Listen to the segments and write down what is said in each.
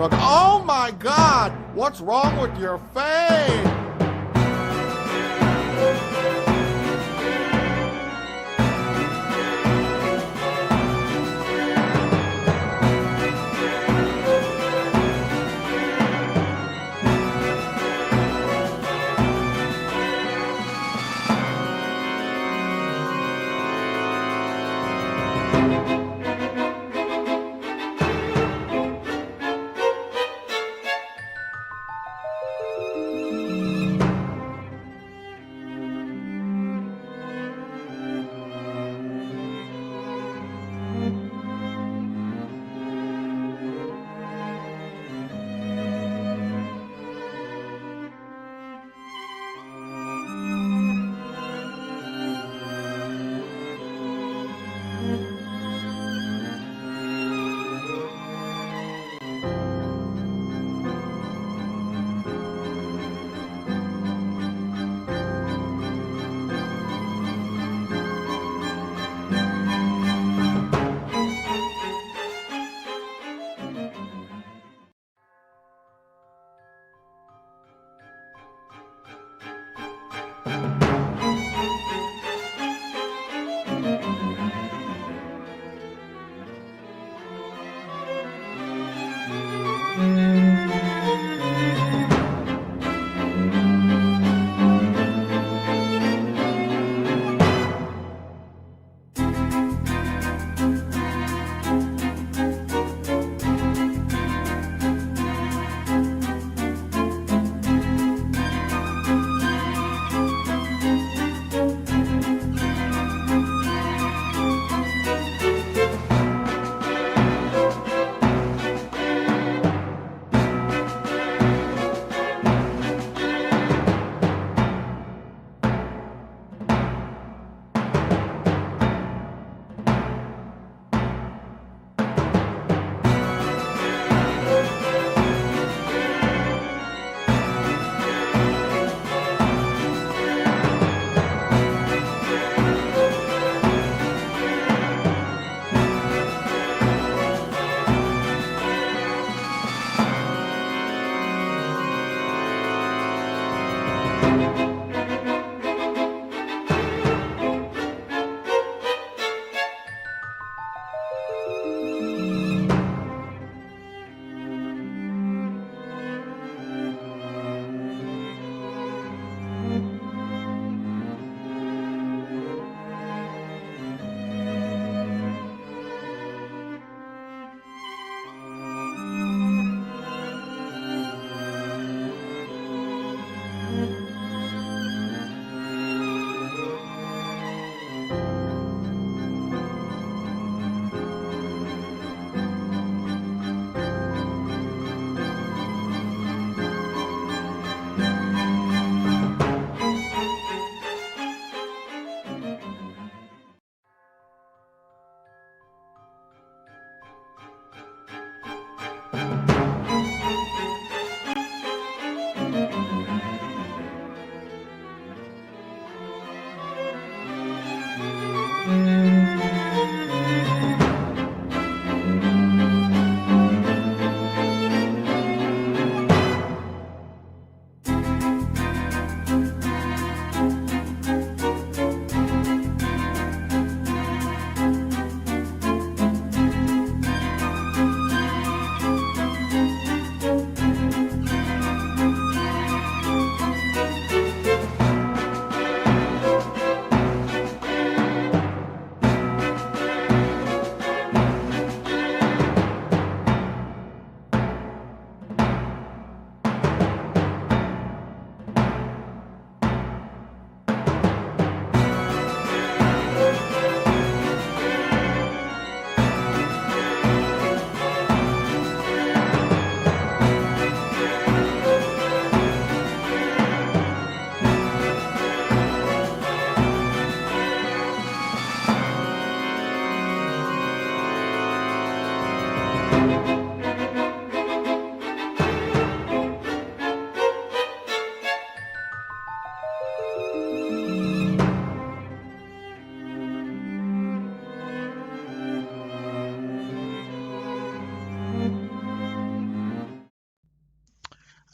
drug. Oh my God! What's wrong with your face?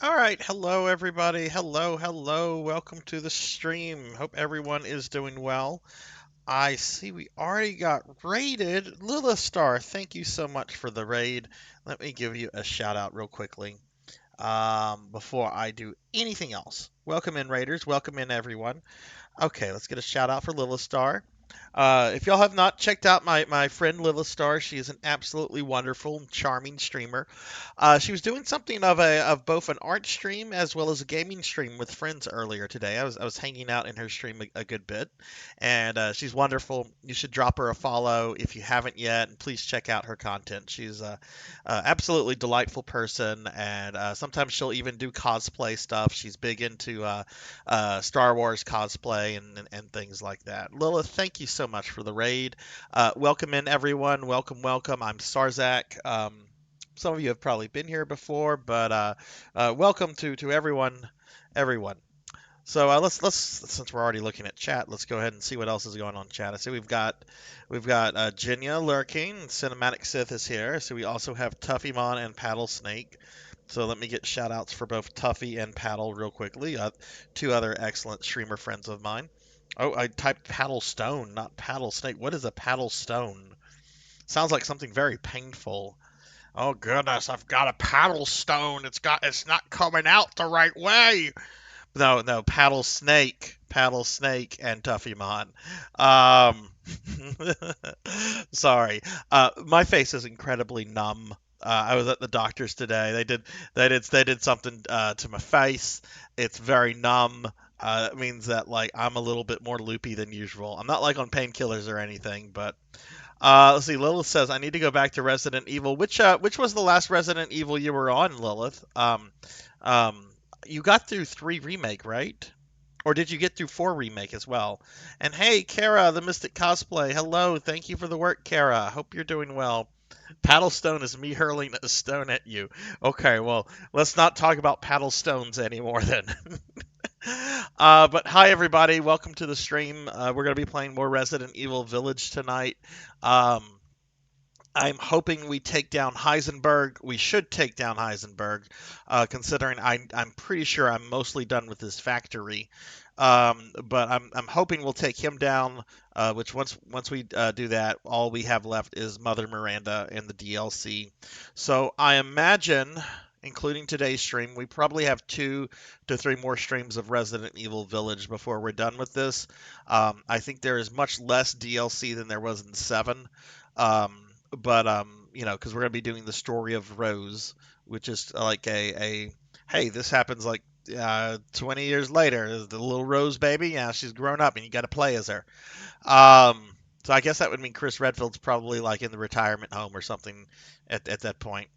All right, hello everybody. Hello. Welcome to the stream. Hope everyone is doing well. I see we already got raided. Lilith Star, thank you so much for the raid. Let me give you a shout out real quickly before I do anything else. Welcome in, Raiders. Welcome in, everyone. Okay, let's get a shout out for Lilith Star. If y'all have not checked out my friend Lilith Star, she is an absolutely wonderful and charming streamer. She was doing something of both an art stream as well as a gaming stream with friends earlier today. I was hanging out in her stream a good bit, and she's wonderful. You should drop her a follow if you haven't yet, and please check out her content. She's a absolutely delightful person, and sometimes she'll even do cosplay stuff. She's big into Star Wars cosplay and things like that. Lilith, thank you so much for the raid. Welcome in everyone. Welcome. I'm Sarzac. Some of you have probably been here before, but welcome to everyone. So let's since we're already looking at chat, let's go ahead and see what else is going on in chat. I see we've got Jinya lurking. Cinematic Sith is here. So we also have Tuffymon and Paddle Snake. So let me get shout outs for both Tuffy and Paddle real quickly. Two other excellent streamer friends of mine. Oh, I typed Paddle Stone, not Paddle Snake. What is a Paddle Stone? Sounds like something very painful. Oh goodness, I've got a paddle stone. It's not coming out the right way. No, Paddle Snake, and Tuffymon. Um, sorry. My face is incredibly numb. I was at the doctor's today. They did something to my face. It's very numb. It means that like I'm a little bit more loopy than usual. I'm not like on painkillers or anything, but let's see. Lilith says I need to go back to Resident Evil. Which was the last Resident Evil you were on, Lilith? Um, you got through 3 remake, right? Or did you get through 4 remake as well? And hey, Kara, the Mystic Cosplay. Hello, thank you for the work, Kara. Hope you're doing well. Paddle stone is me hurling a stone at you. Okay, well, let's not talk about paddle stones anymore then. But hi everybody, welcome to the stream. We're gonna be playing more Resident Evil Village tonight. Um, I'm hoping we take down Heisenberg. We should take down Heisenberg, considering I'm pretty sure I'm mostly done with his factory. But I'm hoping we'll take him down. Which once we do that, all we have left is Mother Miranda and the DLC. So I imagine, including today's stream, we probably have 2 to 3 more streams of Resident Evil Village before we're done with this. I think there is much less DLC than there was in 7. Um, but because we're gonna be doing the story of Rose, which is like a hey, this happens like 20 years later. The little Rose baby, yeah, she's grown up, and you got to play as her. Um, so I guess that would mean Chris Redfield's probably like in the retirement home or something at that point.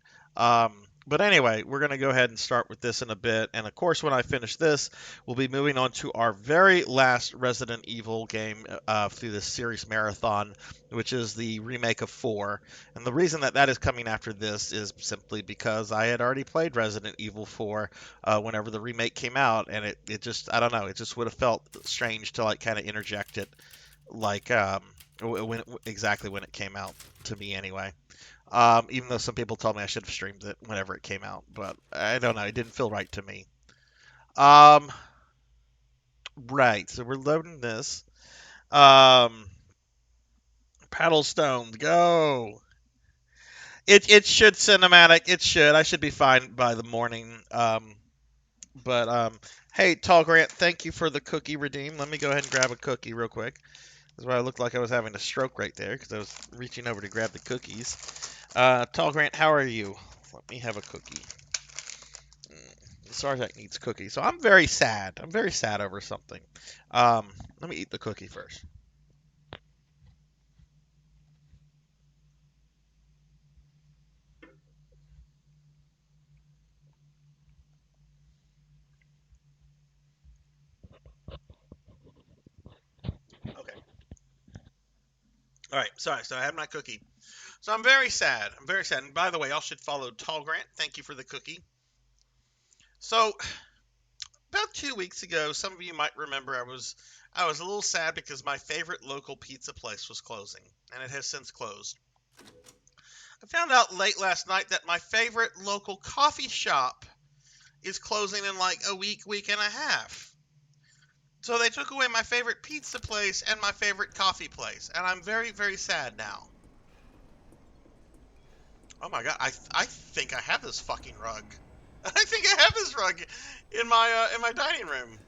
But anyway, we're going to go ahead and start with this in a bit. And of course, when I finish this, we'll be moving on to our very last Resident Evil game through this series marathon, which is the remake of 4. And the reason that that is coming after this is simply because I had already played Resident Evil 4 whenever the remake came out. And it just, I don't know, it just would have felt strange to like kind of interject it like exactly when it came out to me anyway. Even though some people told me I should have streamed it whenever it came out, but I don't know, it didn't feel right to me. Um, right, so we're loading this. Um, Paddle Stones, go. It should cinematic. It should. I should be fine by the morning. But hey, Tall Grant, thank you for the cookie redeem. Let me go ahead and grab a cookie real quick. That's why I looked like I was having a stroke right there because I was reaching over to grab the cookies. Tall Grant, how are you? Let me have a cookie. Sarzac needs cookie. So I'm very sad. I'm very sad over something. Let me eat the cookie first. Okay. All right. Sorry. So I had my cookie. So I'm very sad. I'm very sad. And by the way, y'all should follow Tall Grant. Thank you for the cookie. So about 2 weeks ago, some of you might remember I was a little sad because my favorite local pizza place was closing, and it has since closed. I found out late last night that my favorite local coffee shop is closing in like a week and a half. So they took away my favorite pizza place and my favorite coffee place, and I'm very, very sad now. Oh my god, I think I have this fucking rug. I think I have this rug in my dining room.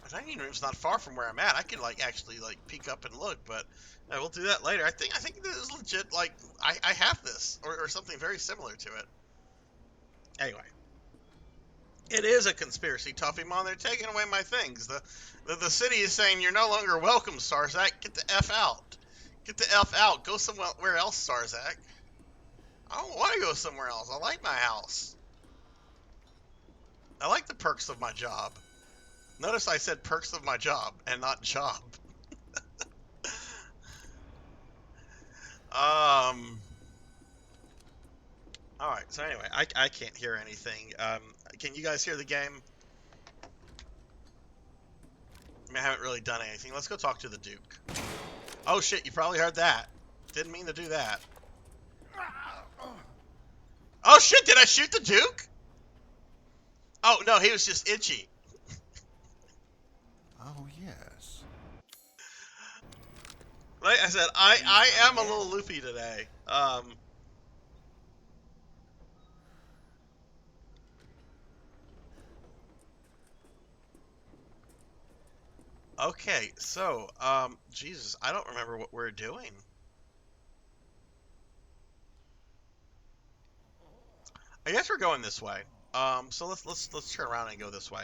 My dining room's not far from where I'm at. I could like actually like peek up and look, but we'll do that later. I think this is legit. Like I have this or something very similar to it. Anyway. It is a conspiracy, Tuffymon. They're taking away my things. The city is saying you're no longer welcome, Sarzac. Get the F out. Get the F out. Go somewhere else, Sarzac. I don't want to go somewhere else. I like my house. I like the perks of my job. Notice I said perks of my job and not job. Alright, so anyway, I can't hear anything. Can you guys hear the game? I mean, I haven't really done anything. Let's go talk to the Duke. Oh shit, you probably heard that. Didn't mean to do that. Oh shit, did I shoot the Duke? Oh no, he was just itchy. Oh, yes. Like I said, I am a little loopy today. Okay, so, Jesus, I don't remember what we're doing. I guess we're going this way. So let's turn around and go this way.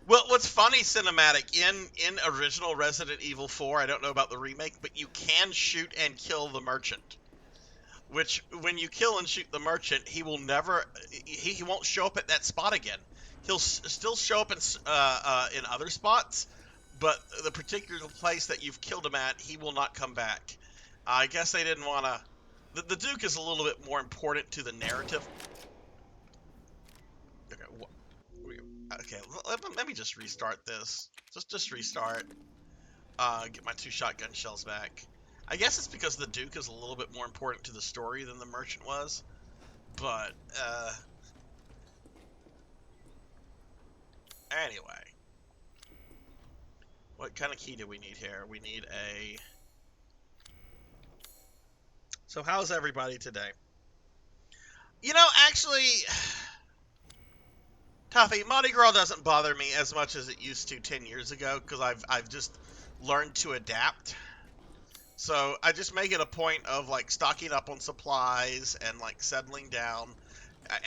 Well, what's funny, Cinematic, in original Resident Evil 4, I don't know about the remake, but you can shoot and kill the merchant. Which, when you kill and shoot the merchant, he will never, he won't show up at that spot again. He'll still show up in other spots, but the particular place that you've killed him at, he will not come back. I guess they didn't want to... The Duke is a little bit more important to the narrative. Okay, let me just restart this. Just restart. Get my 2 shotgun shells back. I guess it's because the Duke is a little bit more important to the story than the merchant was. But, anyway. What kind of key do we need here? We need a... So how's everybody today? You know, actually... Tuffy, Mardi Gras doesn't bother me as much as it used to 10 years ago, because I've just learned to adapt. So I just make it a point of like stocking up on supplies and like settling down.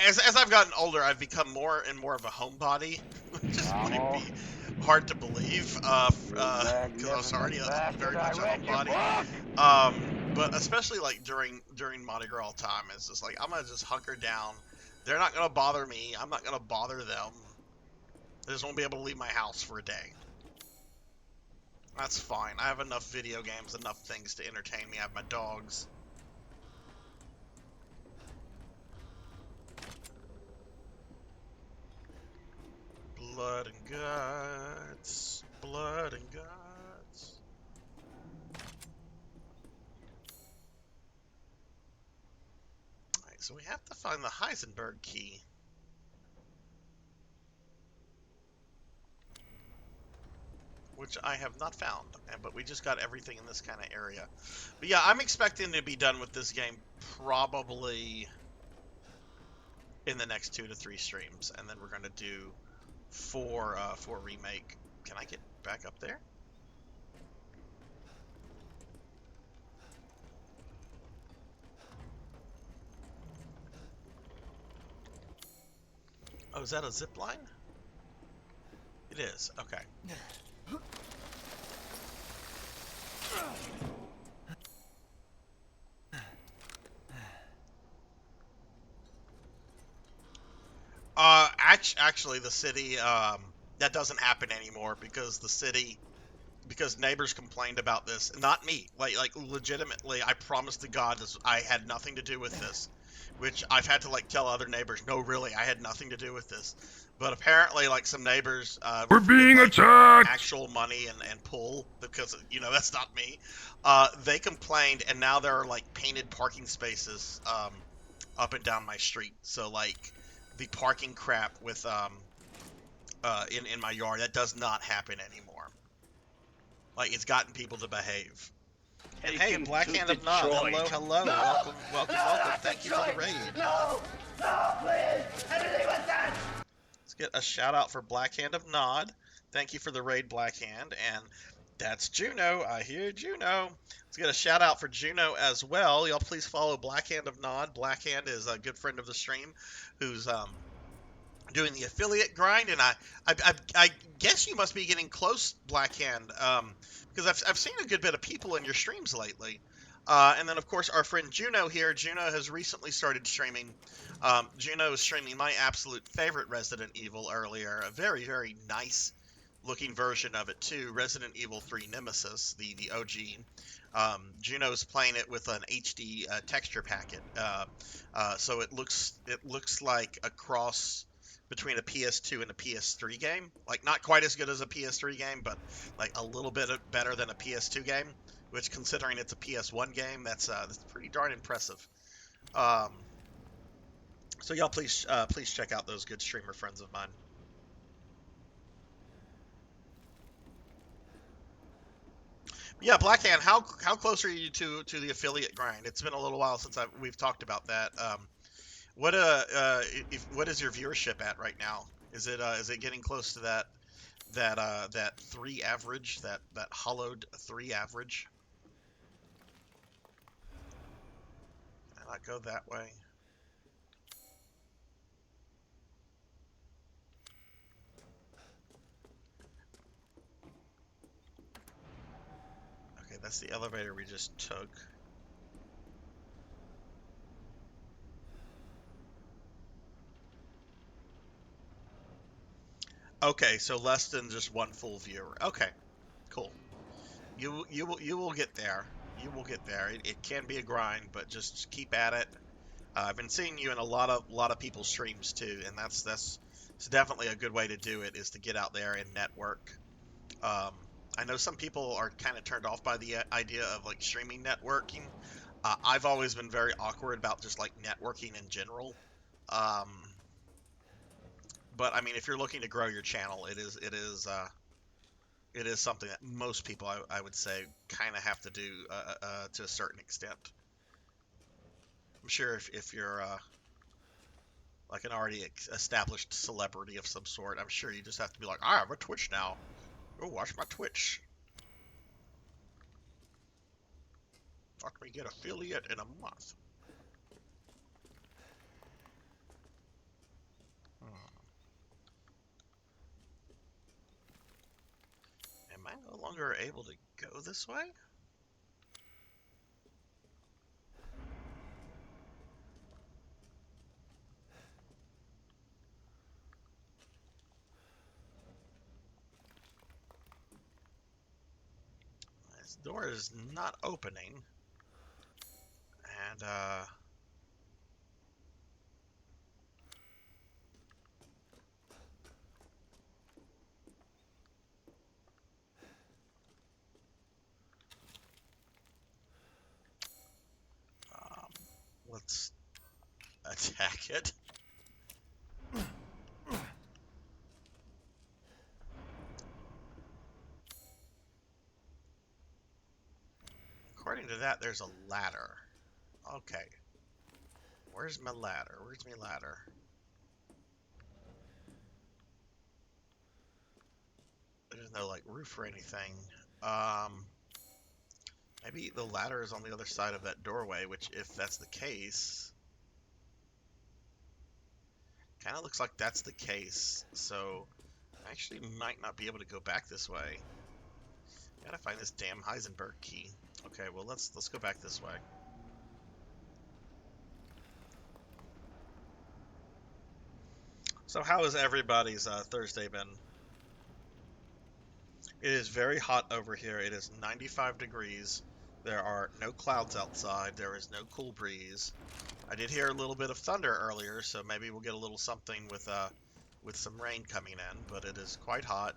As I've gotten older, I've become more and more of a homebody, which is might be hard to believe, because I was already very much a homebody. But especially like during Mardi Gras time, it's just like I'm gonna just hunker down. They're not gonna bother me. I'm not gonna bother them. They just won't be able to leave my house for a day. That's fine. I have enough video games, enough things to entertain me. I have my dogs. Blood and guts. Blood and guts. Alright, so we have to find the Heisenberg key. Which I have not found, but we just got everything in this kind of area. But yeah, I'm expecting to be done with this game probably in the next 2 to 3 streams, and then we're going to do 4 remake. Can I get back up there? Oh, is that a zip line? It is. Okay. Actually, the city, that doesn't happen anymore because because neighbors complained about this. Not me. Like legitimately, I promise to God, I had nothing to do with this. which I've had to like tell other neighbors, no, really, I had nothing to do with this. But apparently, like some neighbors We're being attacked! actual money and pull, because that's not me. They complained, and now there are like painted parking spaces up and down my street. So like the parking crap with in my yard, that does not happen anymore. Like, it's gotten people to behave. And hey, Black Hand of Nod, hello, hello, welcome. Thank you for the raid. No, please, anything but that. Let's get a shout out for Black Hand of Nod. Thank you for the raid, Black Hand. And that's Juno. I hear Juno. Let's get a shout out for Juno as well. Y'all please follow Black Hand of Nod. Black Hand is a good friend of the stream who's doing the affiliate grind, and I guess you must be getting close, Black Hand, because I've seen a good bit of people in your streams lately. And then, of course, our friend Juno here. Juno has recently started streaming. Juno was streaming my absolute favorite Resident Evil earlier. A very, very nice looking version of it, too. Resident Evil 3 Nemesis, the OG. Juno's playing it with an HD texture packet. So it looks like a cross between a PS2 and a PS3 game. Like, not quite as good as a PS3 game, but like a little bit better than a PS2 game, which, considering it's a PS1 game, that's pretty darn impressive. So y'all please check out those good streamer friends of mine. Yeah, Blackhand, how close are you to the affiliate grind? It's been a little while since we've talked about that. What is your viewership at right now? Is it getting close to that 3 average, that hollowed 3 average? Can I not go that way? Okay, that's the elevator we just took. Okay, so less than just 1 full viewer. Okay, cool. You will get there. You will get there. It can be a grind, but just keep at it. I've been seeing you in a lot of people's streams too, and that's definitely a good way to do it, is to get out there and network. I know some people are kind of turned off by the idea of like streaming networking. I've always been very awkward about just like networking in general. But I mean, if you're looking to grow your channel, it is something that most people, I would say, kind of have to do to a certain extent. I'm sure if you're like an already established celebrity of some sort, I'm sure you just have to be like, I have a Twitch now. Go watch my Twitch. Watch me get affiliate in a month. Am I no longer able to go this way? This door is not opening. And, let's attack it. According to that, there's a ladder. Okay. Where's my ladder? Where's my ladder? There's no, like, roof or anything. Maybe the ladder is on the other side of that doorway, which, if that's the case... Kind of looks like that's the case, so... I actually might not be able to go back this way. Gotta find this damn Heisenberg key. Okay, well, let's go back this way. So how has everybody's Thursday been? It is very hot over here. It is 95 degrees. There are no clouds outside. There is no cool breeze. I did hear a little bit of thunder earlier, so maybe we'll get a little something with some rain coming in, but it is quite hot.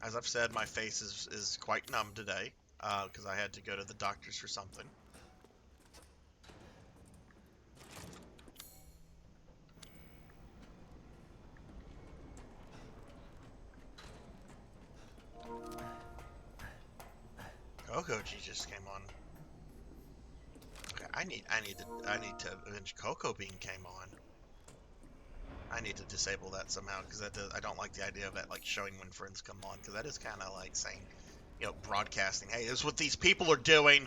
As I've said, my face is quite numb today, because I had to go to the doctor's for something. Coco G just came on. Okay, I need to avenge Coco Bean came on. I need to disable that somehow because I don't like the idea of that like showing when friends come on, because that is kind of like saying, you know, broadcasting, hey, this is what these people are doing.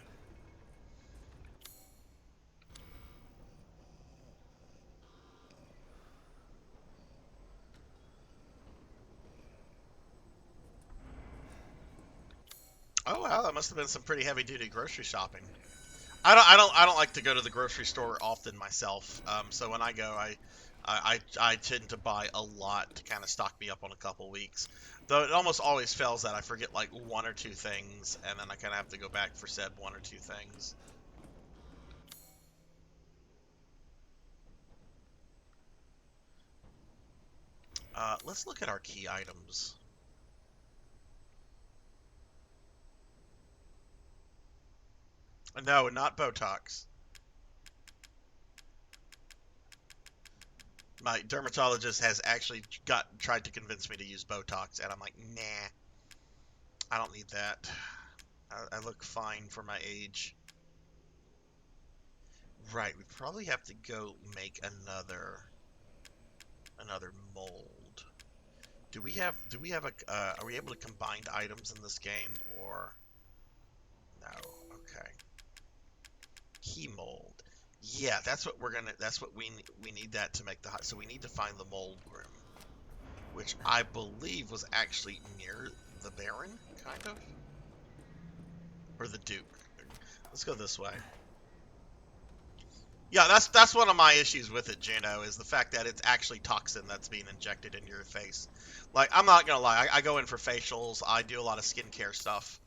Oh wow, that must have been some pretty heavy duty grocery shopping. I don't like to go to the grocery store often myself. So when I go, I tend to buy a lot to kind of stock me up on a couple weeks. Though it almost always fails that I forget like one or two things, and then I kind of have to go back for said one or two things. Let's look at our key items. No, not Botox. My dermatologist has actually tried to convince me to use Botox, and I'm like, nah, I don't need that. I look fine for my age. Right, we probably have to go make another mold. Do we have a are we able to combine items in this game, or no? Okay. Key mold. Yeah, that's what we need that to make the so we need to find the mold room, which I believe was actually near the Baron, kind of, or the Duke. Let's go this way. Yeah, that's one of my issues with it, Juno, is the fact that it's actually toxin that's being injected into your face. Like, I'm not gonna lie, I go in for facials, I do a lot of skincare stuff.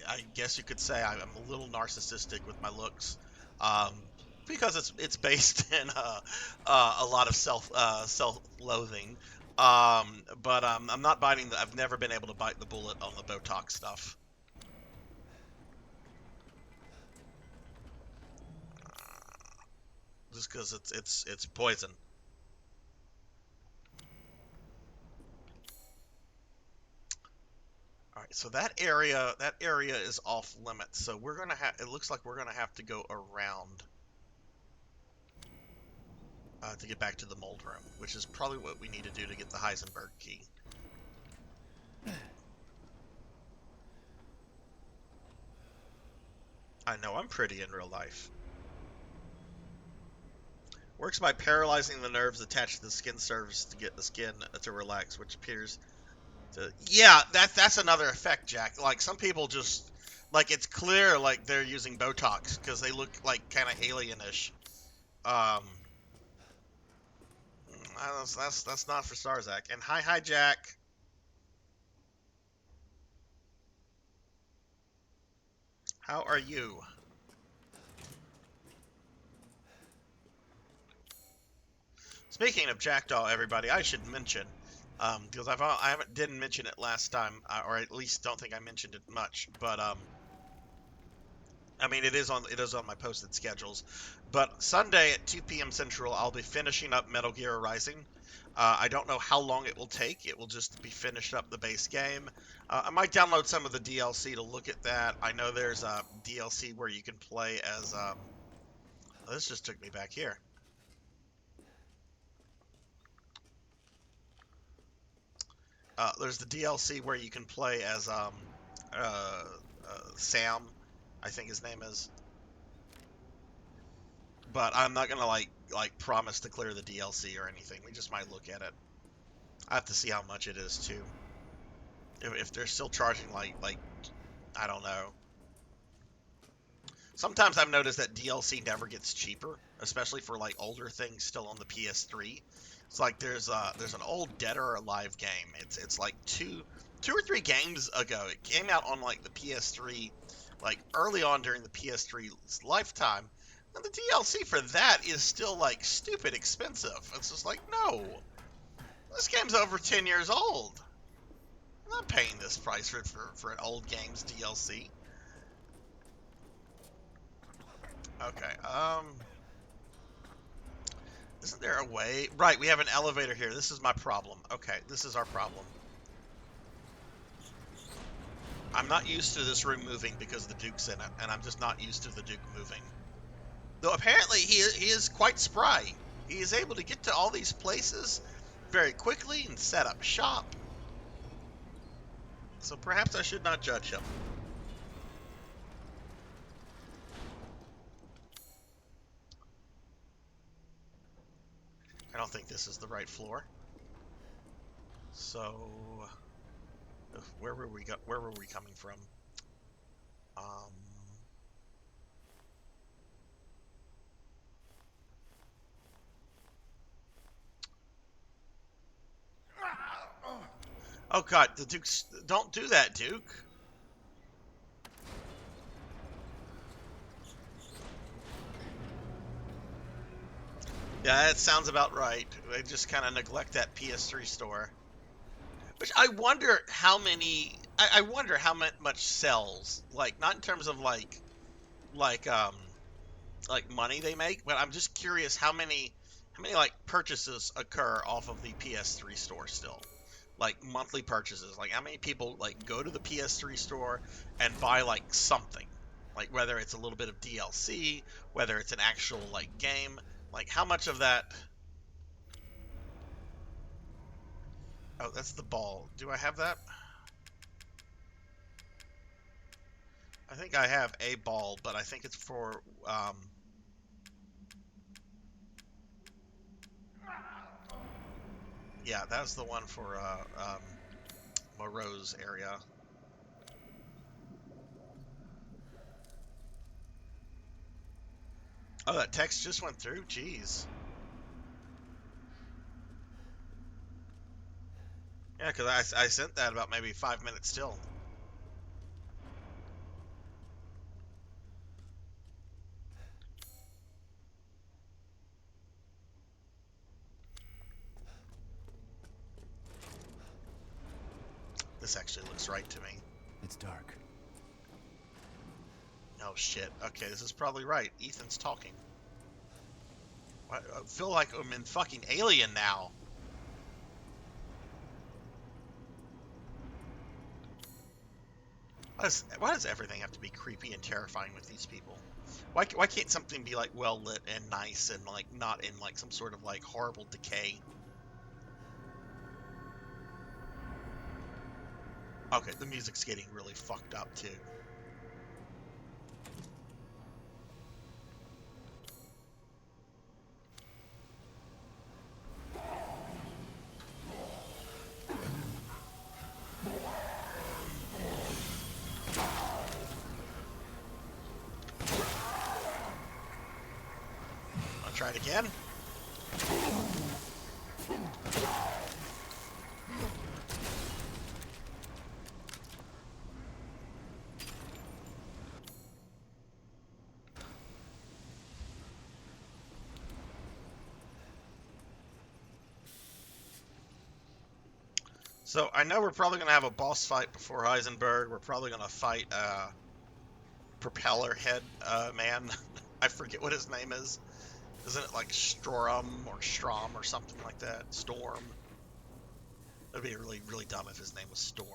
I guess you could say I'm a little narcissistic with my looks, because it's based in a lot of self-loathing. But I'm not biting I've never been able to bite the bullet on the Botox stuff. Just because it's poison. All right, so that area is off limits. So we're gonna have. It looks like we're gonna have to go around to get back to the mold room, which is probably what we need to do to get the Heisenberg key. I know I'm pretty in real life. Works by paralyzing the nerves attached to the skin surface to get the skin to relax, which appears to... Yeah, that's another effect, Jack. Like, some people just... Like, it's clear, like, they're using Botox, because they look, like, kind of alienish. That's not for Sarzac. And hi, Jack. How are you? Speaking of Jackdaw, everybody, I should mention, because didn't mention it last time, or at least don't think I mentioned it much. But I mean, it is on my posted schedules. But Sunday at 2 p.m. Central, I'll be finishing up Metal Gear Rising. I don't know how long it will take. It will just be finished up the base game. I might download some of the DLC to look at that. I know there's a DLC where you can play as. This just took me back here. There's the DLC where you can play as Sam, I think his name is. But I'm not gonna like promise to clear the DLC or anything. We just might look at it. I have to see how much it is too. If they're still charging like I don't know. Sometimes I've noticed that DLC never gets cheaper, especially for like older things still on the PS3. It's like there's an old Dead or Alive game. It's like 2 or 3 games ago. It came out on like the PS3, like early on during the PS3's lifetime. And the DLC for that is still like stupid expensive. It's just like, no, this game's over 10 years old. I'm not paying this price for an old game's DLC. Okay, isn't there a way? Right, we have an elevator here. This is my problem. Okay, this is our problem. I'm not used to this room moving because the Duke's in it, and I'm just not used to the Duke moving. Though apparently he is quite spry. He is able to get to all these places very quickly and set up shop. So perhaps I should not judge him. I don't think this is the right floor. So where were we coming from? Oh god, the Duke's... Don't do that, Duke. Yeah, that sounds about right. They just kind of neglect that PS3 store. Which I wonder how many... I wonder how much sells. Like, not in terms of, like money they make, but I'm just curious how many like, purchases occur off of the PS3 store still. Like, monthly purchases. Like, how many people, like, go to the PS3 store and buy, like, something. Like, whether it's a little bit of DLC, whether it's an actual, like, game. Like, how much of that... Oh, that's the ball. Do I have that? I think I have a ball, but I think it's for, yeah, that's the one for, Moreau's area. Oh, that text just went through? Jeez. Yeah, because I sent that about maybe 5 minutes still. This actually looks right to me. It's dark. Oh shit. Okay, this is probably right. Ethan's talking. I feel like I'm in fucking Alien now. Why does everything have to be creepy and terrifying with these people? Why can't something be like well lit and nice and like not in like some sort of like horrible decay? Okay, the music's getting really fucked up too. I'll try it again. So I know we're probably going to have a boss fight before Heisenberg. We're probably going to fight propeller head man. I forget what his name is. Isn't it like Strom or something like that? Storm. That'd be really, really dumb if his name was Storm.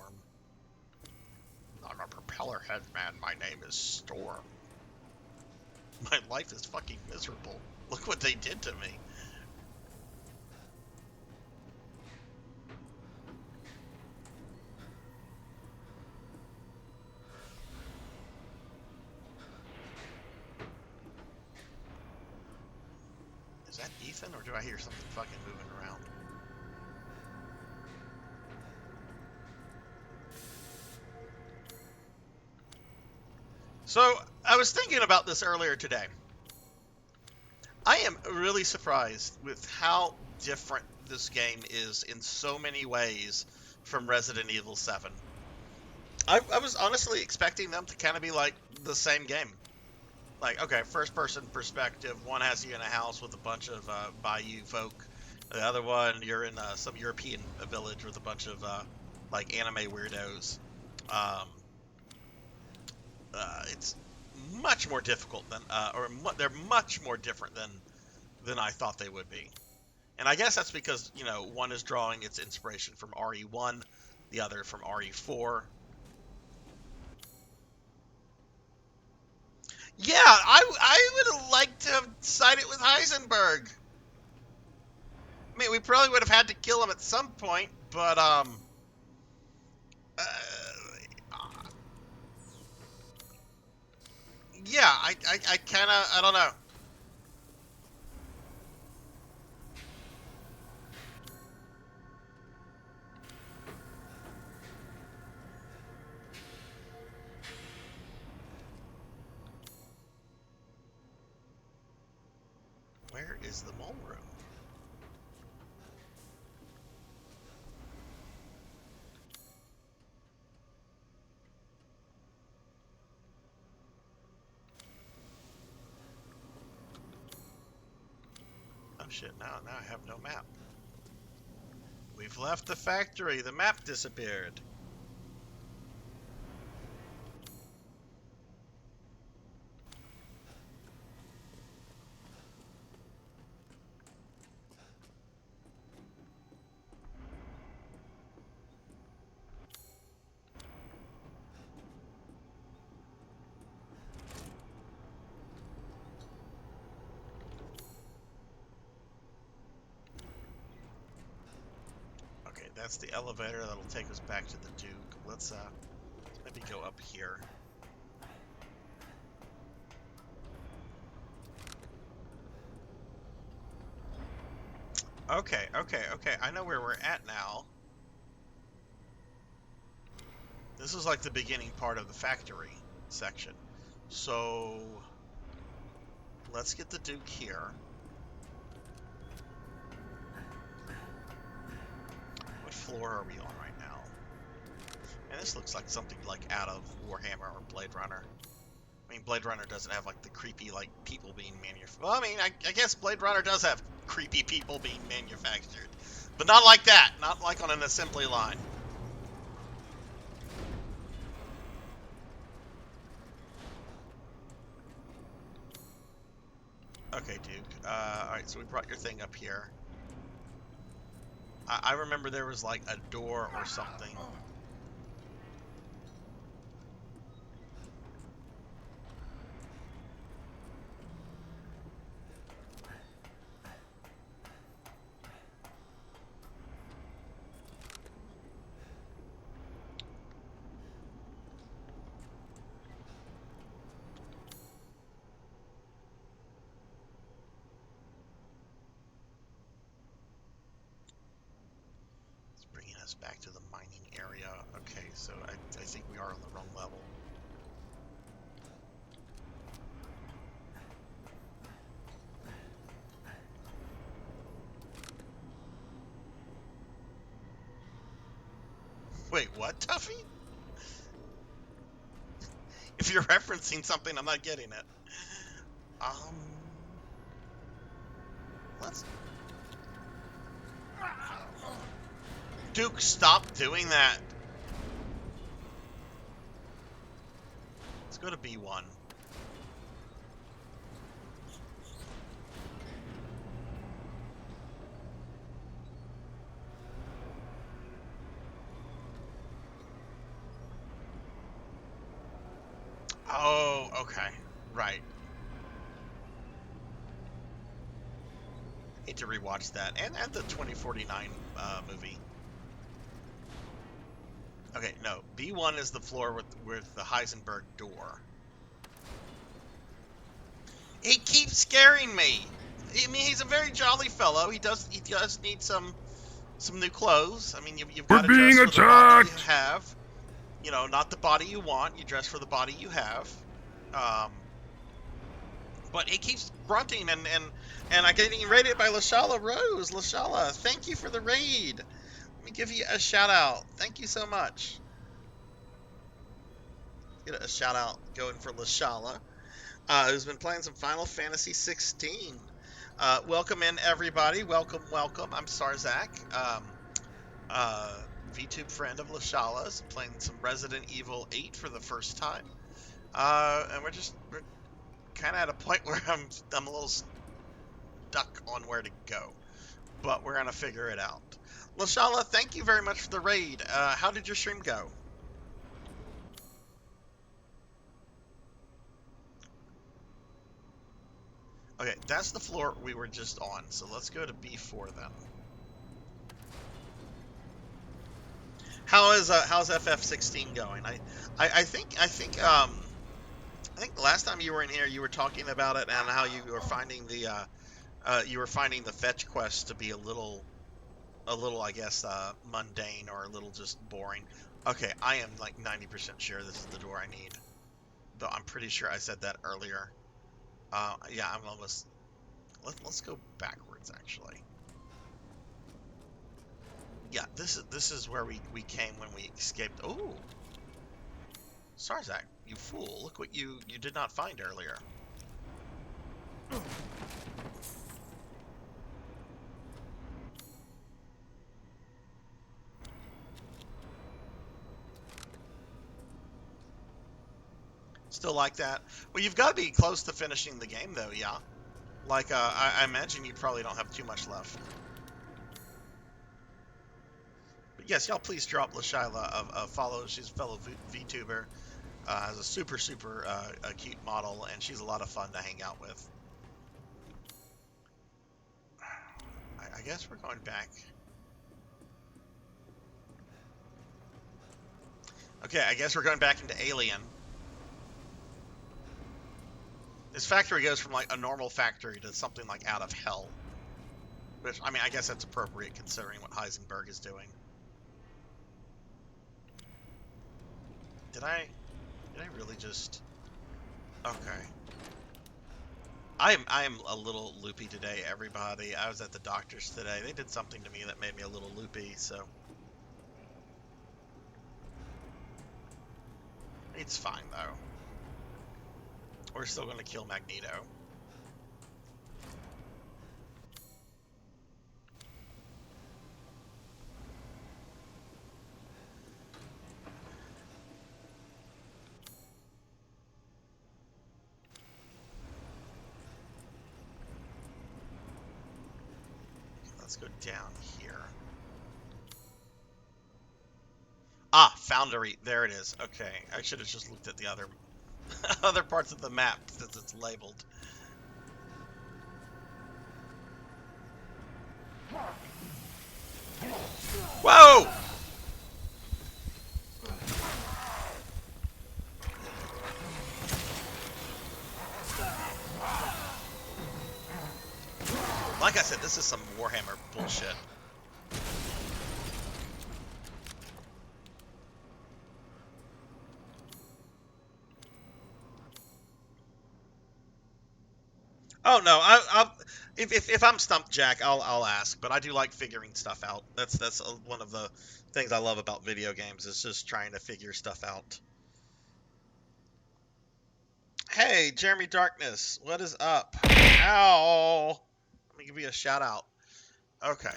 I'm a propeller head man. My name is Storm. My life is fucking miserable. Look what they did to me. Is that Ethan, or do I hear something fucking moving around? So, I was thinking about this earlier today. I am really surprised with how different this game is in so many ways from Resident Evil 7. I was honestly expecting them to kind of be like the same game. Like, okay, first-person perspective. One has you in a house with a bunch of Bayou folk. The other one, you're in some European village with a bunch of like anime weirdos. It's much more difficult than, they're much more different than I thought they would be. And I guess that's because, you know, one is drawing its inspiration from RE1, the other from RE4. Yeah, I would have liked to have sided with Heisenberg. I mean, we probably would have had to kill him at some point, but yeah, I kind of, I don't know. Where is the mole room? Oh shit, now I have no map. We've left the factory, the map disappeared. That's the elevator that'll take us back to the Duke. Let's maybe go up here. Okay. I know where we're at now. This is like the beginning part of the factory section. So let's get the Duke here. What floor are we on right now? And this looks like something like out of Warhammer or Blade Runner. I mean, Blade Runner doesn't have like the creepy like people being manufactured. Well, I mean, I guess Blade Runner does have creepy people being manufactured, but not like that. Not like on an assembly line. Okay, Duke. Alright, so we brought your thing up here. I remember there was like a door or something. Back to the mining area. Okay, so I think we are on the wrong level. Wait, what, Tuffy? If you're referencing something, I'm not getting it. Let's... Duke, stop doing that. Let's go to B1. Oh, okay. Right. Need to rewatch that. And the 2049 movie. Okay, no. B1 is the floor with the Heisenberg door. He keeps scaring me. I mean, he's a very jolly fellow. He does need some new clothes. I mean, you've got to dress for the body you have. You know, not the body you want. You dress for the body you have. But he keeps grunting, and I'm getting raided by Lashala Rose. Lashala, thank you for the raid. me give you a shout out. Thank you so much. Get a shout out going for Lashala, who's been playing some Final Fantasy 16. Welcome in, everybody. Welcome, welcome. I'm Sarzac, VTube friend of Lashala's, playing some Resident Evil 8 for the first time. And we're kind of at a point where I'm a little stuck on where to go, but we're gonna figure it out. Lashala, thank you very much for the raid. How did your stream go? Okay, that's the floor we were just on, so let's go to B4 then. How's FF16 going? I think the last time you were in here, you were talking about it and how you were finding the fetch quest to be a little, I guess, mundane or a little just boring. Okay, I am like 90% sure this is the door I need, though I'm pretty sure I said that earlier. Yeah, I'm almost. Let's go backwards, actually. Yeah, this is where we came when we escaped. Oh, Sarzac, you fool! Look what you did not find earlier. Still like that? Well, you've got to be close to finishing the game, though, yeah? Like, I imagine you probably don't have too much left. But yes, y'all please drop Lashala a follow. She's a fellow VTuber. Has a super cute model, and she's a lot of fun to hang out with. I guess we're going back. Okay, I guess we're going back into Alien. This factory goes from like a normal factory to something like out of hell. Which, I mean, I guess that's appropriate considering what Heisenberg is doing. Did I really just... Okay. I am a little loopy today, everybody. I was at the doctor's today. They did something to me that made me a little loopy, so... It's fine, though. We're still going to kill Magneto. Let's go down here. Ah, Foundry. There it is. Okay, I should have just looked at the other other parts of the map since it's labeled. Whoa! Like I said, this is some Warhammer bullshit. Oh no, if I'm stumped, Jack, I'll ask. But I do like figuring stuff out. That's one of the things I love about video games is just trying to figure stuff out. Hey, Jeremy Darkness, what is up? Ow! Let me give you a shout out. Okay.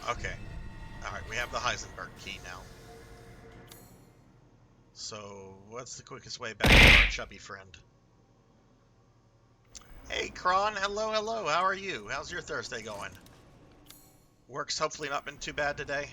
Okay. Alright, we have the Heisenberg key now. So, what's the quickest way back to our chubby friend? Hey, Kron, hello, hello, how are you? How's your Thursday going? Work's hopefully not been too bad today?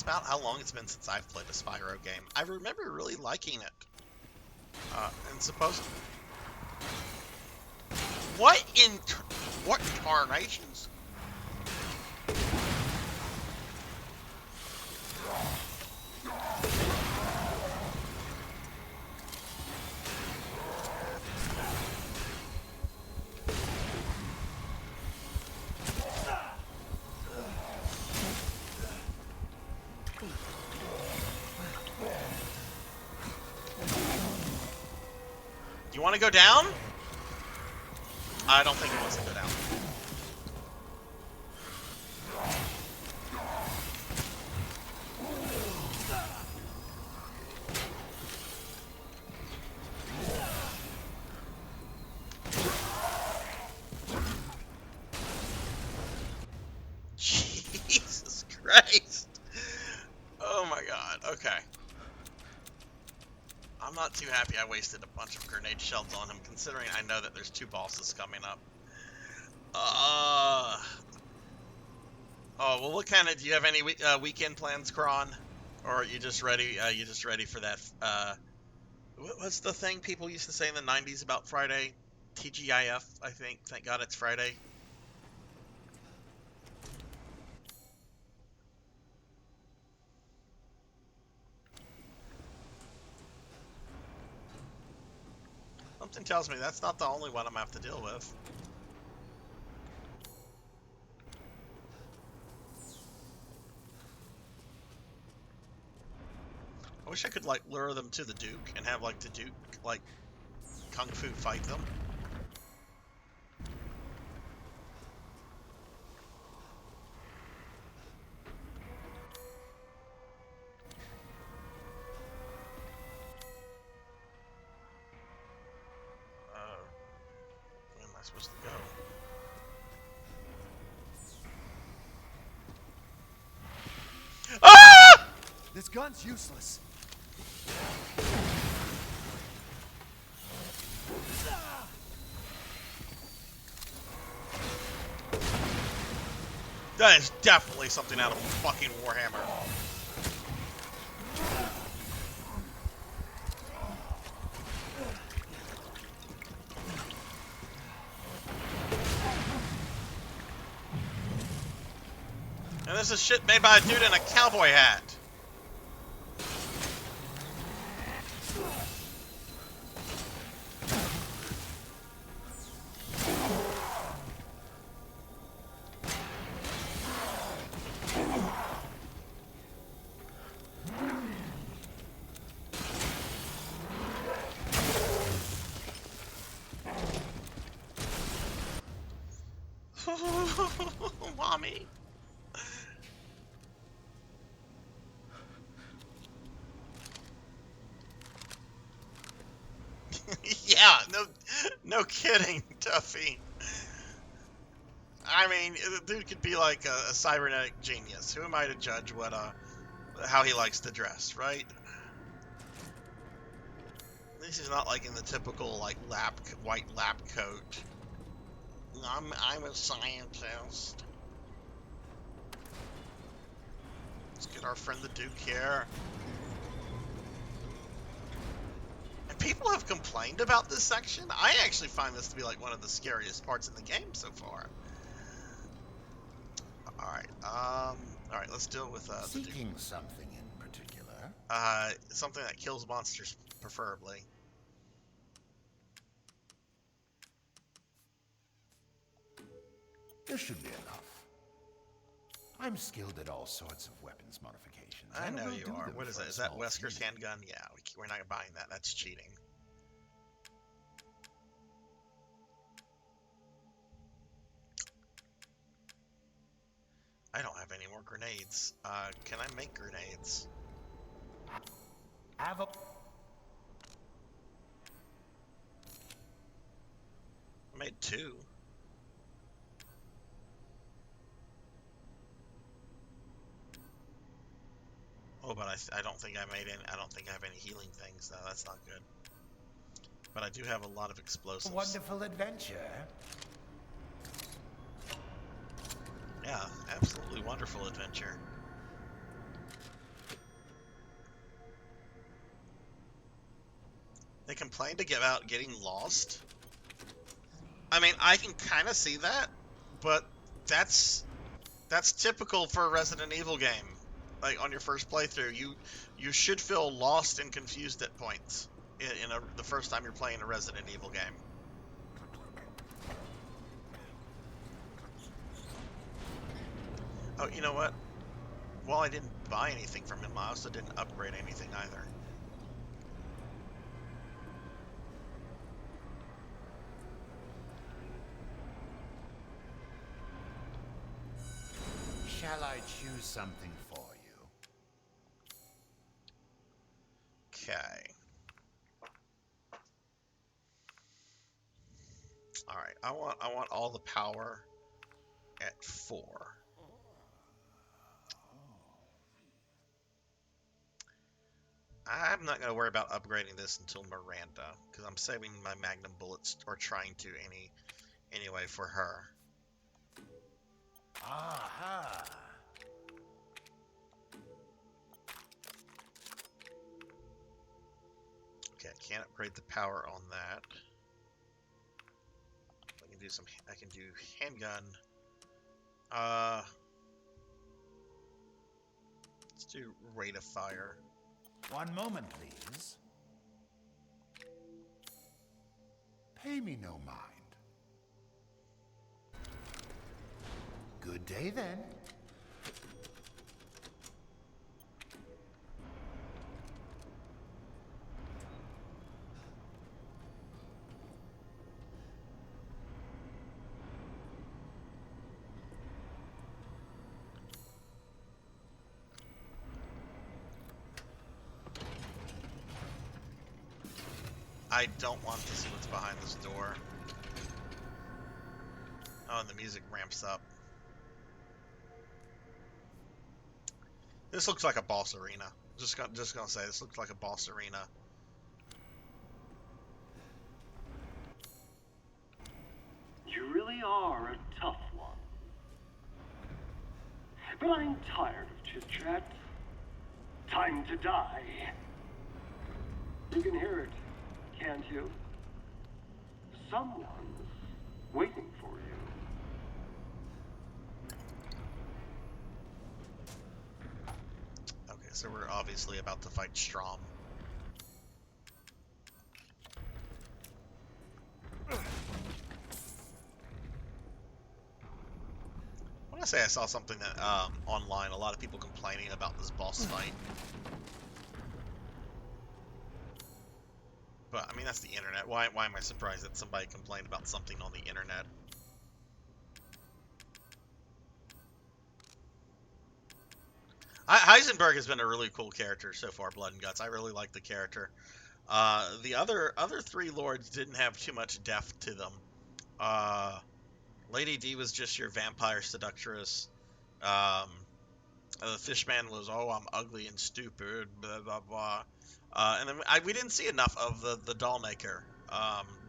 That's about how long it's been since I've played a Spyro game. I remember really liking it. And supposedly... What incarnations? You want to go down? I don't think he wants to go down. Jesus Christ. Oh my god. Okay. I'm not too happy I wasted a bunch of grenade shells on him, considering I know that there's 2 bosses coming up. Oh, well, what kind of, do you have any weekend plans, Kron? Or are you just ready, for that, what's the thing people used to say in the 90s about Friday? TGIF, I think. Thank God it's Friday. Something tells me that's not the only one I'm gonna have to deal with. I wish I could, like, lure them to the Duke and have, like, the Duke, like, Kung Fu fight them. Where am I supposed to go? Ah! This gun's useless. That is definitely something out of fucking Warhammer. And this is shit made by a dude in a cowboy hat. Mommy. Yeah, no kidding, Tuffy. I mean, the dude could be like a cybernetic genius. Who am I to judge what how he likes to dress, right? At least he's not like in the typical like white lab coat. I'm a scientist. Let's get our friend the Duke here. And people have complained about this section. I actually find this to be like one of the scariest parts in the game so far. Alright, let's deal with the Duke. Seeking something in particular? Something that kills monsters, preferably. This should be enough. I'm skilled at all sorts of weapons modifications. I know will you do are. them What is for that? a Is that small Wesker's fee. handgun? Yeah, we're not buying that. That's cheating. I don't have any more grenades. Can I make grenades? Have a... I made 2. Oh, but I don't think I made any. I don't think I have any healing things though. That's not good. But I do have a lot of explosives. Wonderful adventure. Yeah, absolutely wonderful adventure. They complained about getting lost. I mean, I can kind of see that, but that's typical for a Resident Evil game. Like on your first playthrough, you should feel lost and confused at points the first time you're playing a Resident Evil game. Oh, you know what? Well, I didn't buy anything from him. I also didn't upgrade anything either. Shall I choose something for you? Okay. All right. I want all the power at 4. I'm not gonna worry about upgrading this until Miranda, because I'm saving my Magnum bullets, or trying to anyway for her. Aha! Okay, I can't upgrade the power on that. I can do handgun. Let's do rate of fire. One moment, please. Pay me no mind. Good day, then. I don't want to see what's behind this door. Oh, and the music ramps up. This looks like a boss arena. Just gonna say, this looks like a boss arena. You really are a tough one. But I'm tired of chit-chat. Time to die. You can hear it, can't you? Someone's waiting for you. Okay, so we're obviously about to fight Strom. I want to say I saw something that online, a lot of people complaining about this boss fight. But, I mean, that's the internet. Why am I surprised that somebody complained about something on the internet? Heisenberg has been a really cool character so far, Blood and Guts. I really like the character. The other 3 lords didn't have too much depth to them. Lady D was just your vampire seductress. The Fishman was, oh, I'm ugly and stupid, blah, blah, blah. And then we didn't see enough of the doll maker.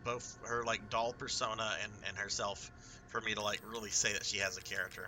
Both her, like, doll persona and herself for me to, like, really say that she has a character.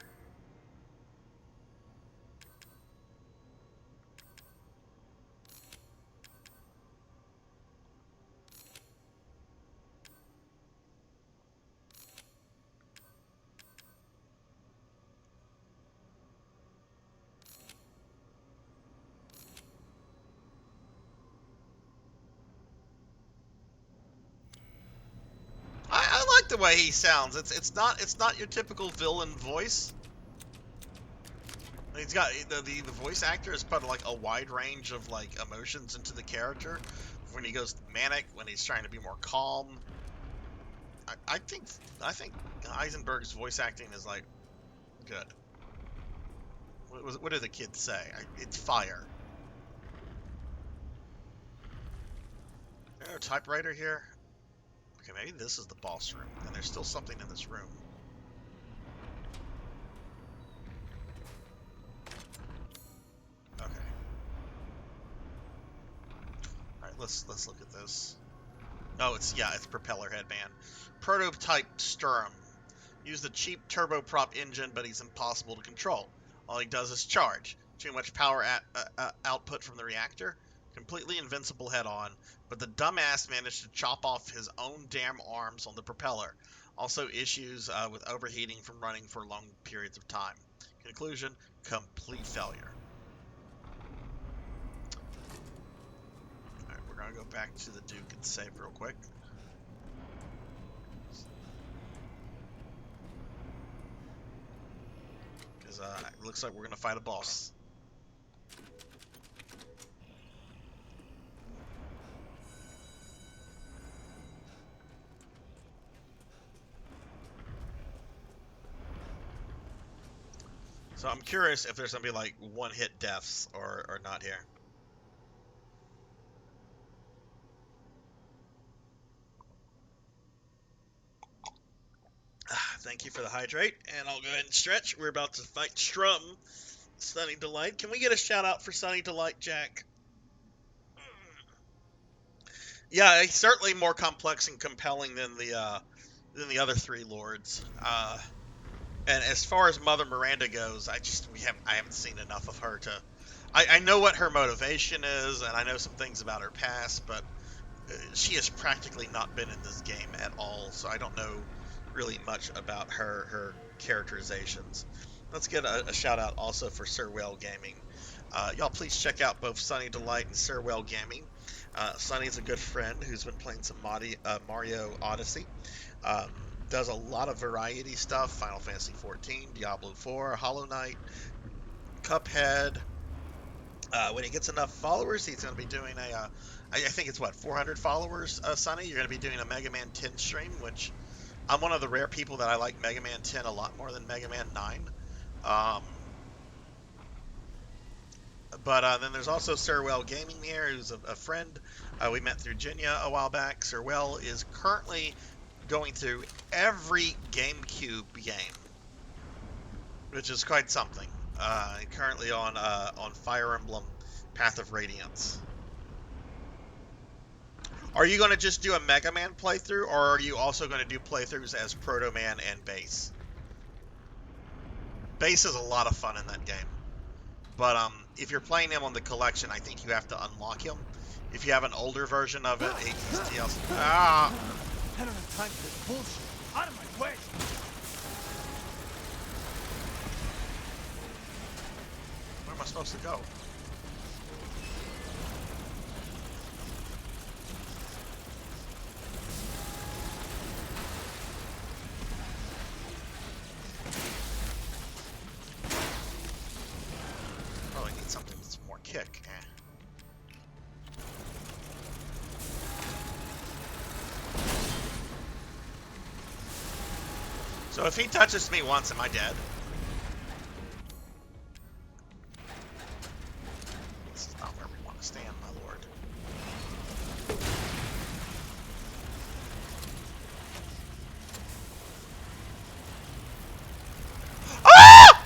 I like the way he sounds. It's not your typical villain voice. He's got the voice actor has put like a wide range of like emotions into the character. When he goes manic, when he's trying to be more calm. I think Heisenberg's voice acting is like good. What do the kids say? It's fire. Is there a typewriter here? Okay, maybe this is the boss room, and there's still something in this room. Okay. Alright, let's look at this. Oh, it's propeller headband. Prototype Sturm. Use the cheap turboprop engine, but he's impossible to control. All he does is charge. Too much power output from the reactor. completely invincible head on, but the dumbass managed to chop off his own damn arms on the propeller. Also issues with overheating from running for long periods of time. Conclusion, complete failure. Alright, we're going to go back to the Duke and save real quick. Because it looks like we're going to fight a boss. So I'm curious if there's going to be like one-hit deaths or not here. Thank you for the hydrate, and I'll go ahead and stretch. We're about to fight Strum, Sunny Delight. Can we get a shout out for Sunny Delight, Jack? Yeah, he's certainly more complex and compelling than the other three lords. And as far as Mother Miranda goes, I haven't seen enough of her to. I know what her motivation is, and I know some things about her past, but she has practically not been in this game at all, so I don't know really much about her characterizations. Let's get a shout out also for Sir Well Gaming. Y'all please check out both Sunny Delight and Sir Well Gaming. Sunny's a good friend who's been playing some Mario Odyssey. Does a lot of variety stuff: Final Fantasy XIV, Diablo 4, Hollow Knight, Cuphead. When he gets enough followers, he's going to be doing I think it's 400 followers, Sunny. You're going to be doing a Mega Man 10 stream, which I'm one of the rare people that I like Mega Man 10 a lot more than Mega Man 9. But then there's also Sir Well Gaming here, who's a friend. We met through Jinya a while back. Sir Well is currently going through every GameCube game, which is quite something. Currently on Fire Emblem Path of Radiance. Are you going to just do a Mega Man playthrough, or are you also going to do playthroughs as Proto Man and Bass? Bass is a lot of fun in that game. But if you're playing him on the collection, I think you have to unlock him. If you have an older version of it, he's DLC. I don't have time for this bullshit. Out of my way! Where am I supposed to go? Probably need something that's more kick. So if he touches me once, am I dead? This is not where we want to stand, my lord. Ah!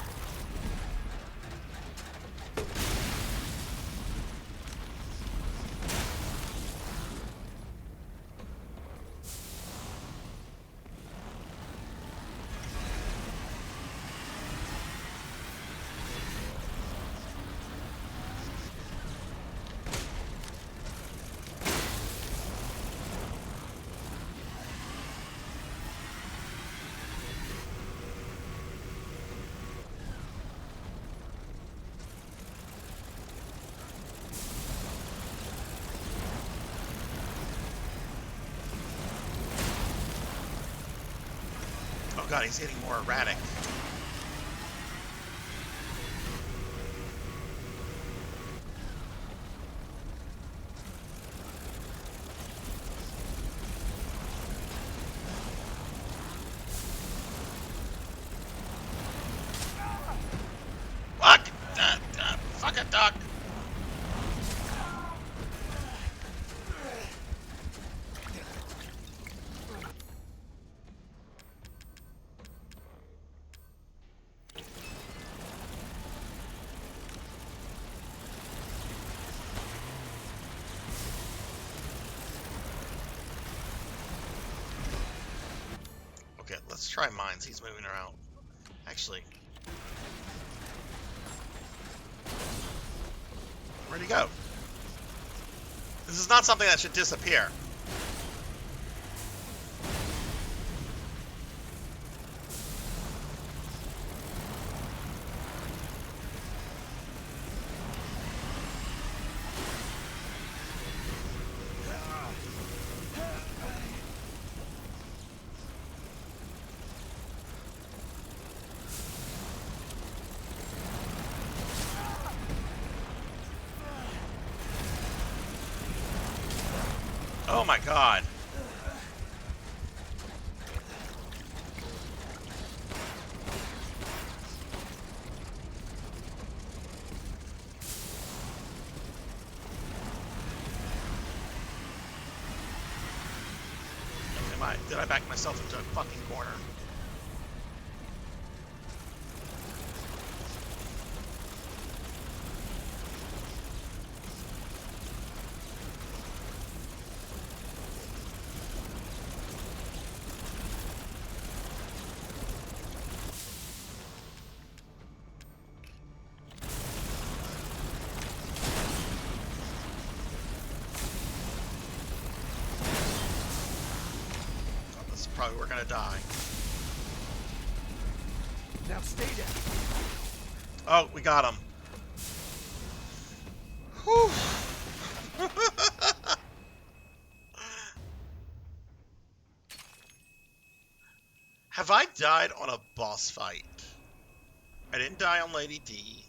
Oh god, he's getting more erratic. Fuck! Fuck it, duck! Okay, let's try mines. He's moving around. Actually, where'd he go? This is not something that should disappear. Oh my god. Did I back myself into a fucking corner? Probably we're gonna die. Now stay down. Oh, we got him. Whew. Have I died on a boss fight? I didn't die on Lady D.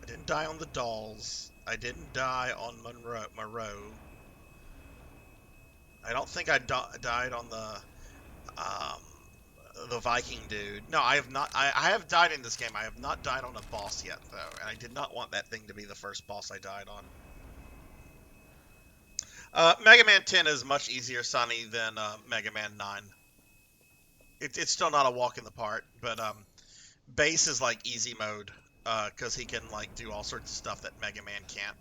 I didn't die on the dolls. I didn't die on Moreau. I don't think I died on the Viking dude. No, I have not. I have died in this game. I have not died on a boss yet, though, and I did not want that thing to be the first boss I died on. Mega Man 10 is much easier, Sonny, than Mega Man 9. It's still not a walk in the park, but Base is like easy mode, because he can like do all sorts of stuff that Mega Man can't.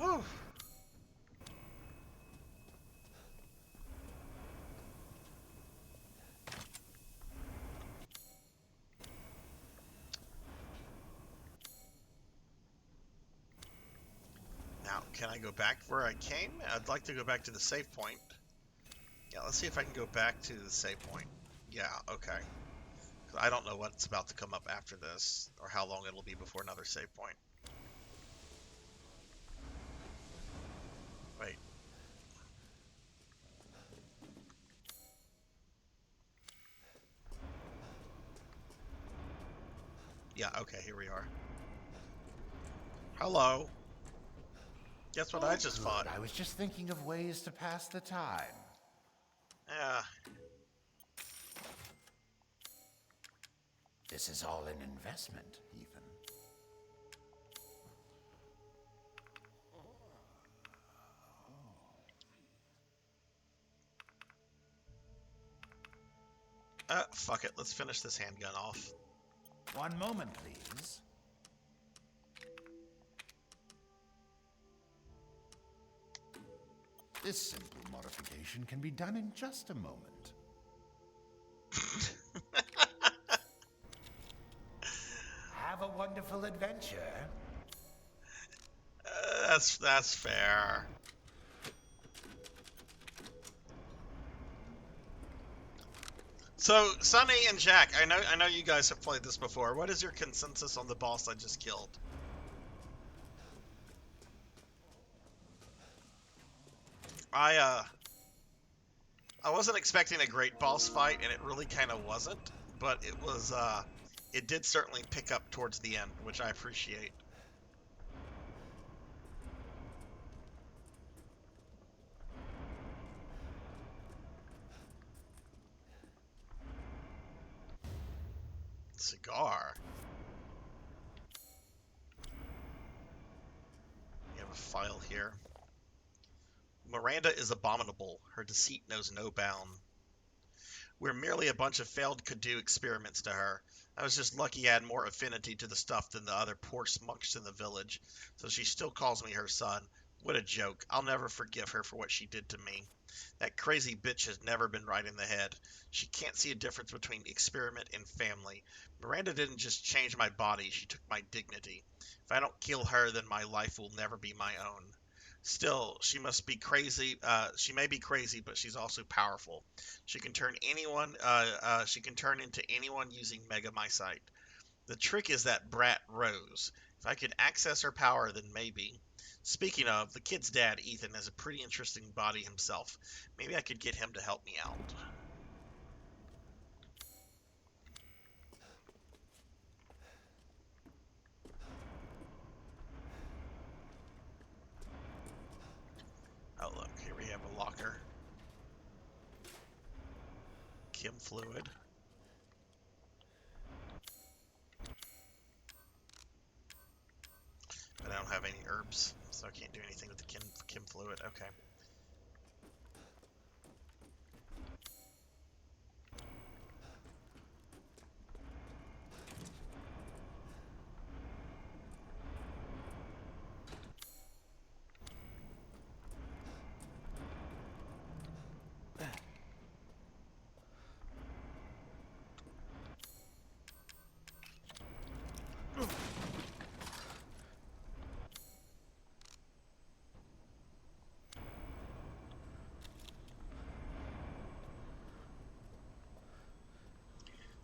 Oh. Now, can I go back where I came? I'd like to go back to the save point. Yeah, let's see if I can go back to the save point. Yeah, okay. I don't know what's about to come up after this, or how long it'll be before another save point. Wait. Yeah, okay, here we are. Hello. Guess what I just fought? I was just thinking of ways to pass the time. Yeah. This is all an investment, Ethan. Fuck it. Let's finish this handgun off. One moment, please. This simple modification can be done in just a moment. Have a wonderful adventure. That's fair. So, Sonny and Jack, I know you guys have played this before. What is your consensus on the boss I just killed? I wasn't expecting a great boss fight, and it really kind of wasn't, but it was, it did certainly pick up towards the end, which I appreciate. Cigar. You have a file here. Miranda is abominable. Her deceit knows no bound. We're merely a bunch of failed Kadu experiments to her. I was just lucky I had more affinity to the stuff than the other poor smunks in the village, so she still calls me her son. What a joke. I'll never forgive her for what she did to me. That crazy bitch has never been right in the head. She can't see a difference between experiment and family. Miranda didn't just change my body, she took my dignity. If I don't kill her, then my life will never be my own. Still, she must be crazy. She may be crazy, but she's also powerful. She can turn anyone. She can turn into anyone using Mega My Sight. The trick is that brat Rose. If I could access her power, then maybe. Speaking of, the kid's dad, Ethan, has a pretty interesting body himself. Maybe I could get him to help me out. Oh, look, here we have a locker. Chem fluid. But I don't have any herbs, so I can't do anything with the chem fluid. Okay.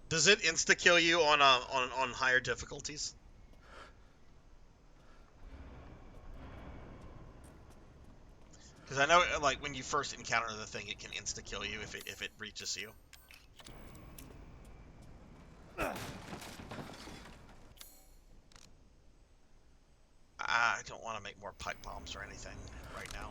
Does it insta kill you on higher difficulties? Because I know, like, when you first encounter the thing, it can insta kill you if it reaches you. I don't want to make more pipe bombs or anything right now.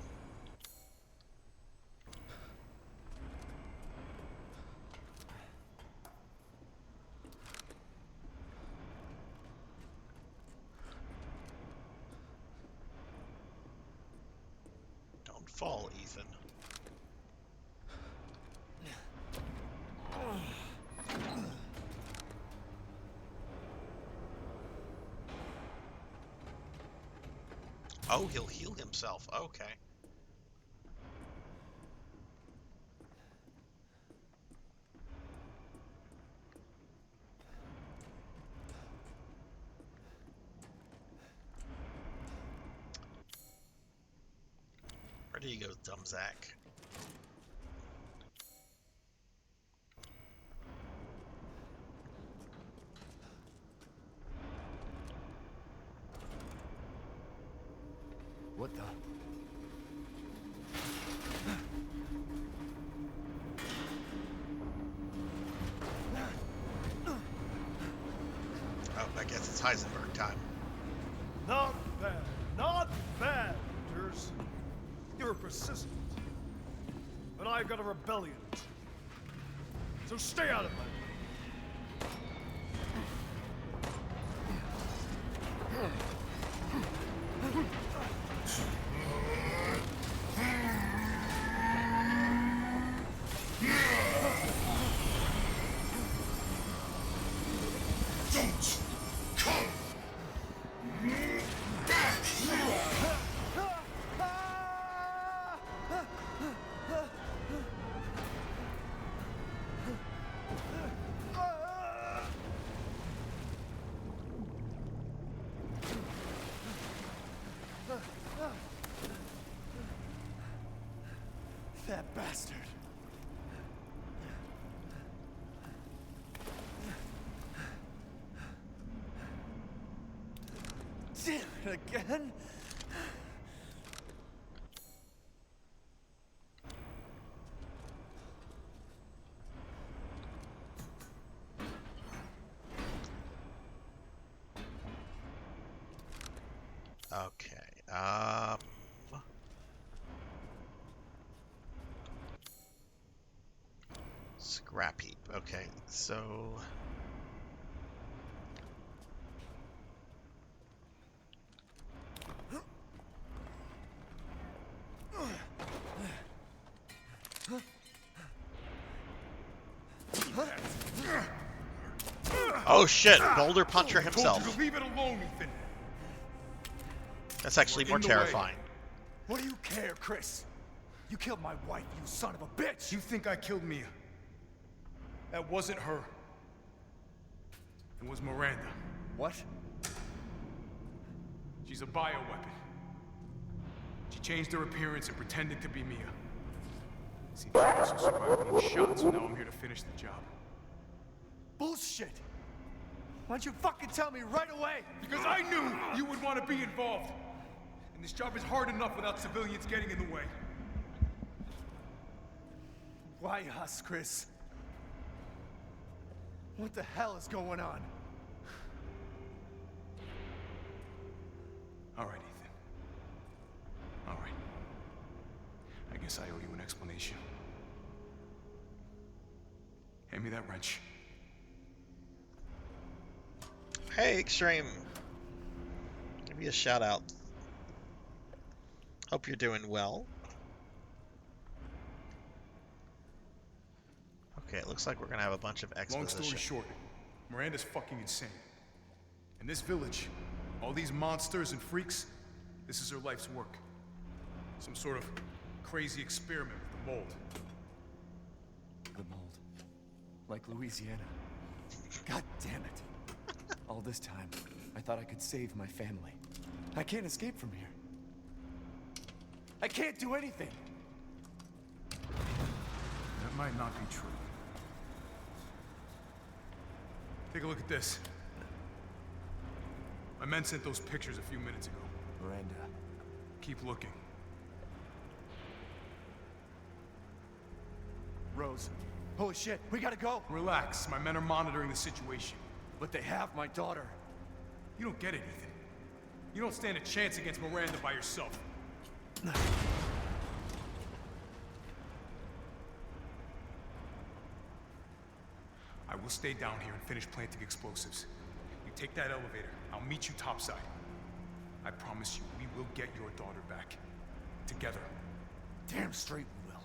Don't fall, Ethan. Oh, he'll heal himself. Okay. Where do you go, dumb Zach? What the? Oh, I guess it's Heisenberg time. Not bad. Not bad, Hunters. You're persistent. But I've got a rebellion. So stay out of my way. That bastard. Damn it again. Okay. Scrap heap. Okay, so oh shit, Boulder Puncher himself. Told you to leave it alone, Ethan. That's actually more In the way. terrifying. What do you care, Chris? You killed my wife, you son of a bitch! You think I killed Mia? That wasn't her. It was Miranda. What? She's a bioweapon. She changed her appearance and pretended to be Mia. See, she also survived being shot, so now I'm here to finish the job. Bullshit! Why don't you fucking tell me right away? Because I knew you would want to be involved. And this job is hard enough without civilians getting in the way. Why us, Chris? What the hell is going on? All right, Ethan. All right. I guess I owe you an explanation. Hand me that wrench. Hey, Extreme. Give me a shout out. Hope you're doing well. Okay, it looks like we're gonna have a bunch of exposition. Long story short, Miranda's fucking insane. And this village, all these monsters and freaks, this is her life's work. Some sort of crazy experiment with the mold. The mold. Like Louisiana. God damn it. All this time, I thought I could save my family. I can't escape from here. I can't do anything. That might not be true. Take a look at this. My men sent those pictures a few minutes ago. Miranda. Keep looking. Rose. Holy shit, we gotta go. Relax, my men are monitoring the situation. But they have my daughter. You don't get it, Ethan. You don't stand a chance against Miranda by yourself. I will stay down here and finish planting explosives. You take that elevator. I'll meet you topside. I promise you, we will get your daughter back. Together. Damn straight we will.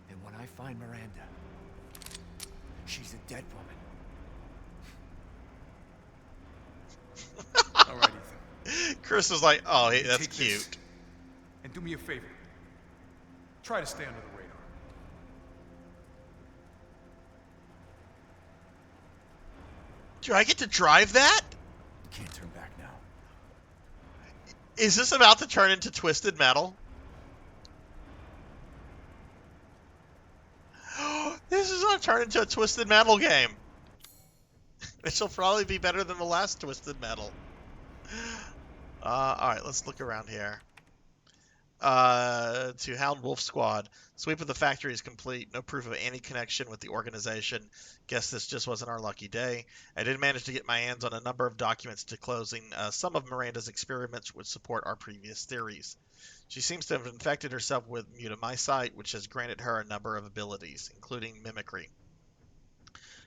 And when I find Miranda, she's a dead woman. All right, Ethan. Chris was like, oh, hey, that's Take cute. this, and do me a favor. Try to stay under the radar. Do I get to drive that? Can't turn back now. Is this about to turn into Twisted Metal? This is going to turn into a Twisted Metal game. This will probably be better than the last Twisted Metal. Alright, let's look around here. To Hound Wolf Squad. Sweep of the factory is complete. No proof of any connection with the organization. Guess this just wasn't our lucky day. I did manage to get my hands on a number of documents disclosing some of Miranda's experiments would support our previous theories. She seems to have infected herself with mutamycite, which has granted her a number of abilities, including mimicry.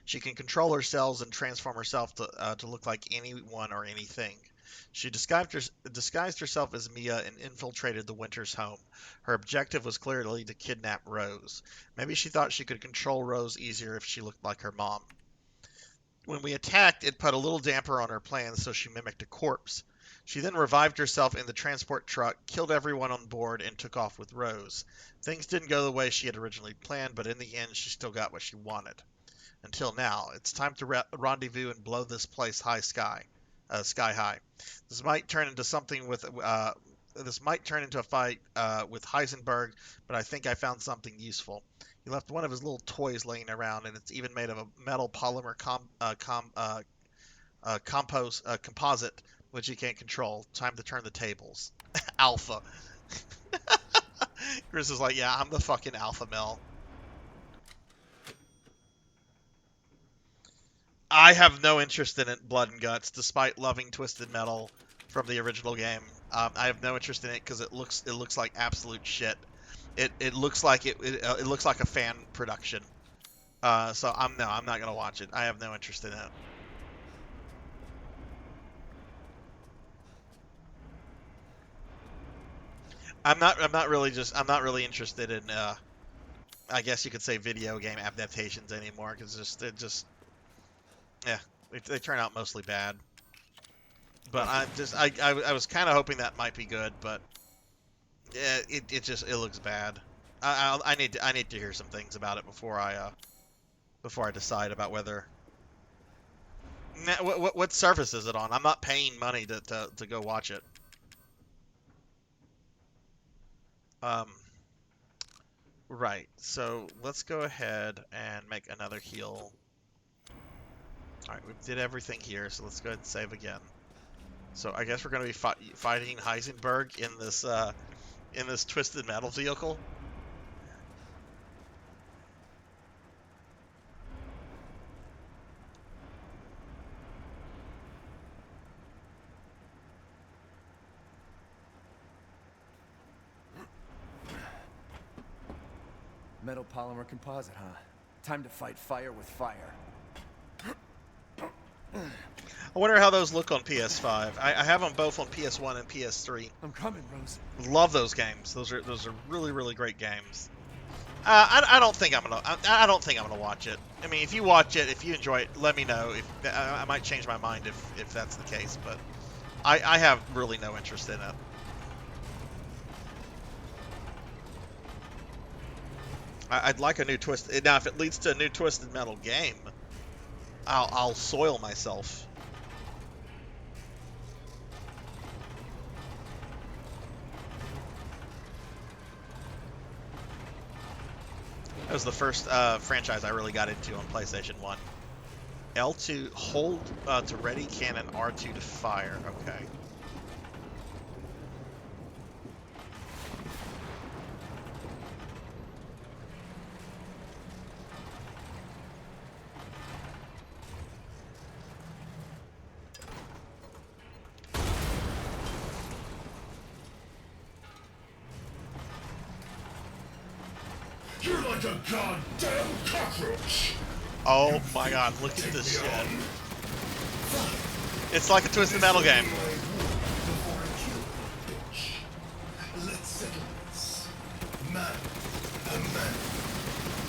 She can control her cells and transform herself to look like anyone or anything. She disguised herself as Mia and infiltrated the Winters' home. Her objective was clearly to kidnap Rose. Maybe she thought she could control Rose easier if she looked like her mom. When we attacked, it put a little damper on her plans, so she mimicked a corpse. She then revived herself in the transport truck, killed everyone on board, and took off with Rose. Things didn't go the way she had originally planned, but in the end, she still got what she wanted. Until now, it's time to rendezvous and blow this place sky high. This might turn into something with this might turn into a fight with Heisenberg, but I think I found something useful. He left one of his little toys laying around, and it's even made of a metal polymer composite, which he can't control. Time to turn the tables. Alpha. Chris is like, yeah, I'm the fucking alpha male. I have no interest in it, Blood and Guts, despite loving Twisted Metal from the original game. I have no interest in it because it looks like absolute shit. It looks like it looks like a fan production. So I'm not gonna watch it. I have no interest in it. I'm not really interested in I guess you could say video game adaptations anymore because they turn out mostly bad. But I was kind of hoping that might be good, but yeah, it looks bad. I need to hear some things about it before I decide about whether. What service is it on? I'm not paying money to go watch it. Right. So let's go ahead and make another heal. All right, we did everything here, so let's go ahead and save again. So I guess we're going to be fighting Heisenberg in this twisted metal vehicle. Metal polymer composite, huh? Time to fight fire with fire. I wonder how those look on PS5. I have them both on PS1 and PS3. I'm coming, Rose. Love those games. Those are really, really great games. I don't think I'm gonna watch it. I mean, if you watch it, if you enjoy it, let me know. If I might change my mind if that's the case, but I have really no interest in it. I'd like a new twist. Now, if it leads to a new Twisted Metal game, I'll soil myself. That was the first franchise I really got into on PlayStation 1. L2, hold to ready cannon, R2 to fire. Okay. You're like a goddamn cockroach! Oh my god, look at this shit. It's like a Twisted Metal game. Let's settle this. Man, a man.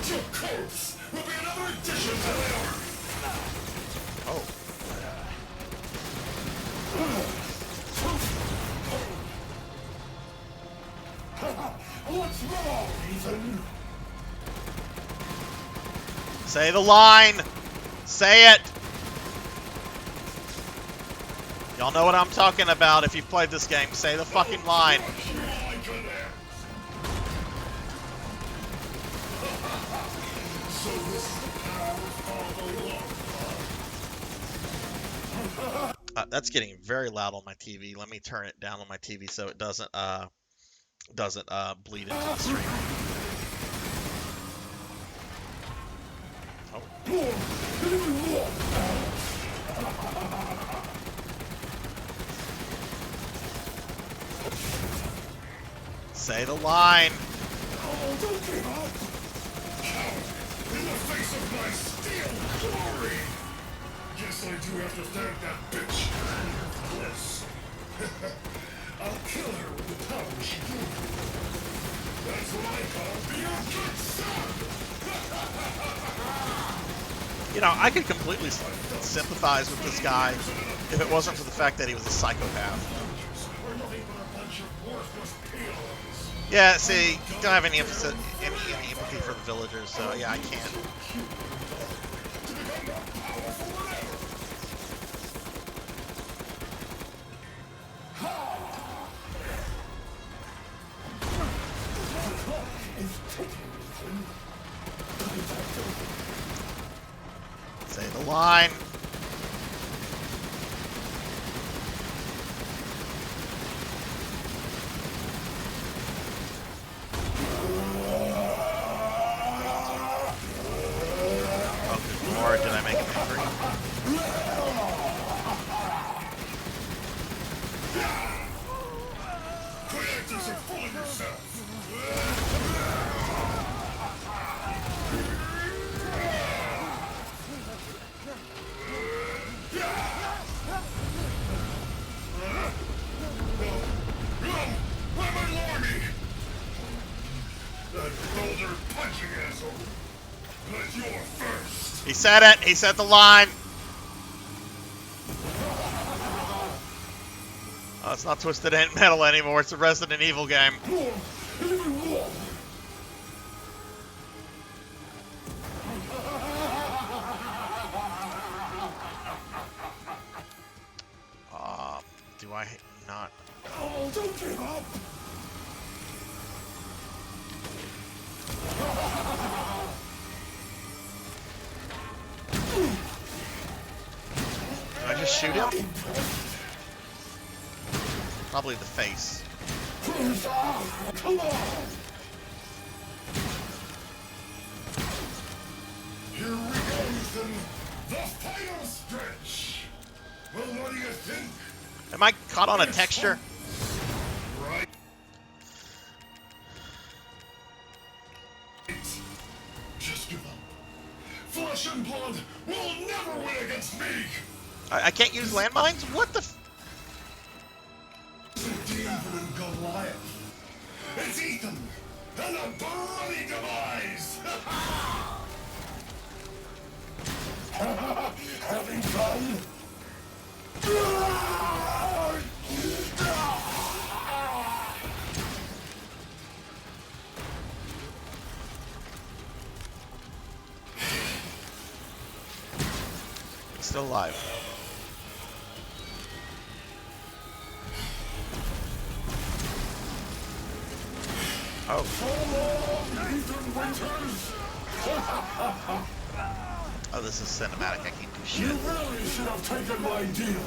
Your corpse will be another addition to the army! Oh. What's wrong, Ethan? Say the line! Say it! Y'all know what I'm talking about if you've played this game. Say the fucking line. That's getting very loud on my TV. Let me turn it down on my TV so it doesn't bleed into the stream. Say the line. Oh, don't give up! Coward! In the face of my steel glory! Guess I do have to thank that bitch. Yes. I'll kill her with the power she gave me. That's what I call being a good son! You know, I could completely sympathize with this guy if it wasn't for the fact that he was a psychopath. We're nothing but a bunch of worthless peons. Yeah, see, don't have any empathy for the villagers, so yeah, I can't. Say the line. Oh, good lord, did I make him angry? Quit acting so full of yourself! Why my army? That boulder punching asshole. But you're first. He said it. He said the line. Oh, it's not Twisted Metal anymore. It's a Resident Evil game. not? Oh, don't give up! Can I just shoot him? Probably the face. Come on! Here we go, Ethan! The final stretch! Well, what do you think? Am I caught on a texture? Right. Just give up. Flesh and blood will never win against me! I can't use landmines? What the f- David and Goliath. It's Ethan and a bloody demise! Having fun? He's still alive. Oh. Ethan Winters! Oh, this is cinematic. I can't do You shit. really should have taken my deal.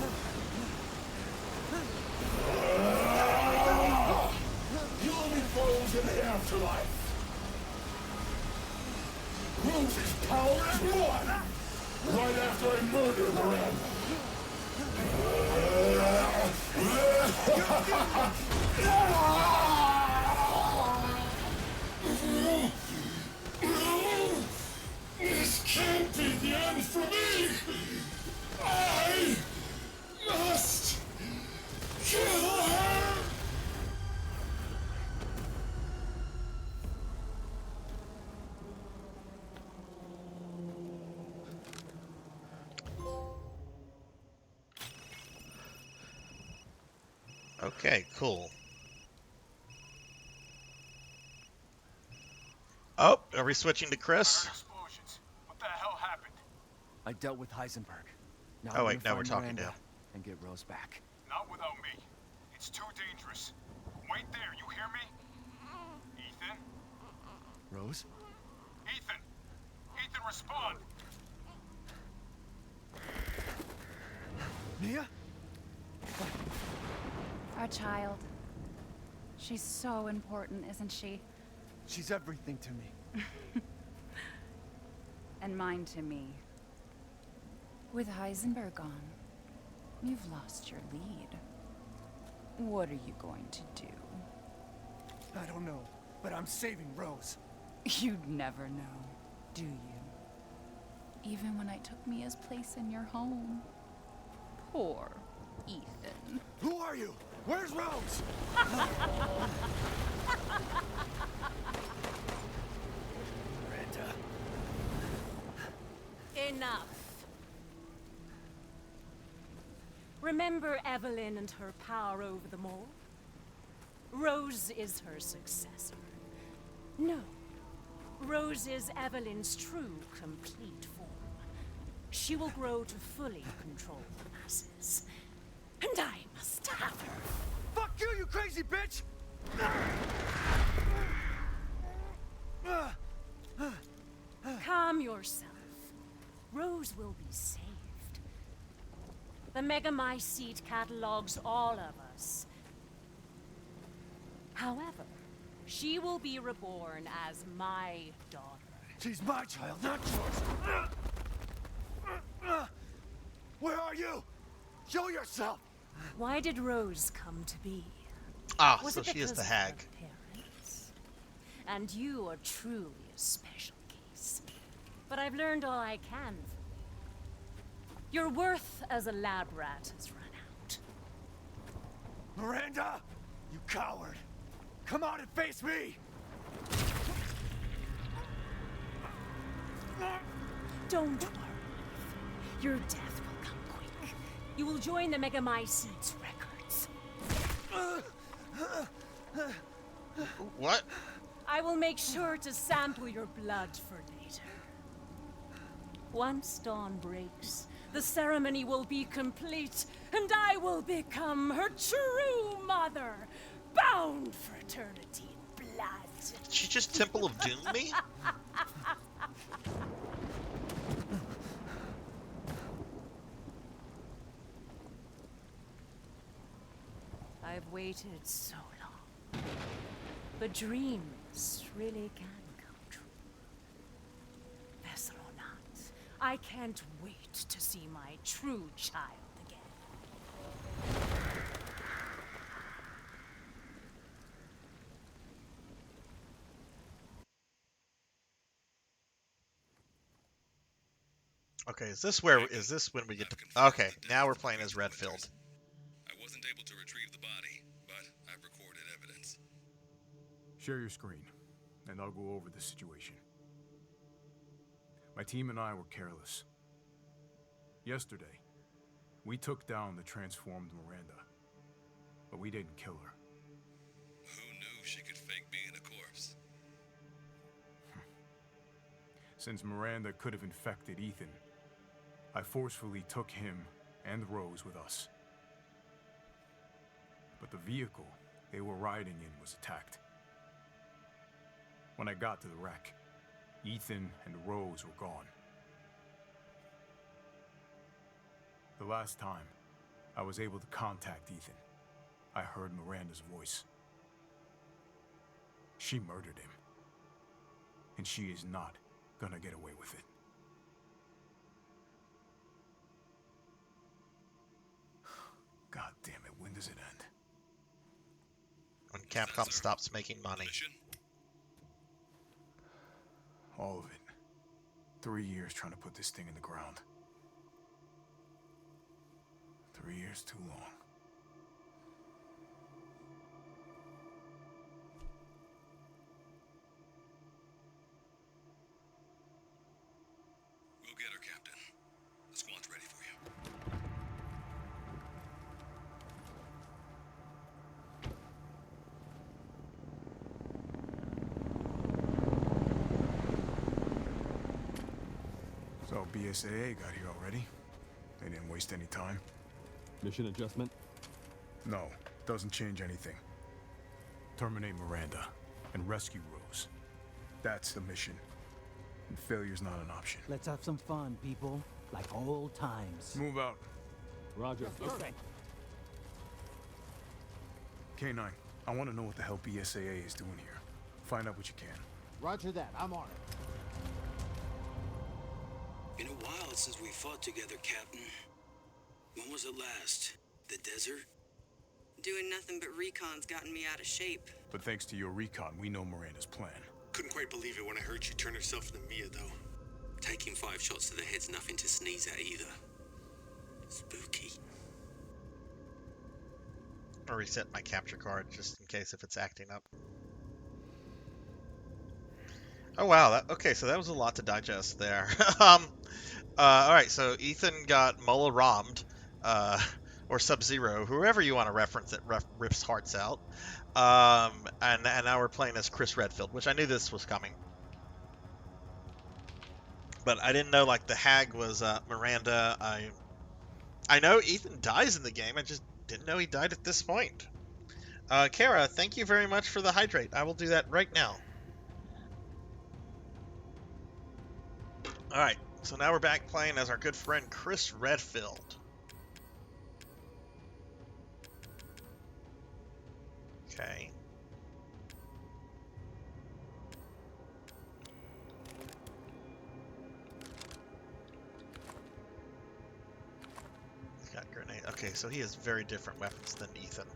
You'll be foes in the afterlife. Rose's power is one. Right after I murder Miranda. This can't be the end for me! I must kill her! Okay, cool. Oh, are we switching to Chris? Explosions. What the hell happened? I dealt with Heisenberg. Now Oh, I'm wait, gonna now we're find talking Miranda to- and get Rose back. Not without me. It's too dangerous. Wait there, you hear me? Ethan? Rose? Ethan! Ethan, respond! Mia? Our child. She's so important, isn't she? She's everything to me. And mine to me. With Heisenberg gone, you've lost your lead. What are you going to do? I don't know, but I'm saving Rose. You'd never know, do you? Even when I took Mia's place in your home. Poor Ethan. Who are you? Where's Rose? Miranda. Enough. Remember Evelyn and her power over them all? Rose is her successor. No. Rose is Evelyn's true, complete form. She will grow to fully control the masses. And I must have her. Fuck you, you crazy bitch! Calm yourself. Rose will be saved. The Megamycete catalogs all of us. However, she will be reborn as my daughter. She's my child, not yours. Where are you? Show yourself! Why did Rose come to be? Ah, Was so it she is because the of hag. her parents? And you are truly a special case. But I've learned all I can. Your worth as a lab rat has run out. Miranda! You coward! Come out and face me! Don't worry. Your death will come quick. You will join the Megamycete's records. What? I will make sure to sample your blood for later. Once dawn breaks, the ceremony will be complete, and I will become her true mother, bound for eternity in blood. Did she just Temple of Doom me? I've waited so long. But dreams really can come true. Vessel or not, I can't wait to see my true child again. Okay, is this when we get to... Okay, now we're playing as Redfield. I wasn't able to retrieve the body, but I've recorded evidence. Share your screen, and I'll go over the situation. My team and I were careless. Yesterday, we took down the transformed Miranda, but we didn't kill her. Who knew she could fake being a corpse? Since Miranda could have infected Ethan, I forcefully took him and Rose with us. But the vehicle they were riding in was attacked. When I got to the wreck, Ethan and Rose were gone. The last time I was able to contact Ethan, I heard Miranda's voice. She murdered him. And she is not gonna get away with it. God damn it, when does it end? When Capcom stops making money. All of it. 3 years trying to put this thing in the ground. 3 years too long. We'll get her, Captain. The squad's ready for you. So BSAA got here already? They didn't waste any time? Mission adjustment? No, doesn't change anything. Terminate Miranda and rescue Rose. That's the mission. And failure's not an option. Let's have some fun, people. Like old times. Move out. Roger. K9, I want to know what the hell BSAA is doing here. Find out what you can. Roger that. I'm on it. Been a while since we fought together, Captain. When was it last? The desert? Doing nothing but recon's gotten me out of shape. But thanks to your recon, we know Miranda's plan. Couldn't quite believe it when I heard she turned herself into Mia, though. Taking 5 shots to the head's nothing to sneeze at either. Spooky. I'll reset my capture card just in case if it's acting up. Oh wow, okay, so that was a lot to digest there. Alright, so Ethan got Mola-Rammed, or Sub-Zero, whoever you want to reference that rips hearts out. And now we're playing as Chris Redfield, which I knew this was coming. But I didn't know, like, the hag was Miranda. I know Ethan dies in the game, I just didn't know he died at this point. Kara, thank you very much for the hydrate. I will do that right now. Alright, so now we're back playing as our good friend Chris Redfield. Okay. He's got grenade. Okay, so he has very different weapons than Ethan.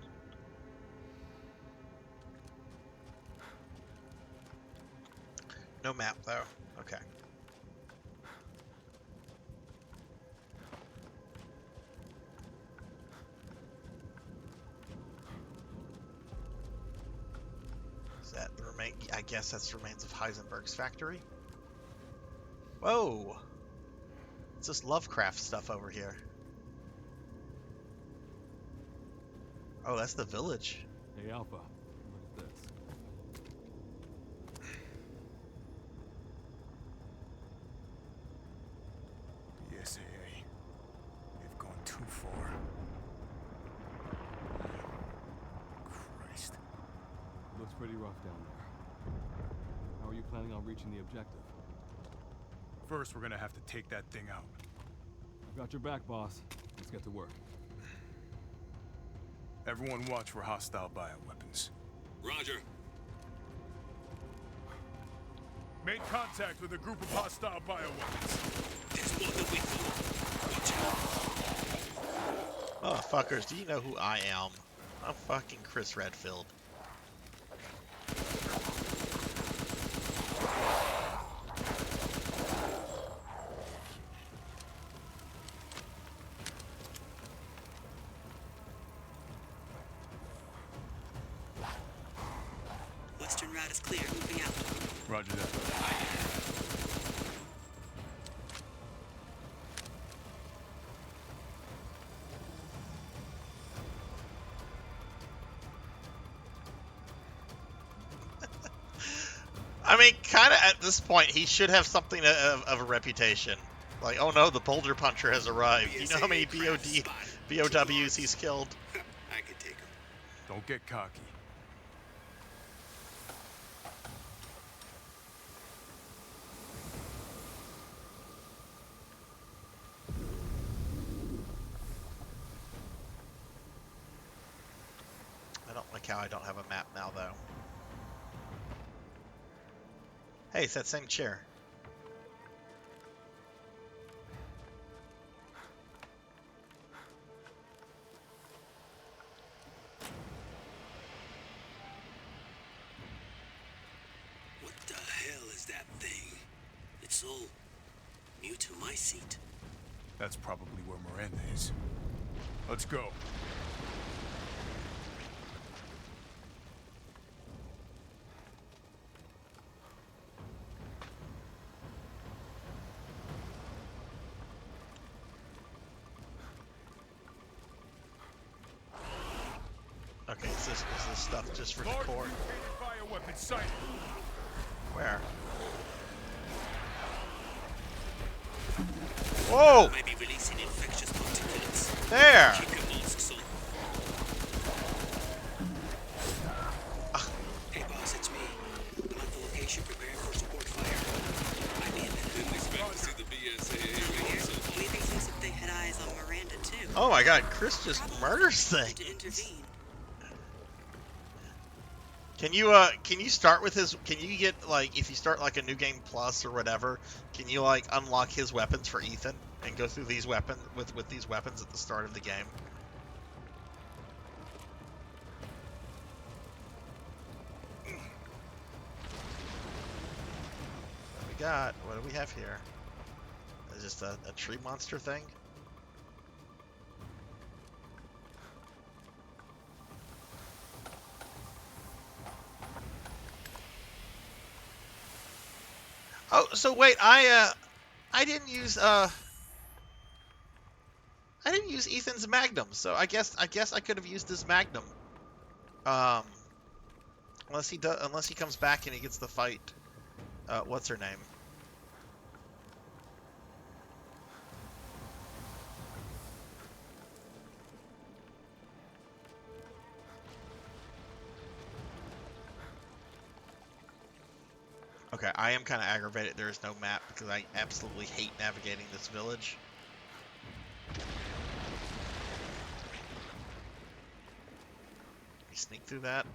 No map though. Okay. I guess that's the remains of Heisenberg's factory. Whoa! It's this Lovecraft stuff over here. Oh, that's the village. Hey, Alpha. Look at this. BSAA. They've gone too far. pretty rough down there. How are you planning on reaching the objective? First, we're gonna have to take that thing out. I've got your back, boss. Let's get to work. Everyone watch for hostile bioweapons. Roger. Made contact with a group of hostile bioweapons. There's more than we thought. Watch out. Oh, fuckers, do you know who I am? I'm fucking Chris Redfield. Western route is clear. Moving out. Roger that. I mean, kind of at this point, he should have something of a reputation. Like, oh no, the boulder puncher has arrived. You know how many BOWs he's killed? I could take him. Don't get cocky. I don't like how I don't have a map now, though. Hey, it's that same chair. What the hell is that thing? It's so new to my seat. That's probably where Miranda is. Let's go. Okay, is this stuff just for Large decor? mutated bioweapon sighted. Where? Whoa! Might be releasing infectious particulates. There! Keep your masks on. Hey boss, it's me. I'm at the location preparing for support fire. Might be in there. Didn't expect to see the BSAA. Maybe thinks if they had eyes on Miranda too. Oh my god, Chris just murders things. To intervene. Can you start with his, can you get, like, if you start, like, a New Game Plus or whatever, can you, like, unlock his weapons for Ethan and go through these weapons, with these weapons at the start of the game? What do we have here? Is this a tree monster thing? Oh, so wait, I didn't use Ethan's Magnum, so I guess I could have used his Magnum. Unless he comes back and he gets the fight. What's her name? Okay, I am kind of aggravated there is no map because I absolutely hate navigating this village. We sneak through that.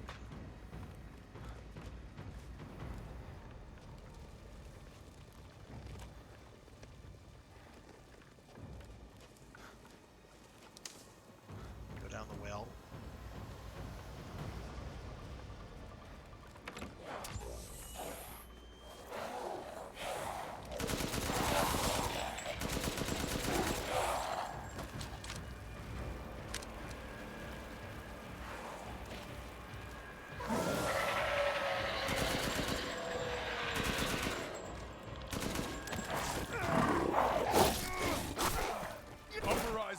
Go down the well.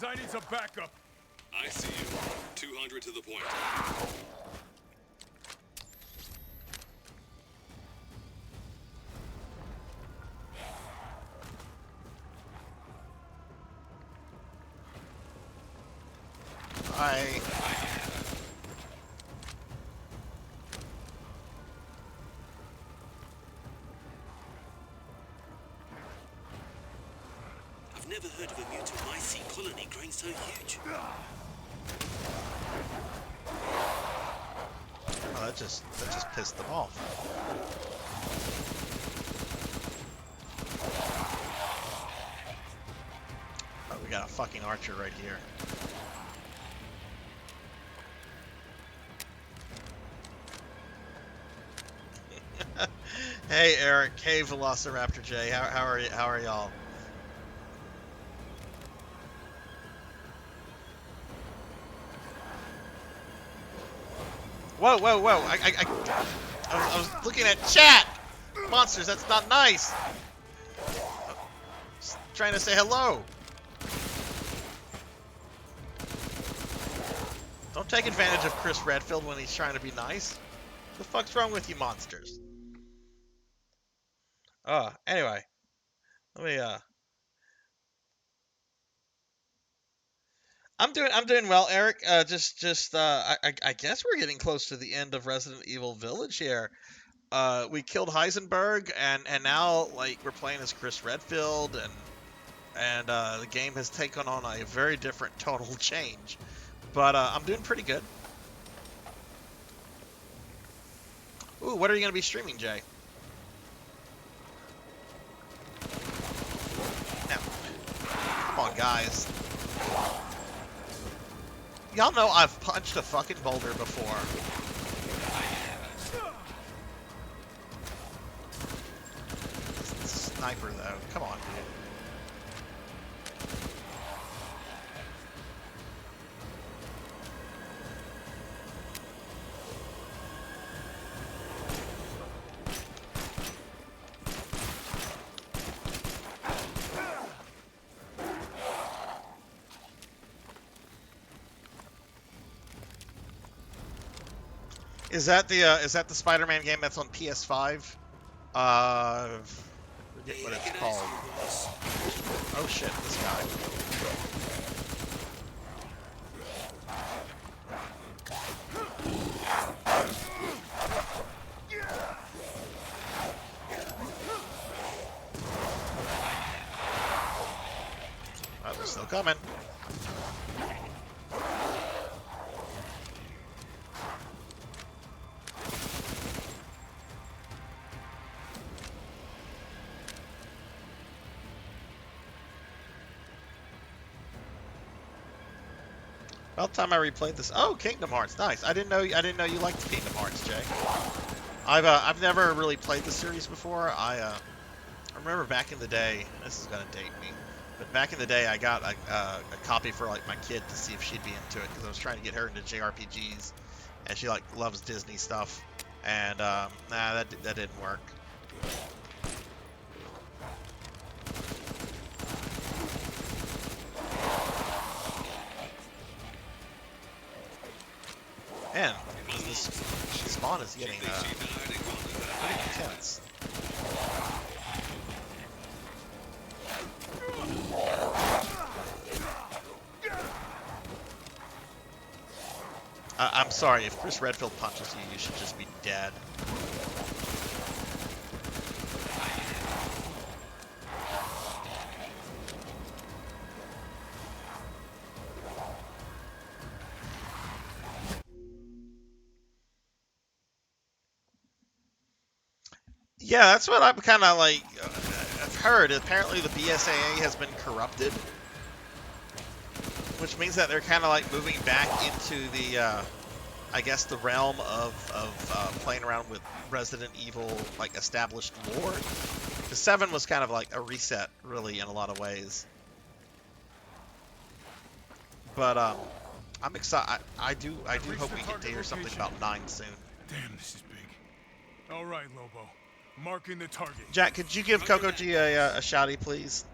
I need some backup. I see you. 200 to the point. never heard of a mutant mycete colony growing so huge. Oh, that just pissed them off. Oh, we got a fucking archer right here. Hey Eric, hey Velociraptor J, how are y'all? Whoa, whoa, whoa! I was looking at chat. Monsters, that's not nice. Just trying to say hello. Don't take advantage of Chris Redfield when he's trying to be nice. What the fuck's wrong with you, monsters? Anyway, let me I'm doing well, Eric. I guess we're getting close to the end of Resident Evil Village here. We killed Heisenberg, and now like we're playing as Chris Redfield, and the game has taken on a very different tonal change. But I'm doing pretty good. Ooh, what are you gonna be streaming, Jay? Now, come on, guys. Y'all know I've punched a fucking boulder before. This sniper, though. Come on, dude. Is that the Spider-Man game that's on PS5? Forget what it's called. Oh shit, this guy. Oh, they're still coming. About time I replayed this. Oh, Kingdom Hearts, nice. I didn't know you liked Kingdom Hearts, Jay. I've never really played the series before. I remember back in the day. This is gonna date me, but back in the day, I got a copy for like my kid to see if she'd be into it because I was trying to get her into JRPGs, and she like loves Disney stuff. And nah, that didn't work. Man, this spawn is getting pretty intense. I'm sorry, if Chris Redfield punches you, you should just be dead. Yeah, that's what I'm kind of like. I've heard. Apparently, the BSAA has been corrupted, which means that they're kind of like moving back into the, I guess, the realm of playing around with Resident Evil, like established lore. The 7 was kind of like a reset, really, in a lot of ways. But I'm excited. I do hope we get to hear something about 9 soon. Damn, this is big. All right, Lobo. Marking the target. Jack, could you give Coco G a shouty, please?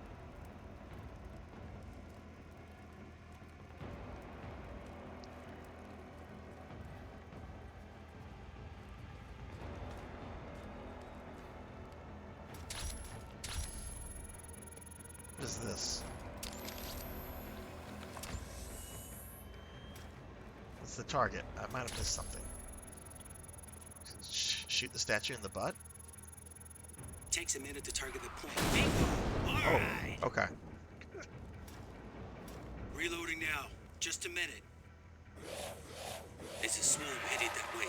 What is this? What's the target? I might have missed something. Shoot the statue in the butt? Takes a minute to target the point. Bingo! All right. Okay. Reloading now. Just a minute. There's a swarm headed that way.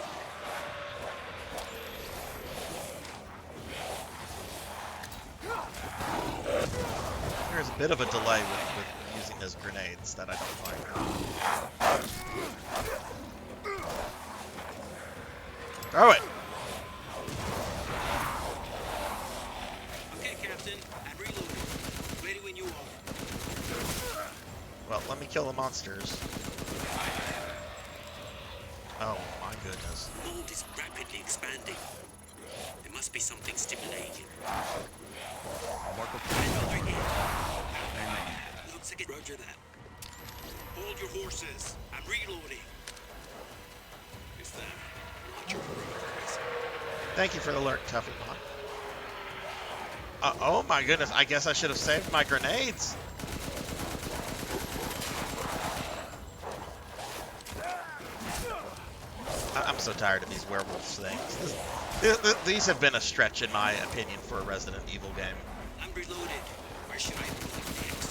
There's a bit of a delay with using those grenades that I don't like. Throw it! Okay, Captain. I'm reloading. Ready when you are. Well, let me kill the monsters. Oh my goodness. The mold is rapidly expanding. There must be something stimulating. Another hit. Looks like it. Roger that. Hold your horses. I'm reloading. Is that not your progress? Thank you for the alert, Tuffy Bot. Oh my goodness, I guess I should have saved my grenades. I'm so tired of these werewolves things. These have been a stretch, in my opinion, for a Resident Evil game. I'm reloaded. Where should I move next?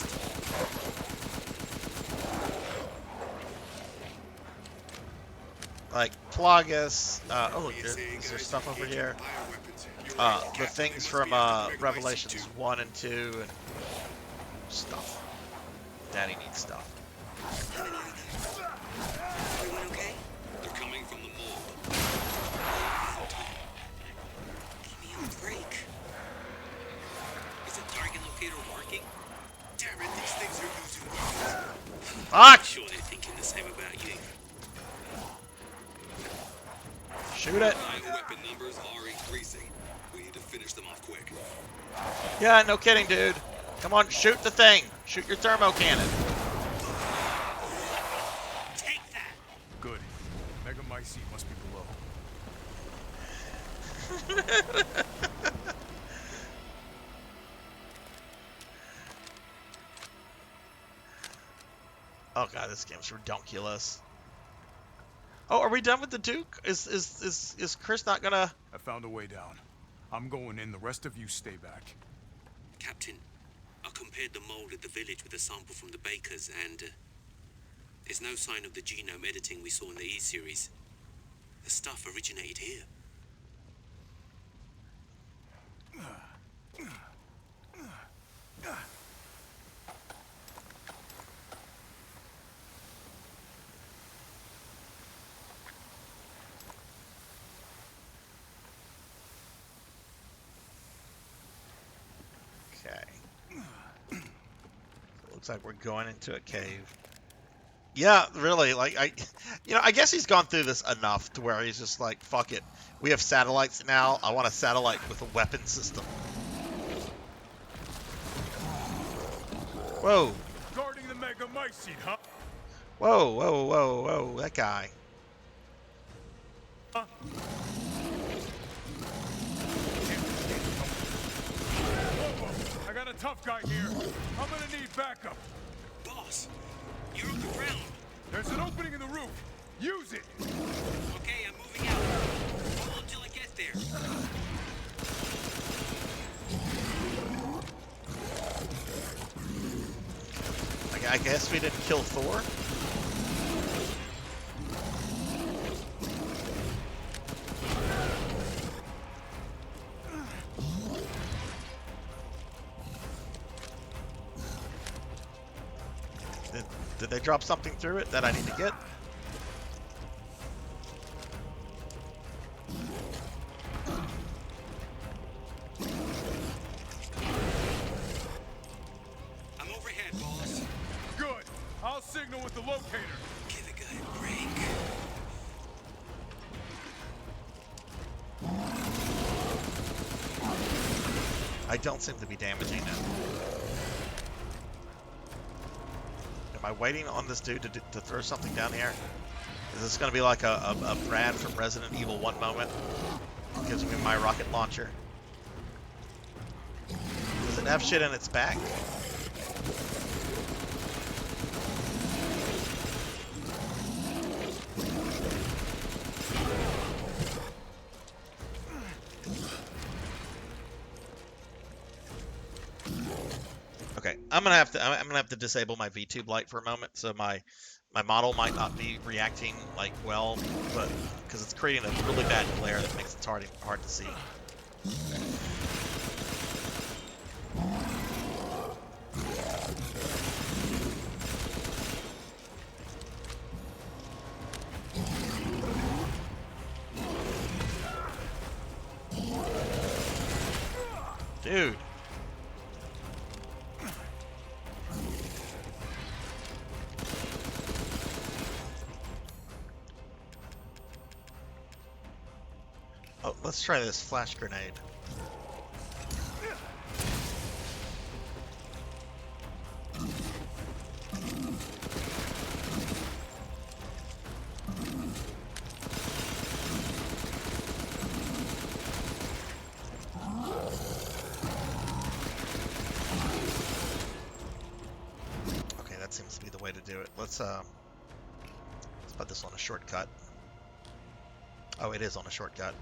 Like Plagas. Oh, look, is there stuff over here? The things from Revelations 1 and 2 and stuff. Daddy needs stuff. Everyone okay? They're coming from the mold. Give me a break. Is the target locator working? Damn it, these things are using weapons. Fuck! I'm sure they're thinking the same about you. Shoot it! My weapon numbers are increasing. We need to finish them off quick. Yeah, no kidding, dude. Come on, shoot the thing. Shoot your thermo cannon. Take that! Good. Megamycete must be below. Oh god, this game's redonkulous. Oh, are we done with the Duke? Is Chris not gonna... I found a way down. I'm going in. The rest of you stay back. Captain, I compared the mold at the village with a sample from the bakers, and there's no sign of the genome editing we saw in the E-series. The stuff originated here. Okay. So it looks like we're going into a cave. Yeah, really, like, I guess he's gone through this enough to where he's just like, fuck it. We have satellites now. I want a satellite with a weapon system. Whoa. Guarding the Megamycete, huh? Whoa, whoa, whoa, whoa, that guy. Huh? I got a tough guy here. I'm gonna need backup. Boss, you're on the ground. There's an opening in the roof. Use it. Okay, I'm moving out. Hold until I get there. I guess we didn't kill Thor. Did they drop something through it that I need to get? I'm overhead, boss. Good. I'll signal with the locator. Give a guy a break. I don't seem to be damaging it. Am I waiting on this dude to throw something down here? Is this going to be like a Brad from Resident Evil 1 moment? Gives me my rocket launcher. Does it have shit in its back? Okay, I'm gonna have to disable my VTube light for a moment, so my model might not be reacting like well, but because it's creating a really bad glare that makes it hard to see. Dude. Oh, let's try this flash grenade. Okay, that seems to be the way to do it. Let's put this on a shortcut. Oh, it is on a shortcut.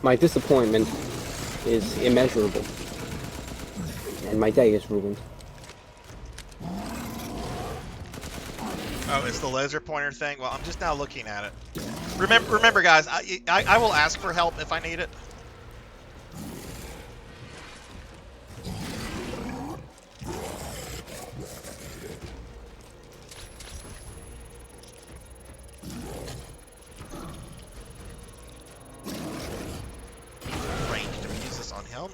My disappointment is immeasurable, and my day is ruined. Oh, it's the laser pointer thing? Well, I'm just now looking at it. Remember guys, I will ask for help if I need it. Range, do we use this on him?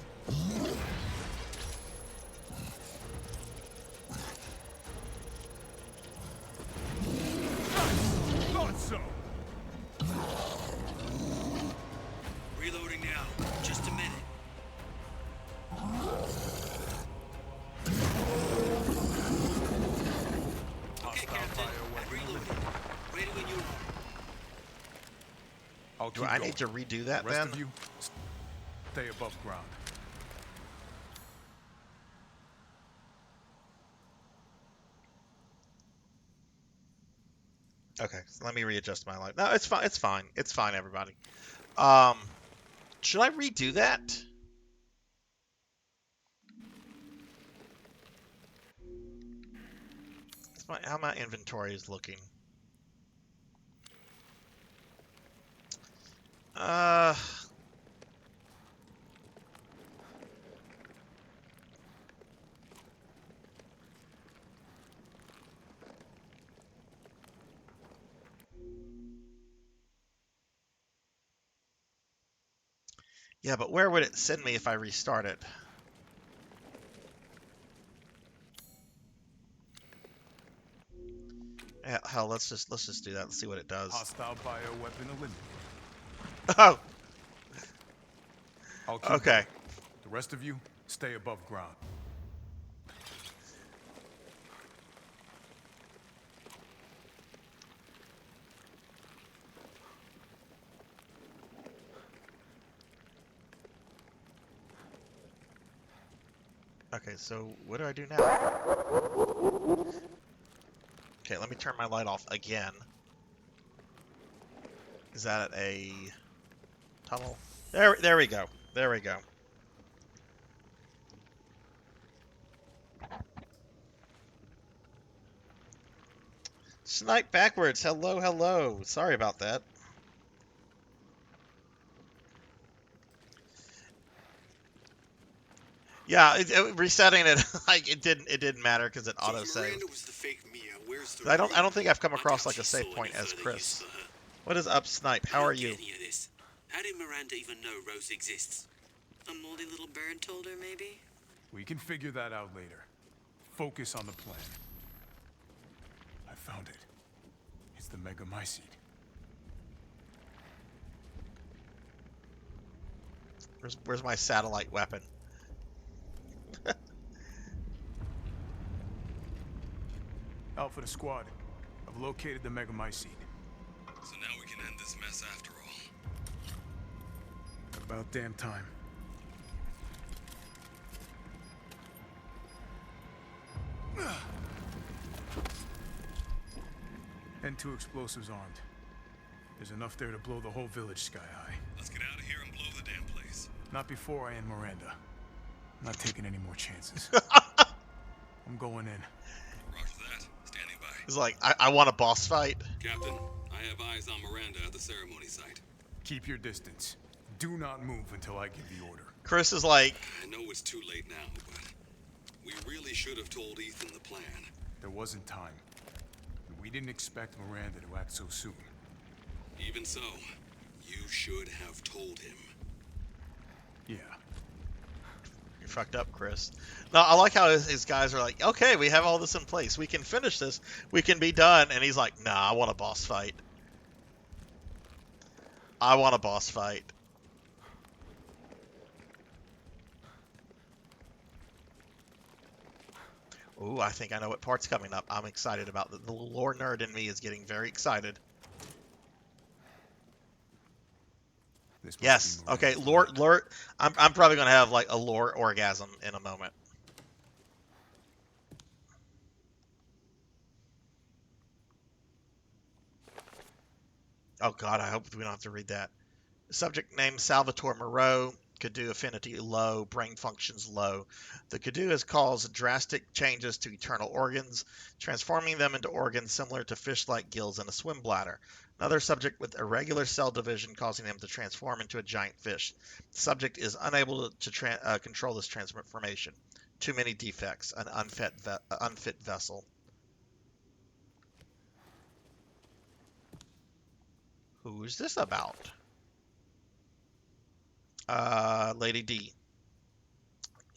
Not so. Reloading now. Just a minute. Okay, Captain. I'm reloading. Ready when you are. Do I need to redo that The rest then? of you, stay above ground. Okay, so let me readjust my light. No, it's fine. It's fine. It's fine, everybody. Should I redo that? How my inventory is looking. Yeah, but where would it send me if I restart it? Yeah, hell, let's just do that. Let's see what it does. Hostile bioweapon eliminated. Oh. I'll keep Okay. going. The rest of you, stay above ground. Okay, so what do I do now? Okay, let me turn my light off again. Is that a tunnel? There we go. There we go. Snipe backwards. Hello, hello. Sorry about that. Yeah, resetting it like it didn't matter because it auto saved. I don't think I've come across like a save point as Chris. What is up, Snipe? How are you? How did Miranda even know Rose exists? A moldy little bird told her, maybe? We can figure that out later. Focus on the plan. I found it. It's the Megamycete. Where's my satellite weapon? Alpha to squad. I've located the Megamycete. So now we can end this mess after all. About damn time. And 2 explosives armed. There's enough there to blow the whole village sky high. Let's get out of here and blow the damn place. Not before I end Miranda. I'm not taking any more chances. I'm going in. Roger that. Standing by. He's like, I want a boss fight. Captain, I have eyes on Miranda at the ceremony site. Keep your distance. Do not move until I give the order. Chris is like... I know it's too late now, but we really should have told Ethan the plan. There wasn't time. We didn't expect Miranda to act so soon. Even so, you should have told him. Yeah. You fucked up, Chris. No, I like how his guys are like, okay, we have all this in place. We can finish this. We can be done. And he's like, nah, I want a boss fight. I want a boss fight. Ooh, I think I know what part's coming up. I'm excited about the lore nerd in me is getting very excited. Yes. Okay. Lore. I'm probably gonna have like a lore orgasm in a moment. Oh God, I hope we don't have to read that. Subject name Salvatore Moreau. Kadu affinity low, brain functions low. The Kadu has caused drastic changes to eternal organs, transforming them into organs similar to fish-like gills in a swim bladder. Another subject with irregular cell division causing them to transform into a giant fish. The subject is unable to control this transformation. Too many defects. An unfit vessel. Who is this about? Lady D.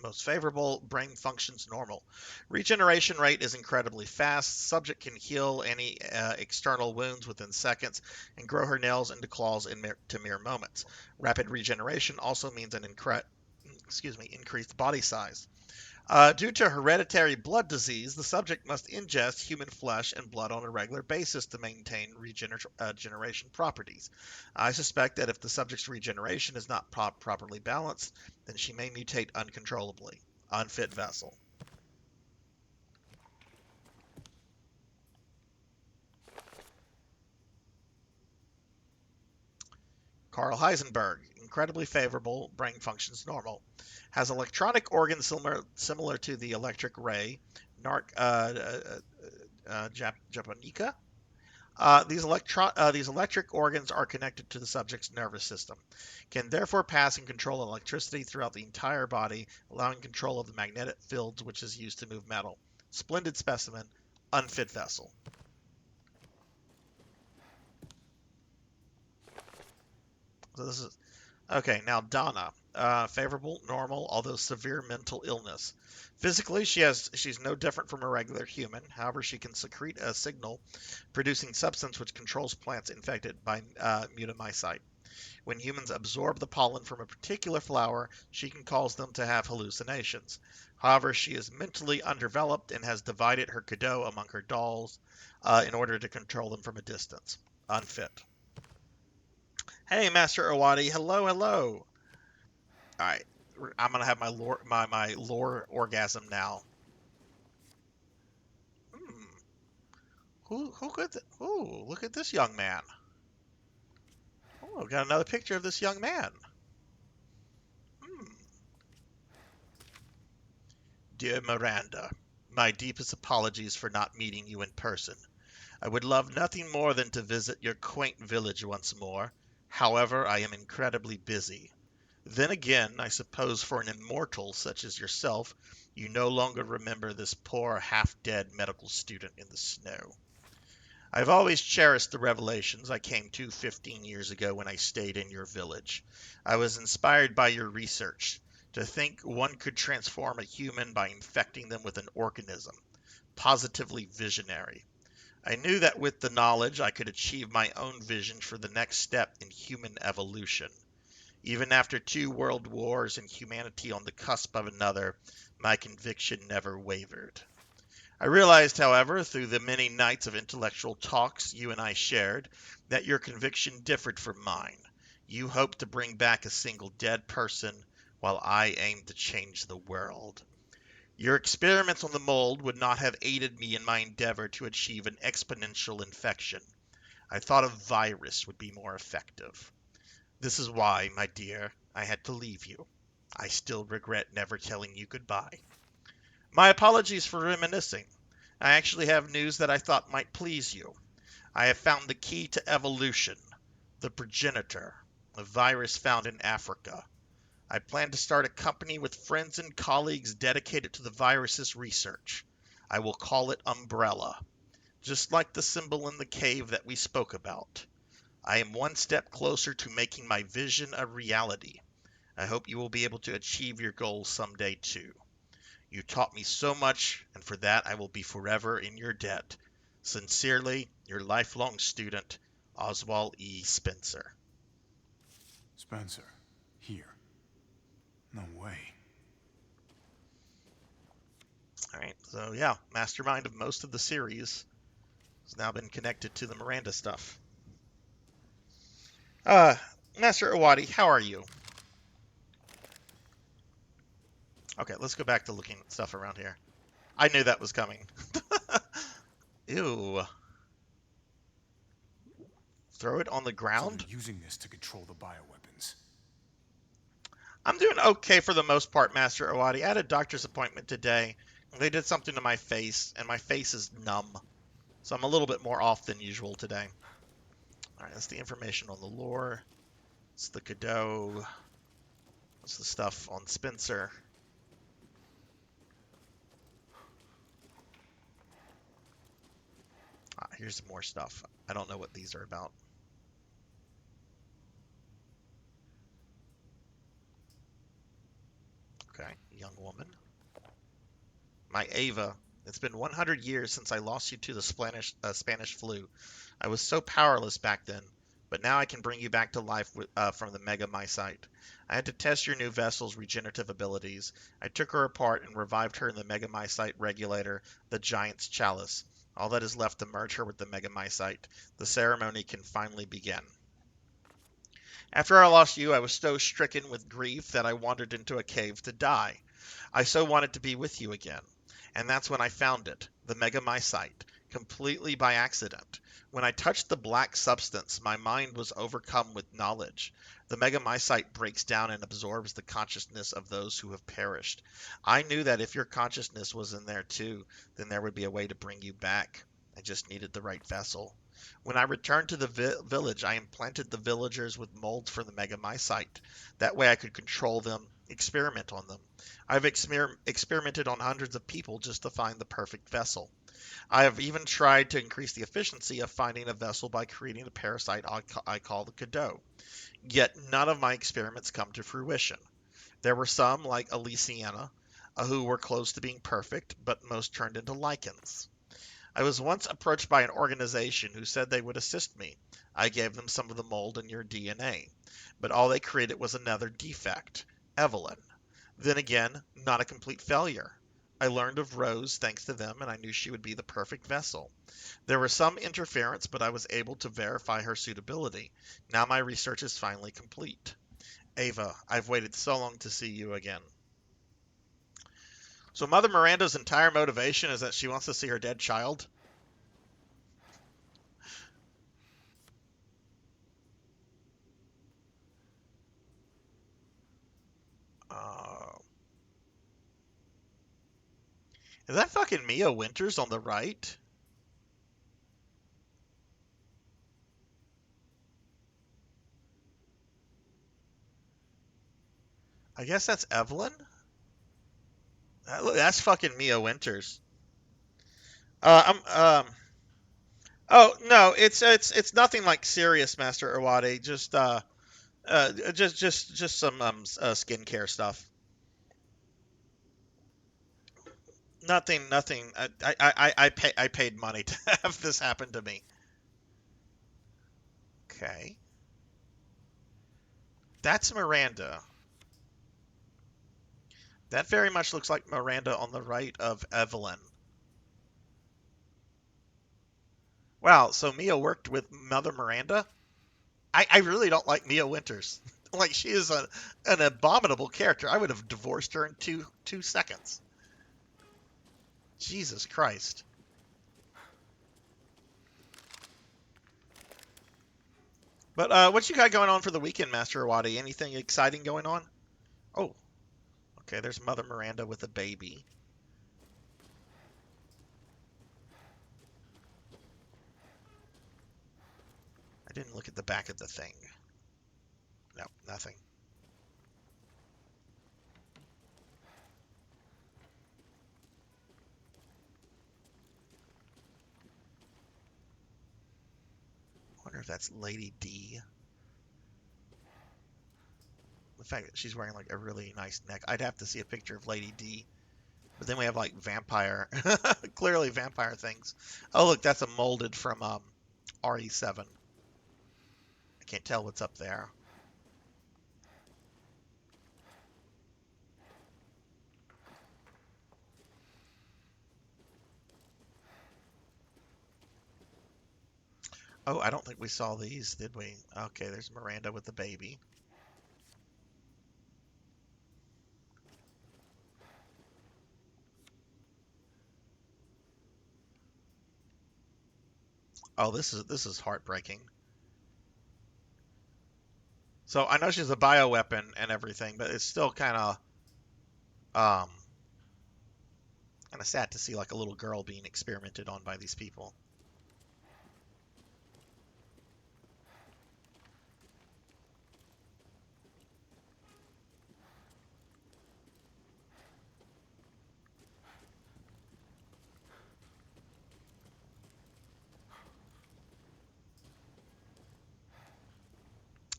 Most favorable, brain functions normal. Regeneration rate is incredibly fast. Subject can heal any external wounds within seconds and grow her nails into claws in mere moments. Rapid regeneration also means an increased body size. Due to hereditary blood disease, the subject must ingest human flesh and blood on a regular basis to maintain regeneration properties. I suspect that if the subject's regeneration is not properly balanced, then she may mutate uncontrollably. Unfit vessel. Carl Heisenberg, incredibly favorable, brain functions normal. Has electronic organs similar to the electric ray, Japonica. These electric organs are connected to the subject's nervous system. Can therefore pass and control electricity throughout the entire body, allowing control of the magnetic fields which is used to move metal. Splendid specimen, unfit vessel. So this is okay. Now Donna, favorable, normal, although severe mental illness. Physically, she's no different from a regular human. However, she can secrete a signal-producing substance which controls plants infected by mutamycete. When humans absorb the pollen from a particular flower, she can cause them to have hallucinations. However, she is mentally undeveloped and has divided her Kado among her dolls in order to control them from a distance. Unfit. Hey, Master Owadi. Hello, hello. All right, I'm gonna have my lore orgasm now. Who could? Ooh, look at this young man. Oh, we've got another picture of this young man. Dear Miranda, my deepest apologies for not meeting you in person. I would love nothing more than to visit your quaint village once more. However, I am incredibly busy. Then again, I suppose for an immortal such as yourself, you no longer remember this poor, half-dead medical student in the snow. I've always cherished the revelations I came to 15 years ago when I stayed in your village. I was inspired by your research. To think one could transform a human by infecting them with an organism. Positively visionary. I knew that with the knowledge I could achieve my own vision for the next step in human evolution. Even after 2 world wars and humanity on the cusp of another, my conviction never wavered. I realized, however, through the many nights of intellectual talks you and I shared, that your conviction differed from mine. You hoped to bring back a single dead person, while I aimed to change the world. Your experiments on the mold would not have aided me in my endeavor to achieve an exponential infection. I thought a virus would be more effective. This is why, my dear, I had to leave you. I still regret never telling you goodbye. My apologies for reminiscing. I actually have news that I thought might please you. I have found the key to evolution, the progenitor, a virus found in Africa. I plan to start a company with friends and colleagues dedicated to the virus's research. I will call it Umbrella, just like the symbol in the cave that we spoke about. I am one step closer to making my vision a reality. I hope you will be able to achieve your goals someday too. You taught me so much, and for that I will be forever in your debt. Sincerely, your lifelong student, Oswald E. Spencer. Spencer, here. No way. Alright, so yeah, mastermind of most of the series has now been connected to the Miranda stuff. Master Iwadi, how are you? Okay, let's go back to looking at stuff around here. I knew that was coming. Ew. Throw it on the ground? So they're using this to control the bioweapons. I'm doing okay for the most part, Master Iwadi. I had a doctor's appointment today. They did something to my face, and my face is numb. So I'm a little bit more off than usual today. Alright, that's the information on the lore. It's the Cadeau. That's the stuff on Spencer. Here's more stuff. I don't know what these are about. Okay, young woman. My Ava, it's been 100 years since I lost you to the Spanish flu. I was so powerless back then, but now I can bring you back to life from the Mega Mycite. I had to test your new vessel's regenerative abilities. I took her apart and revived her in the Mega Mycite regulator, the Giant's Chalice. All that is left to merge her with the Mega Mycite. The ceremony can finally begin. After I lost you, I was so stricken with grief that I wandered into a cave to die. I so wanted to be with you again. And that's when I found it, the Mega Mycite, completely by accident. When I touched the black substance, my mind was overcome with knowledge. The Mega Mycite breaks down and absorbs the consciousness of those who have perished. I knew that if your consciousness was in there too, then there would be a way to bring you back. I just needed the right vessel. When I returned to the village, I implanted the villagers with molds for the Mega Mycite. That way I could control them, experiment on them. I've experimented on hundreds of people just to find the perfect vessel. I have even tried to increase the efficiency of finding a vessel by creating a parasite I call the Cadeau. Yet none of my experiments come to fruition. There were some, like Elysiana, who were close to being perfect, but most turned into lichens. I was once approached by an organization who said they would assist me. I gave them some of the mold in your DNA, but all they created was another defect, Evelyn. Then again, not a complete failure. I learned of Rose thanks to them, and I knew she would be the perfect vessel. There was some interference, but I was able to verify her suitability. Now my research is finally complete. Ava, I've waited so long to see you again. So Mother Miranda's entire motivation is that she wants to see her dead child? Is that fucking Mia Winters on the right? I guess that's Evelyn. That's fucking Mia Winters. Oh no, it's nothing like serious, Master Iwate. Just some skincare stuff. Nothing. I paid money to have this happen to me. Okay, that's Miranda. That very much looks like Miranda on the right of Evelyn. Wow, so Mia worked with Mother Miranda? I really don't like Mia Winters. Like, she is an abominable character. I would have divorced her in two seconds. Jesus Christ. But what you got going on for the weekend, Master Iwate? Anything exciting going on? Oh, okay, there's Mother Miranda with a baby. I didn't look at the back of the thing. No, nothing. I wonder if that's Lady D. The fact that she's wearing like a really nice neck. I'd have to see a picture of Lady D. But then we have like vampire, clearly vampire things. Oh look, that's a molded from RE7. I can't tell what's up there. Oh, I don't think we saw these, did we? Okay, there's Miranda with the baby. Oh, this is heartbreaking. So I know she's a bioweapon and everything, but it's still kind of sad to see like a little girl being experimented on by these people.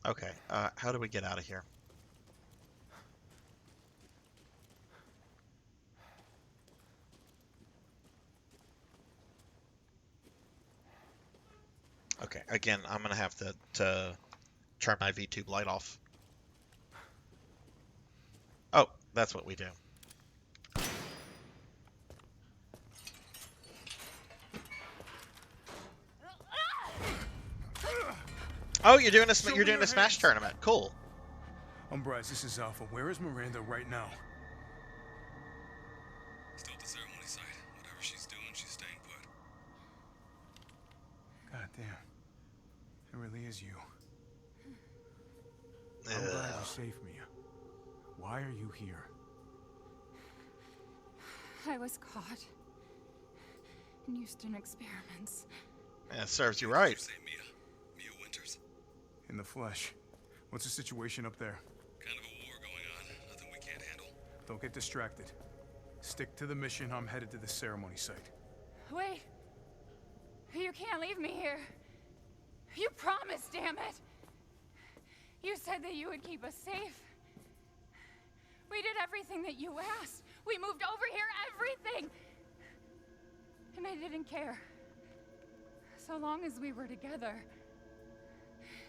Okay, how do we get out of here? Okay, again, I'm gonna have to turn my VTube light off. Oh, that's what we do. Oh, you're doing a Smash tournament. Cool. Bryce, this is Alpha. Where is Miranda right now? Still at the ceremony site. Whatever she's doing, she's staying put. God damn. It really is you. I'm glad you saved me. Why are you here? I was caught in Houston experiments. Yeah, it serves you right. Say Mia Winters. In the flesh. What's the situation up there? Kind of a war going on. Nothing we can't handle. Don't get distracted. Stick to the mission. I'm headed to the ceremony site. Wait. You can't leave me here. You promised, damn it. You said that you would keep us safe. We did everything that you asked. We moved over here, everything. And I didn't care. So long as we were together.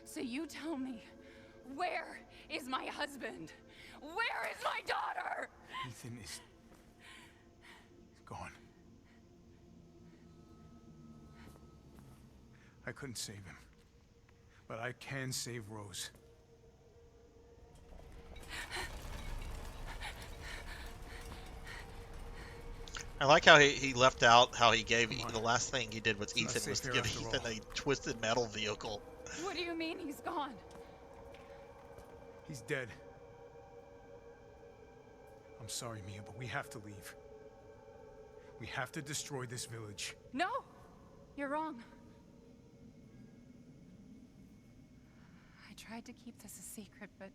So you tell me, where is my husband? Where is my daughter? Ethan is gone. I couldn't save him. But I can save Rose. I like how he left out how he gave the last thing he did was Ethan was to give Ethan a twisted metal vehicle. What do you mean he's gone? He's dead. I'm sorry, Mia, but we have to leave. We have to destroy this village. No! You're wrong. I tried to keep this a secret, but...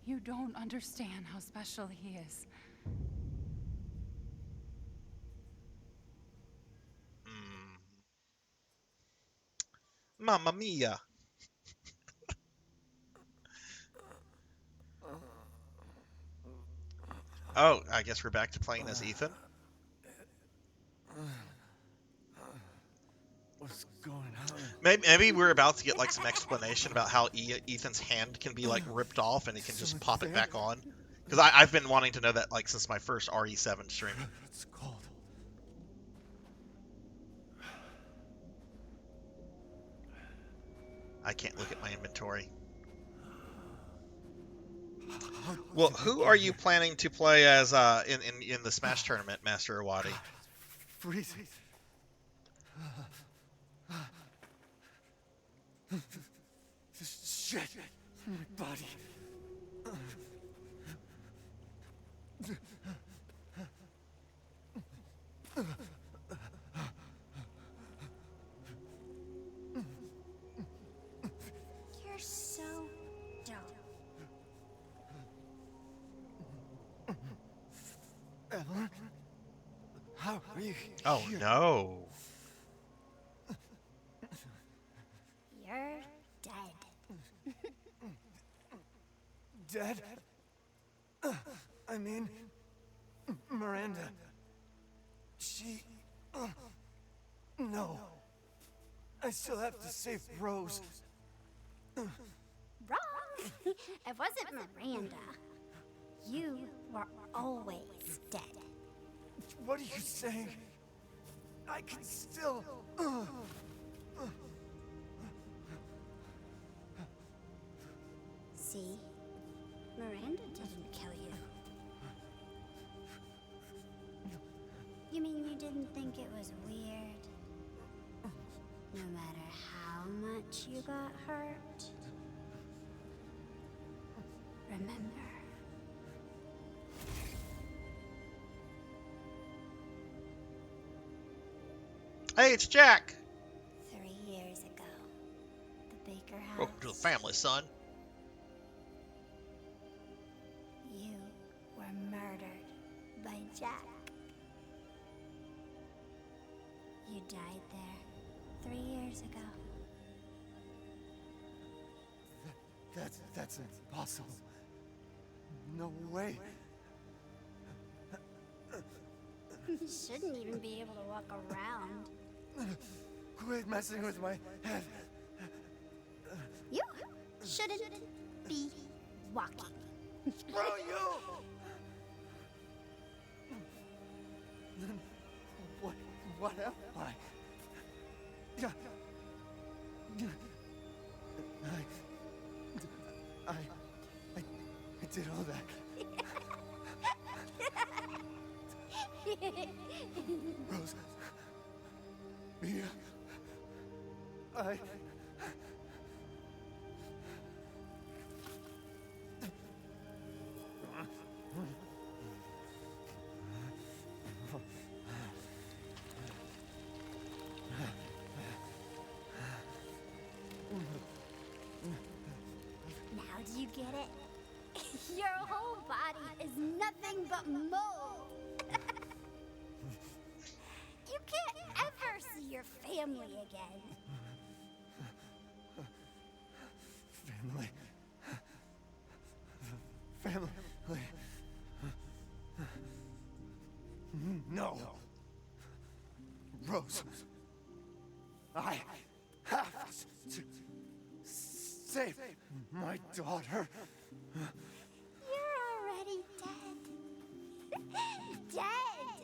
You don't understand how special he is. Mamma mia. Oh, I guess we're back to playing as Ethan. What's going on? Maybe we're about to get like some explanation about how Ethan's hand can be like ripped off and he can just pop it back on. Because I've been wanting to know that like since my first RE7 stream. It's cold. I can't look at my inventory. Well, who are you planning to play as in the Smash tournament, Master Awadi? Freezing. This shit in my body. You're so dumb. Evelyn? How are you Oh here? no. You're dead. Dead? I mean, Miranda. She... no. I still have to save Rose. Wrong. It wasn't Miranda. You were always dead. What are you saying? I can still... See? Miranda didn't kill you. You mean you didn't think it was weird? No matter how much you got hurt? Remember. Hey, it's Jack. 3 years ago, the Baker house. Welcome to the family, son. You were murdered by Jack. You died there 3 years ago. That's impossible. No way. You shouldn't even be able to walk around. Quit messing with my head. You shouldn't be walking. Screw you! Then what am I? I did all that. Rose. Mia. Now do you get it? Your whole body is nothing but mold. You can't ever see your family again. Family. No. Rose. I have to save my daughter. You're already dead. Dead.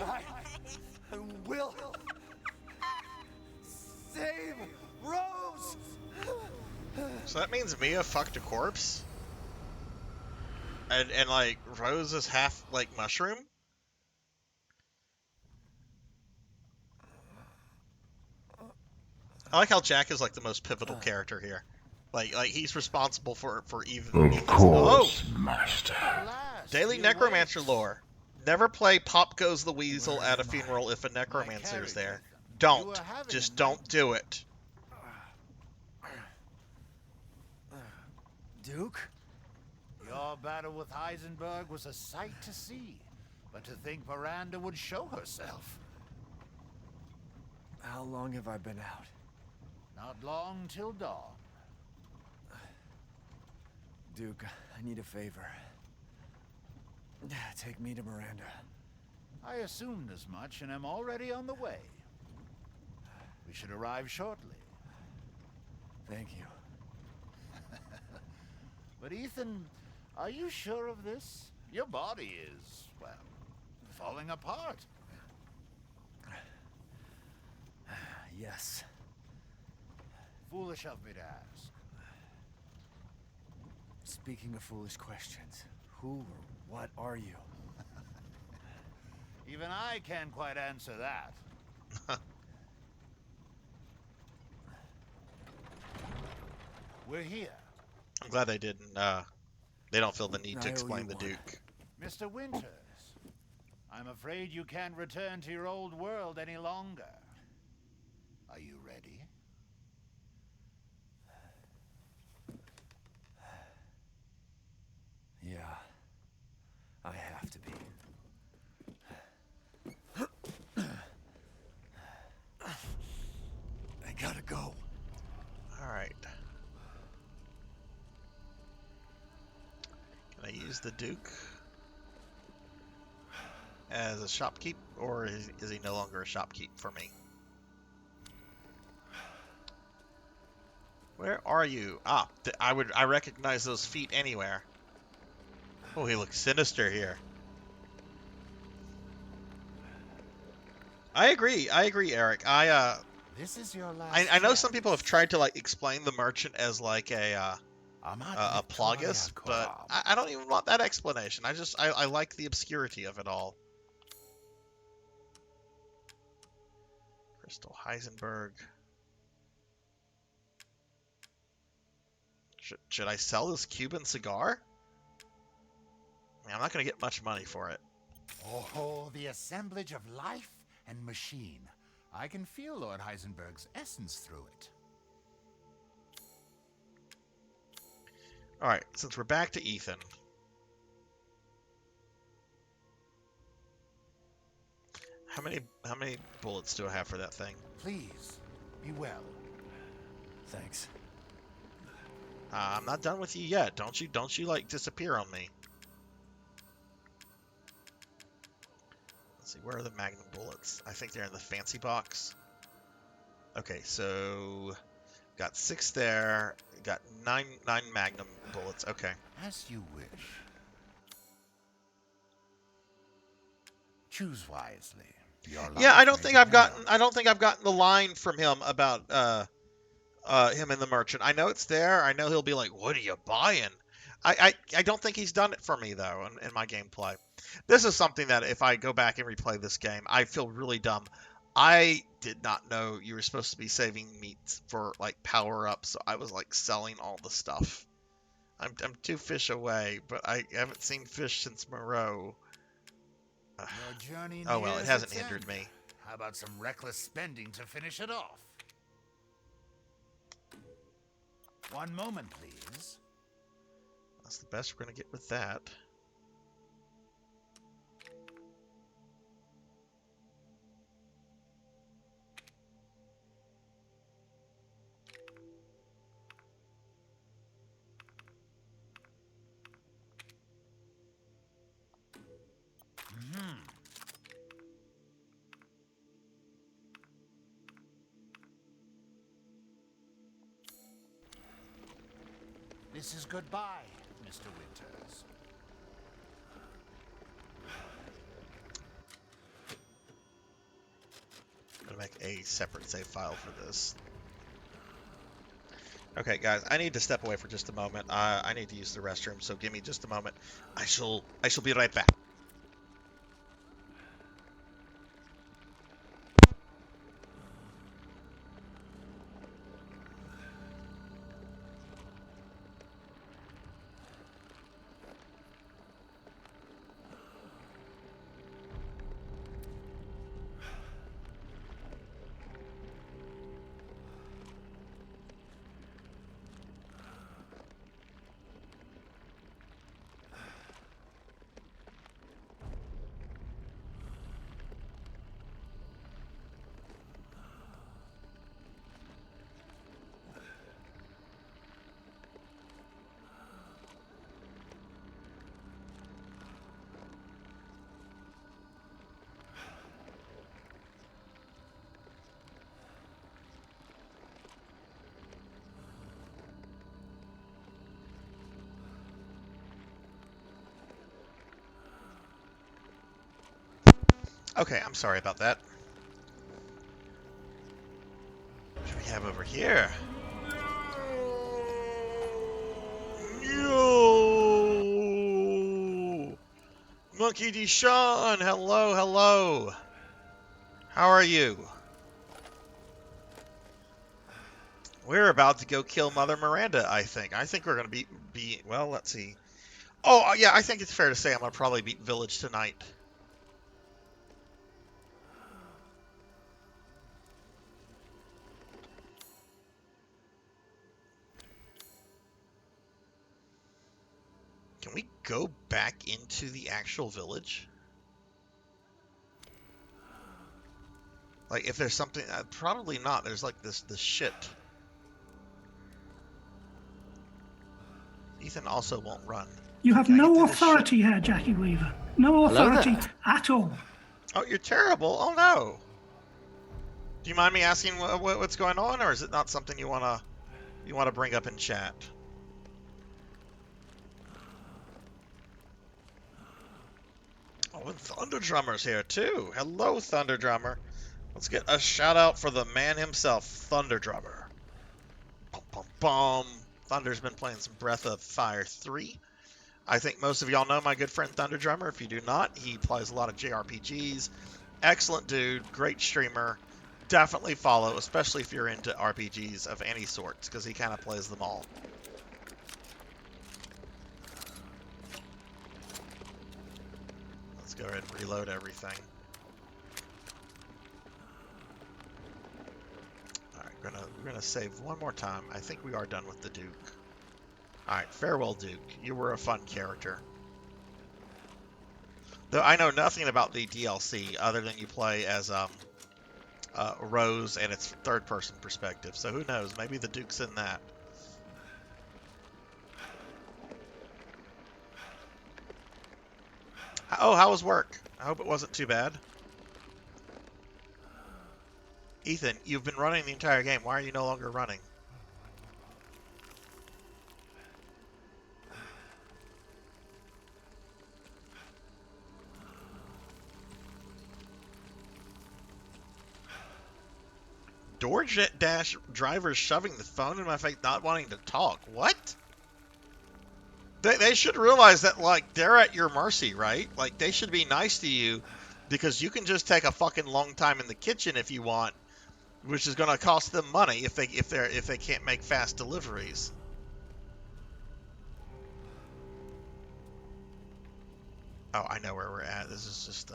I will save Rose. So that means Mia fucked a corpse? And like, Rose is half, like, mushroom? I like how Jack is like the most pivotal character here. Like he's responsible for even. Of course, Master. Daily Necromancer lore. Never play Pop Goes the Weasel at a funeral if a necromancer is there. Don't. Just don't do it. Duke? Your battle with Heisenberg was a sight to see. But to think Miranda would show herself. How long have I been out? Not long till dawn. Duke, I need a favor. Take me to Miranda. I assumed as much and am already on the way. We should arrive shortly. Thank you. But Ethan, are you sure of this? Your body is, well, falling apart. Yes. Foolish of me to ask. Speaking of foolish questions, who or what are you? Even I can't quite answer that. We're here. I'm glad they didn't. They don't feel the need to explain the Duke. Mr. Winters, I'm afraid you can't return to your old world any longer. Are you ready? Yeah, I have to be. I gotta go. Alright. Can I use the Duke as a shopkeep, or is he no longer a shopkeep for me? Where are you? Ah, I recognize those feet anywhere. Oh, he looks sinister here. I agree, Eric. This is your last I know some people have tried to like explain the merchant as like a Plagus, but I don't even want that explanation. I like the obscurity of it all. Crystal Heisenberg. Should I sell this Cuban cigar? I mean, I'm not going to get much money for it. Oh, the assemblage of life and machine. I can feel Lord Heisenberg's essence through it. Alright, since we're back to Ethan. How many bullets do I have for that thing? Please, be well. Thanks. I'm not done with you yet. Don't you like disappear on me. Let's see, where are the Magnum bullets? I think they're in the fancy box. Okay, so got 6 there. Got 9 Magnum bullets. Okay. As you wish. Choose wisely. Yeah, I don't think I've gotten the line from him about him and the merchant. I know it's there. I know he'll be like, "What are you buying?" I don't think he's done it for me though in my gameplay. This is something that if I go back and replay this game, I feel really dumb. I did not know you were supposed to be saving meats for like power ups, so I was like selling all the stuff. I'm 2 fish away, but I haven't seen fish since Moreau. Your journey Oh well, it nears hasn't its hindered end. me. How about some reckless spending to finish it off? One moment, please. That's the best we're gonna get with that. This is goodbye, Mr. Winters. I'm gonna make a separate save file for this. Okay, guys, I need to step away for just a moment. I need to use the restroom, so give me just a moment. I shall be right back. Okay, I'm sorry about that. What do we have over here? Yo! Monkey D. Sean! Hello, hello! How are you? We're about to go kill Mother Miranda, I think. I think we're going to be... Well, let's see. Oh, yeah, I think it's fair to say I'm going to probably beat Village tonight. Can we go back into the actual village? Like, if there's something... probably not. There's, like, this shit. Ethan also won't run. You have no authority here, Jackie Weaver. No authority at all. Oh, you're terrible. Oh, no. Do you mind me asking what's going on, or is it not something you want to bring up in chat? Oh, and Thunder Drummer's here, too. Hello, Thunder Drummer. Let's get a shout-out for the man himself, Thunder Drummer. Bum, bum, bum. Thunder's been playing some Breath of Fire 3. I think most of y'all know my good friend Thunder Drummer. If you do not, he plays a lot of JRPGs. Excellent dude, great streamer. Definitely follow, especially if you're into RPGs of any sorts, because he kind of plays them all. Let's go ahead and reload everything. Alright, we're gonna save one more time. I think we are done with the Duke. Alright, farewell, Duke. You were a fun character. Though I know nothing about the DLC other than you play as Rose and it's third-person perspective. So who knows? Maybe the Duke's in that. Oh, how was work? I hope it wasn't too bad. Ethan, you've been running the entire game. Why are you no longer running? DoorDash drivers shoving the phone in my face, not wanting to talk. What? They should realize that, like, they're at your mercy, right? Like, they should be nice to you because you can just take a fucking long time in the kitchen if you want, which is going to cost them money if they can't make fast deliveries. Oh, I know where we're at. This is just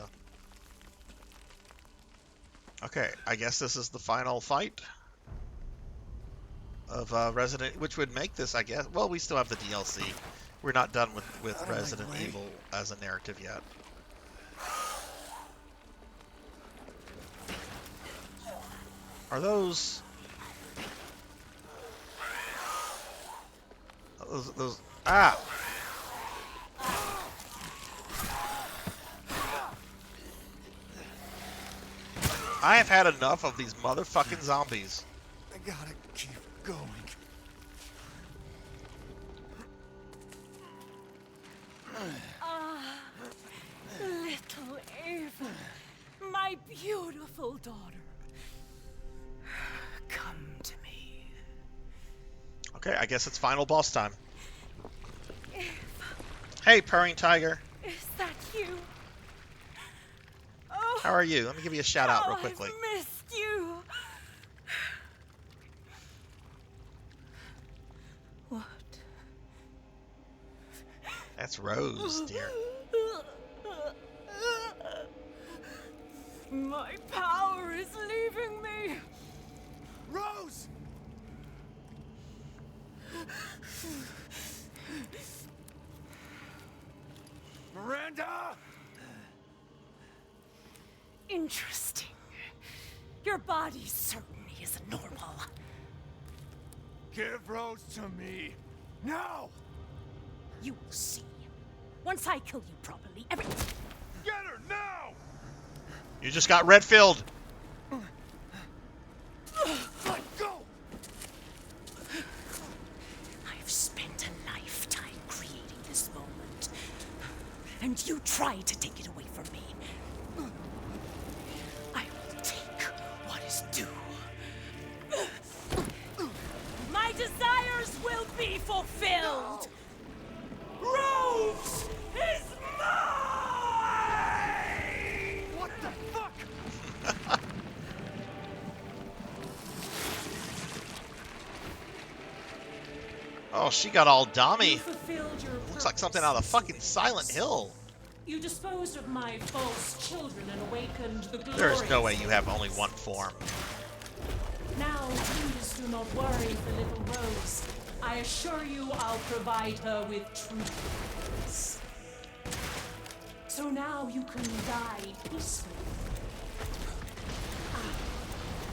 okay, I guess this is the final fight of Resident, which would make this, I guess. Well, we still have the DLC. We're not done with Resident Evil as a narrative yet. Are those ah! I have had enough of these motherfucking zombies. I gotta keep going. Ah, little Ava, my beautiful daughter. Come to me. Okay, I guess it's final boss time. Hey, purring tiger. Is that you? Oh, how are you? Let me give you a shout out real quickly. I've missed you. What? That's Rose, dear. My power is leaving me. Rose! Miranda! Interesting. Your body certainly isn't normal. Give Rose to me. Now! You will see. Once I kill you properly, everything. Get her now! You just got Redfield. Let go! I've spent a lifetime creating this moment, and you tried to take it away from me. Oh, she got all dummy. You fulfilled your Looks like something out of fucking Silent Hill. You disposed of my false children and awakened the glory. There's no way you have only one form. Now, please do not worry for little Rose. I assure you I'll provide her with truth. So now you can die peacefully.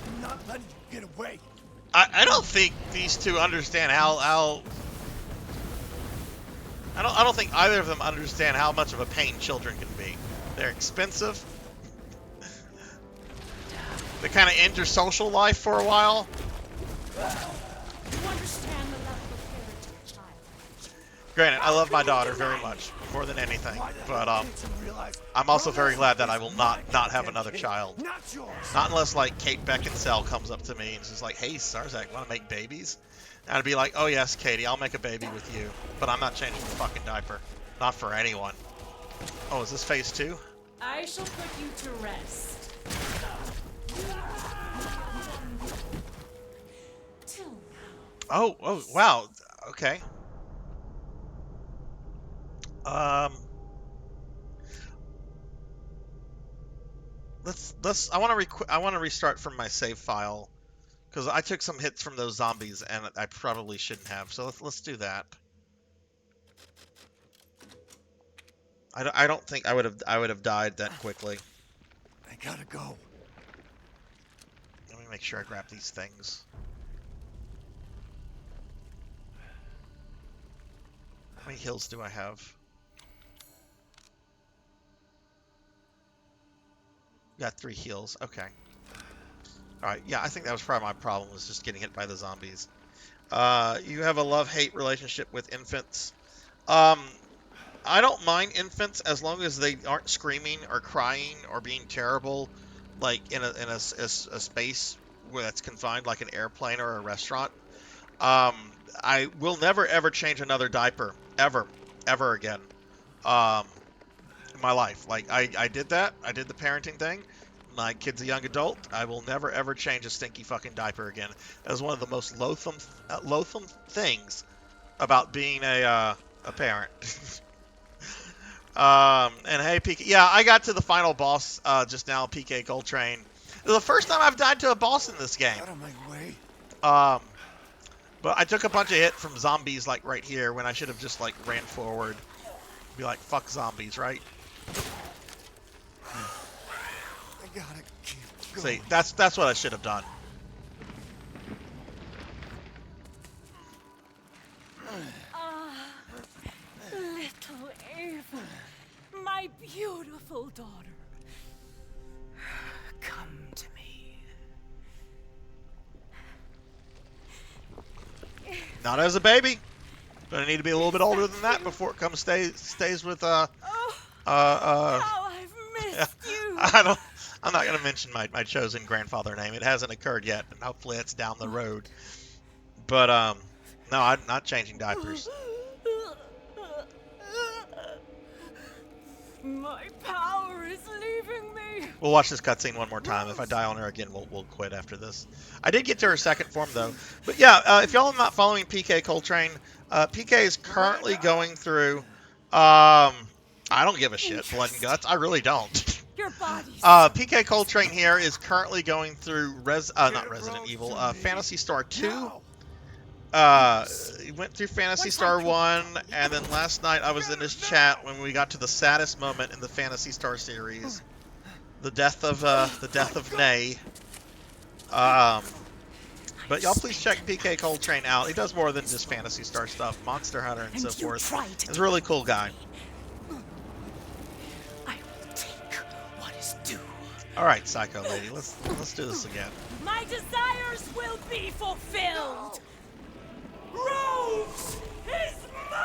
I'm not letting you get away. I don't think these two understand how I don't think either of them understand how much of a pain children can be. They're expensive. They kind of end your social life for a while. You understand the level of care to a child. Granted, I love my daughter very much, more than anything, but I'm also very glad that I will not have another child. Not unless like Kate Beckinsale comes up to me and she's like, "Hey, Sarzac, want to make babies?" And I'd be like, "Oh yes, Katie, I'll make a baby with you, but I'm not changing the fucking diaper, not for anyone." Oh, is this phase 2? I shall put you to rest. Till now. Oh, wow. Okay. I want to restart from my save file because I took some hits from those zombies and I probably shouldn't have. So let's do that. I don't think I would have died that quickly. I gotta go. Let me make sure I grab these things. How many heals do I have? Got 3 heals. Okay. Alright, yeah, I think that was probably my problem, was just getting hit by the zombies. You have a love-hate relationship with infants. I don't mind infants as long as they aren't screaming or crying or being terrible, like in a space where that's confined, like an airplane or a restaurant. I will never ever change another diaper ever again. In my life, like I did that. I did the parenting thing. My kid's a young adult. I will never ever change a stinky fucking diaper again. That was one of the most loathsome things about being a parent. And hey, PK, yeah, I got to the final boss just now, PK Coltrane. It was the first time I've died to a boss in this game. Out of my way. But I took a bunch of hit from zombies like right here when I should have just like ran forward. Be like, fuck zombies, right? I gotta keep going. See, that's what I should have done. Little Ava, my beautiful daughter, come to me. Not as a baby. Gonna need to be a little bit older than that before it comes stays with How I've missed you. I'm not gonna mention my chosen grandfather name. It hasn't occurred yet, and hopefully it's down the road. But no, I'm not changing diapers. My power is leaving me. We'll watch this cutscene one more time. If I die on her again, we'll quit after this. I did get to her second form though. But yeah, if y'all are not following PK Coltrane, PK is currently going through. I don't give a shit, blood and guts. I really don't. Your body's PK Coltrane here is currently going through not Resident Evil, Phantasy Star 2. He went through Phantasy Star 1, and then last night I was in his chat when we got to the saddest moment in the Phantasy Star series, the death of Nay. But y'all please check PK Coltrane out. He does more than just Phantasy Star stuff, Monster Hunter and so forth. He's a really cool guy. I will take what is due. All right, Psycho Lady, let's do this again. My desires will be fulfilled. Rose is mine!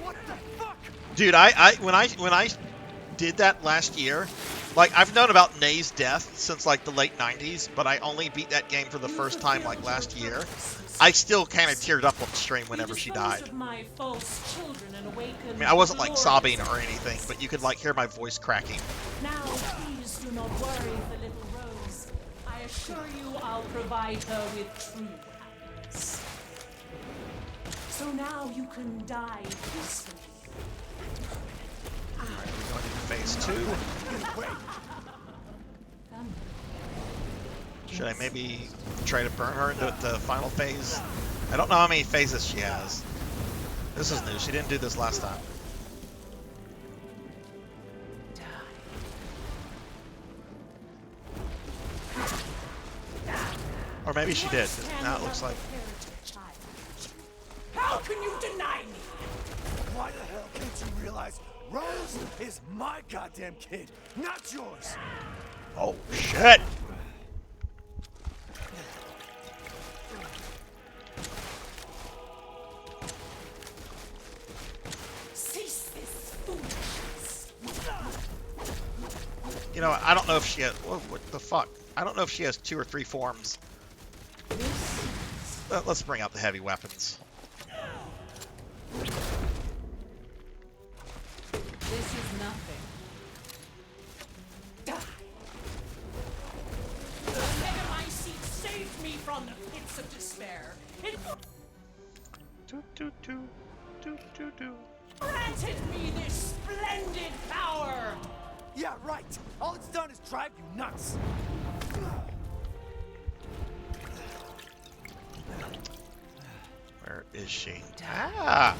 What the fuck? Dude, when I did that last year, like I've known about Nay's death since like the late 90s, but I only beat that game for the first time like last year. I still kind of teared up on stream whenever she died. I mean, I wasn't like sobbing or anything, but you could like hear my voice cracking. Now, please do not worry for little Rose. I assure you I'll provide her with true happiness. So now you can die peacefully. Alright, we're going into phase 2. Should I maybe try to burn her into the final phase? I don't know how many phases she has. This is new. She didn't do this last time. Or maybe she did. Now it looks like... How can you deny me? Why the hell can't you realize Rose is my goddamn kid, not yours? Oh, shit! Cease this foolishness. You know, I don't know if she has... What the fuck? I don't know if she has 2 or 3 forms. Let's bring out the heavy weapons. This is nothing. Die. The Megamycete saved me from the pits of despair. It granted me this splendid power. Yeah, right. All it's done is drive you nuts. Where is she? Ah!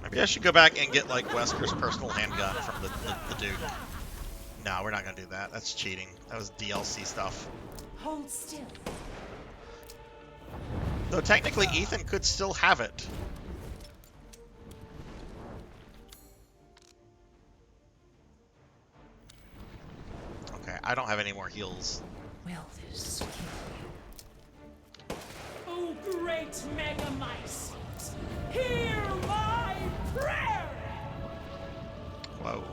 Maybe I should go back and get, like, Wesker's personal handgun from the Duke. No, we're not gonna do that. That's cheating. That was DLC stuff. Hold still. Though technically Ethan could still have it. Okay, I don't have any more heals. Will this kill you? Oh, great Megamycete! Hear my prayer! Whoa.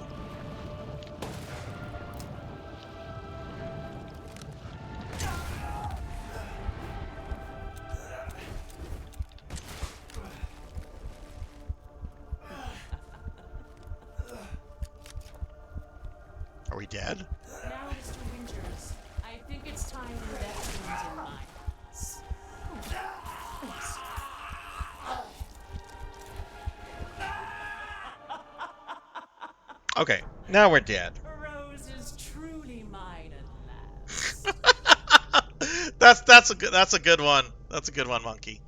Are we dead? Now, Mr. Winters, I think it's time you left things in my hands. Okay, now we're dead. Rose is truly mine at last. That's a good one. That's a good one, Monkey.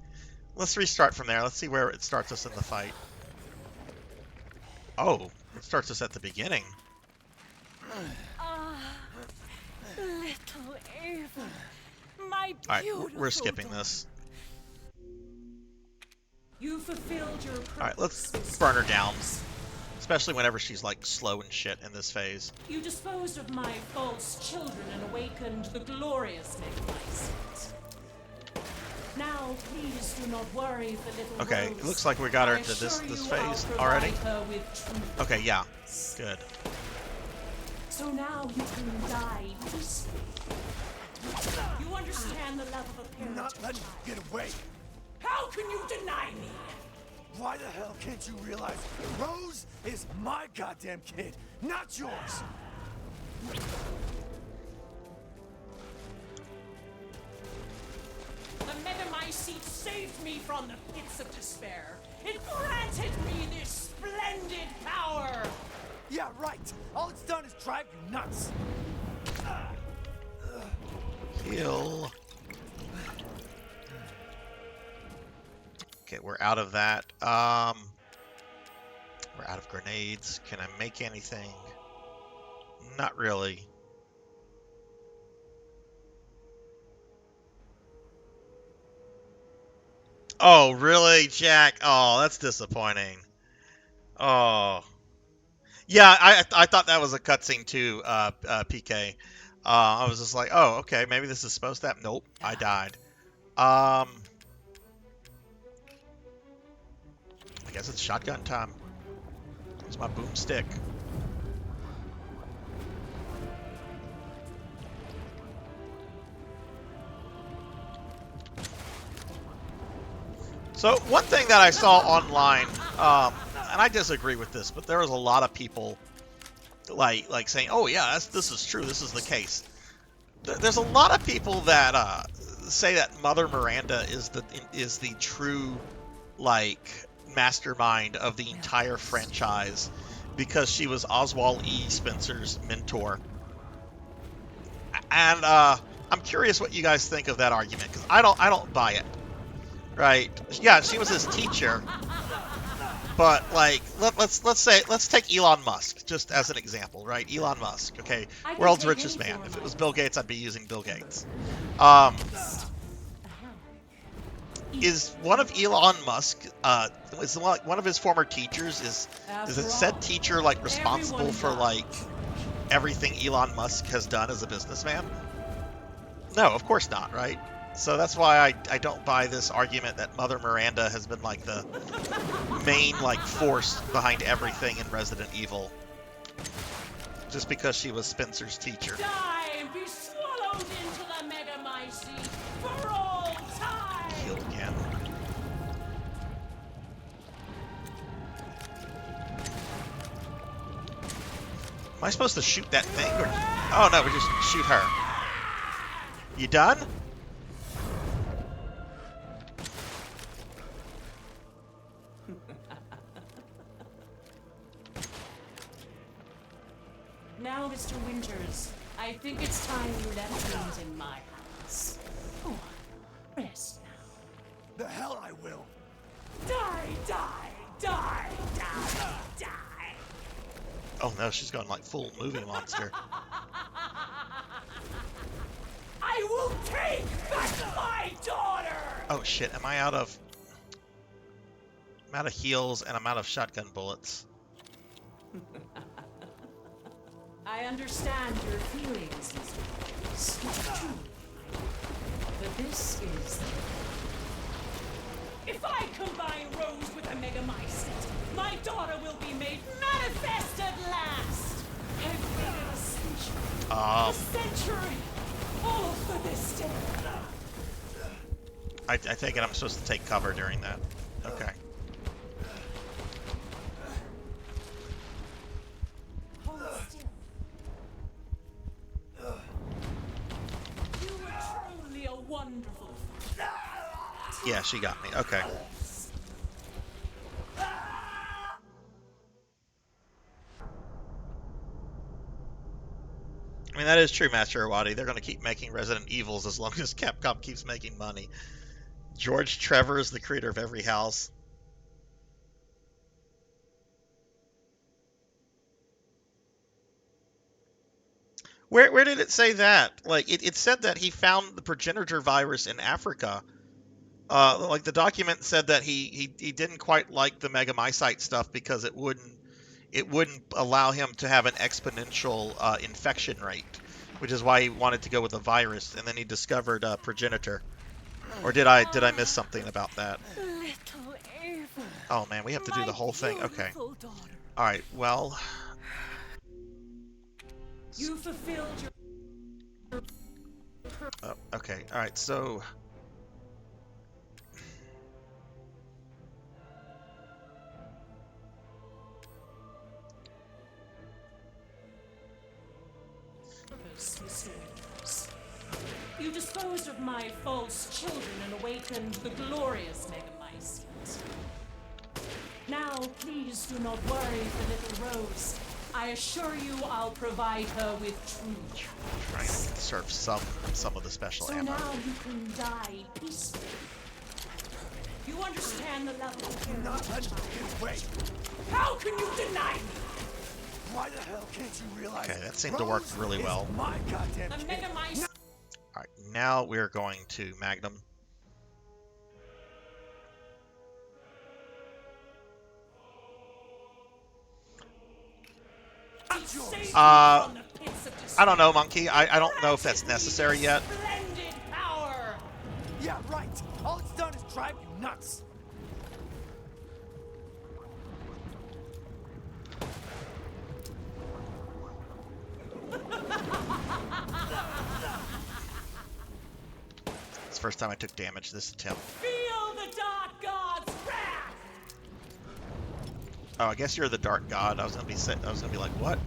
Let's restart from there. Let's see where it starts us in the fight. Oh, it starts us at the beginning. Little Ava, my Alright, beautiful we're skipping this. You fulfilled your purpose. Alright, let's burn her down. Especially whenever she's, like, slow and shit in this phase. You disposed of my false children and awakened the glorious Megamycete. Now, please do not worry for little Okay, Rose. it looks like we got her I into this assure you phase I'll already. provide her with truth. Okay, yeah. Good. So now you can die peacefully. You understand the love of a parent. Not letting you get away. How can you deny me? Why the hell can't you realize Rose is my goddamn kid, not yours? The Megamycete saved me from the pits of despair. It granted me this splendid power. Yeah, right. All it's done is drive you nuts. Heal. Okay, we're out of that. We're out of grenades. Can I make anything? Not really. Oh, really, Jack? Oh, that's disappointing. Oh. Yeah, I thought that was a cutscene too, PK. I was just like, oh, okay, maybe this is supposed to happen. Nope, I died. I guess it's shotgun time. It's my boomstick. So one thing that I saw online, and I disagree with this, but there was a lot of people like saying, "Oh yeah, this is true. This is the case." There's a lot of people that say that Mother Miranda is the true like mastermind of the entire franchise because she was Oswald E. Spencer's mentor. And I'm curious what you guys think of that argument because I don't buy it. Right? Yeah, she was his teacher. But like, let's take Elon Musk just as an example, right? Elon Musk, okay, world's richest man. If it was Bill Gates, I'd be using Bill Gates. Is one of Elon Musk, is one of his former teachers, is it said teacher like responsible for like everything Elon Musk has done as a businessman? No, of course not, right? So that's why I don't buy this argument that Mother Miranda has been like the main like force behind everything in Resident Evil. Just because she was Spencer's teacher. Die and be swallowed into the Megamycete for all time. Heal again. Am I supposed to shoot that thing? Or... Oh no, we just shoot her. You done? Now, Mr. Winters, I think it's time you left things in my house. Go on, rest now. The hell I will. Die, die, die, die, die. Oh no, she's going like full movie monster. I will take back my daughter! Oh shit, am I out of... I'm out of heals and I'm out of shotgun bullets. I understand your feelings, Mr. Winters. But this is... If I combine Rose with a Megamycete, my daughter will be made manifest at last! I've waited a century. A century! All for this day. I take it I'm supposed to take cover during that. Okay. Hold still. You were truly a wonderful father. Yeah, she got me. Okay. I mean, that is true, Master Iwadi. They're going to keep making Resident Evils as long as Capcom keeps making money. George Trevor is the creator of every house. Where did it say that? Like, it said that he found the progenitor virus in Africa. Like, the document said that he didn't quite like the Megamycete stuff because it wouldn't allow him to have an exponential infection rate, which is why he wanted to go with a virus, and then he discovered progenitor. Or did I miss something about that? Little Ava. Oh man, we have to do the whole thing. Okay. All right. Well. You fulfilled your... Oh, okay. All right. So. You disposed of my false children and awakened the glorious Megamycete. Now, please do not worry for little Rose. I assure you I'll provide her with true Trying to serve some of the special so ammo. now you can die peacefully. You understand the level of care Not let me get away. How can you deny me? Why the hell can't you realize? Okay, that seemed to work really well. My goddamn the Megamycete. All right, now we're going to Magnum. I don't know, Monkey. I don't know if that's necessary yet. Splendid power. Yeah, right. All it's done is drive you nuts. It's the first time I took damage this attempt. Feel the Dark God's wrath. Oh, I guess you're the Dark God. I was gonna be like, what?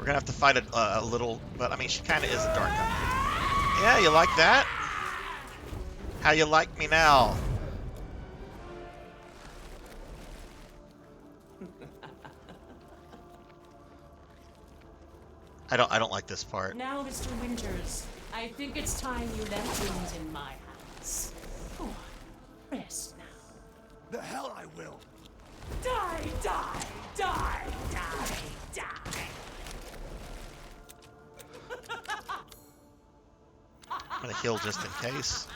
We're gonna have to fight a little, but I mean, she kind of is a dark guy. Yeah, you like that? How you like me now? I don't like this part. Now, Mr. Winters, I think it's time you left things in my hands. Go on, rest now. The hell I will. Die, die, die, die, die. I'm gonna heal just in case.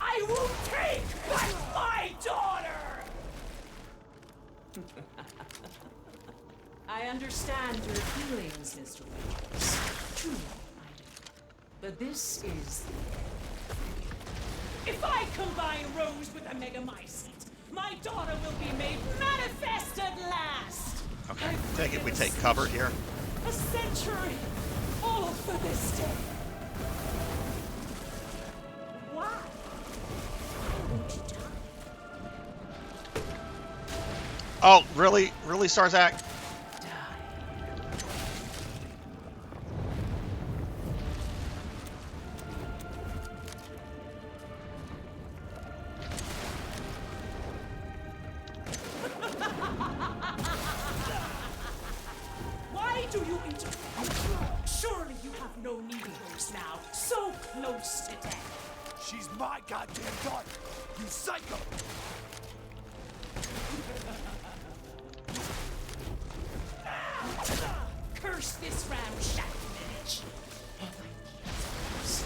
I will take back my daughter! I understand your feelings, Mr. Winters. Truly, I do. But this is... If I combine Rose with a megamycete, my daughter will be made manifest at last! Okay, take it. We take cover here. A century! All for this day! Why? Won't you die? Oh, really? Really, Sarzac? Why do you interfere? Surely you have no need of Rose now. So close to death. She's my goddamn daughter, you psycho! Curse this ramshackle village. All I need is Rose.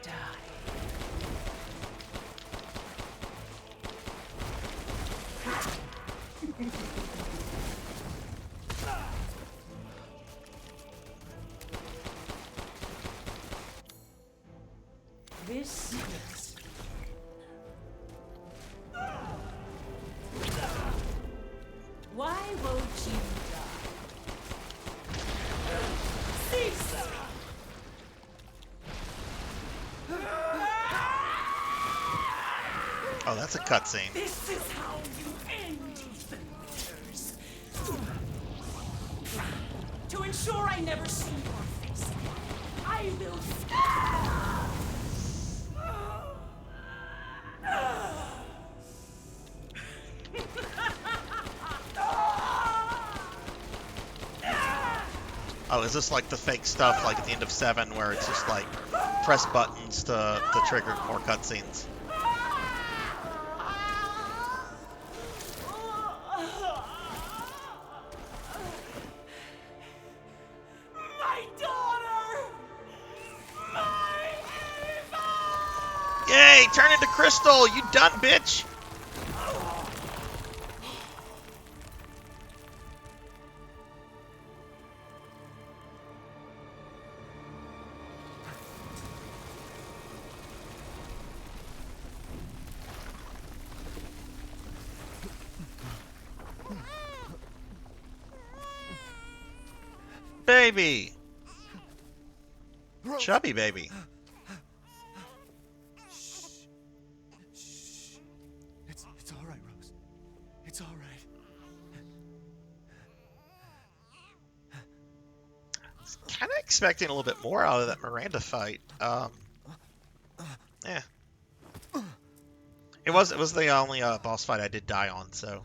Die. This is... Why won't you die? Cease! Oh, that's a cutscene. This is how you end Ethan Winters. To ensure I never see your face again, I will... Oh, is this like the fake stuff, like at the end of 7, where it's just like press buttons to trigger more cutscenes? My daughter! My Eva! Yay! Turn into crystal! You done, bitch! Baby! Chubby baby. It's all right, Rose. It's all right. Kind of expecting a little bit more out of that Miranda fight. Yeah. It was the only boss fight I did die on, so.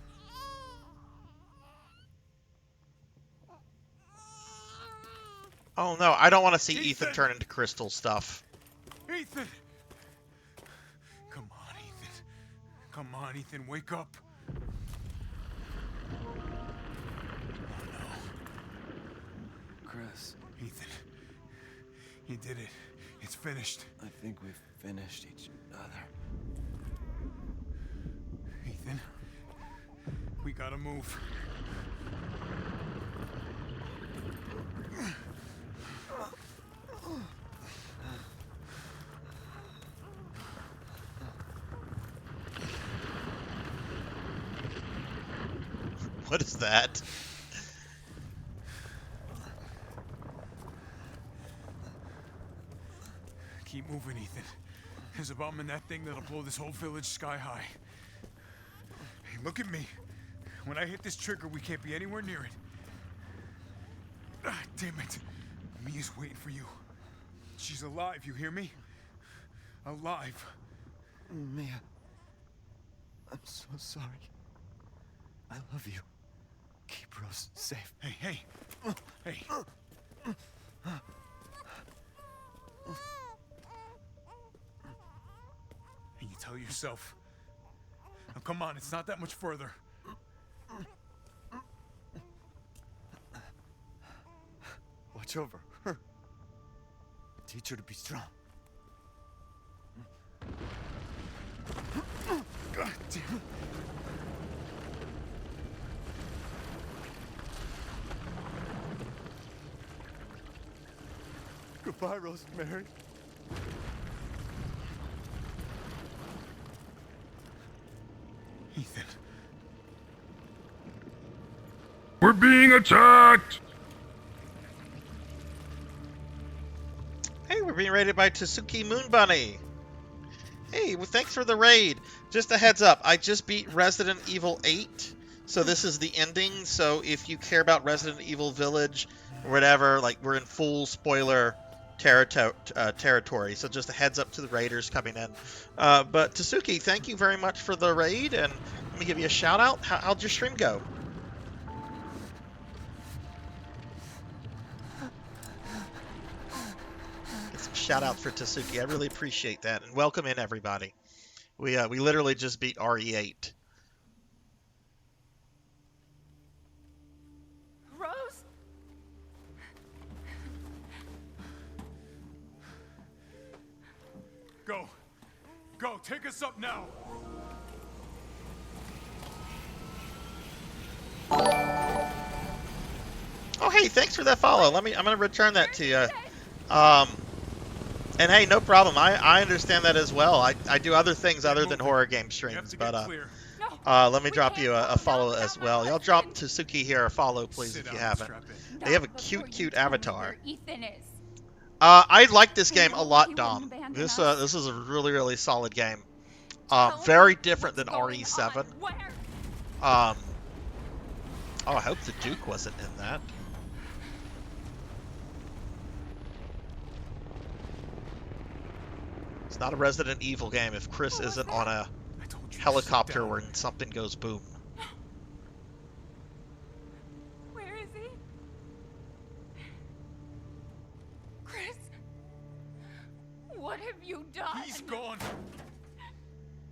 Oh no, I don't want to see Ethan turn into crystal stuff. Ethan! Come on, Ethan. Come on, Ethan, wake up. Oh no. Chris. Ethan. You did it. It's finished. I think we've finished each other. Ethan. We gotta move. What is that? Keep moving, Ethan. There's a bomb in that thing that'll blow this whole village sky high. look at me. When I hit this trigger, we can't be anywhere near it. Ah, damn it. Mia's waiting for you. She's alive, you hear me? Alive. Mia, I'm so sorry. I love you. Keep Rose safe. Hey, hey. Hey. And you tell yourself. Now, come on, it's not that much further. Watch over her. Teach her to be strong. God damn it. Goodbye, Rosemary. Ethan. We're being attacked! Hey, we're being raided by Tsuki Moon Bunny. Hey, well, thanks for the raid. Just a heads up, I just beat Resident Evil 8, so this is the ending. So if you care about Resident Evil Village or whatever, like, we're in full spoiler territory. So just a heads up to the raiders coming in. But Tsuki, thank you very much for the raid, and let me give you a shout out. How'd your stream go? Shout out for Tsuki. I really appreciate that, and welcome in everybody. We literally just beat RE8. Rose? Go. Go, take us up now. Oh, hey, thanks for that follow. I'm gonna return that to you. And hey, no problem. I understand that as well. I do other things other than horror game streams, but let me drop you a follow as well. Y'all drop Tsuki here a follow, please, if you haven't. They have a cute avatar. Ethan is. I like this game a lot, Dom. This is a really solid game. Very different than RE7. Oh, I hope the Duke wasn't in that. It's not a Resident Evil game if Chris isn't on a helicopter when something goes boom. Where is he? Chris? What have you done? He's gone.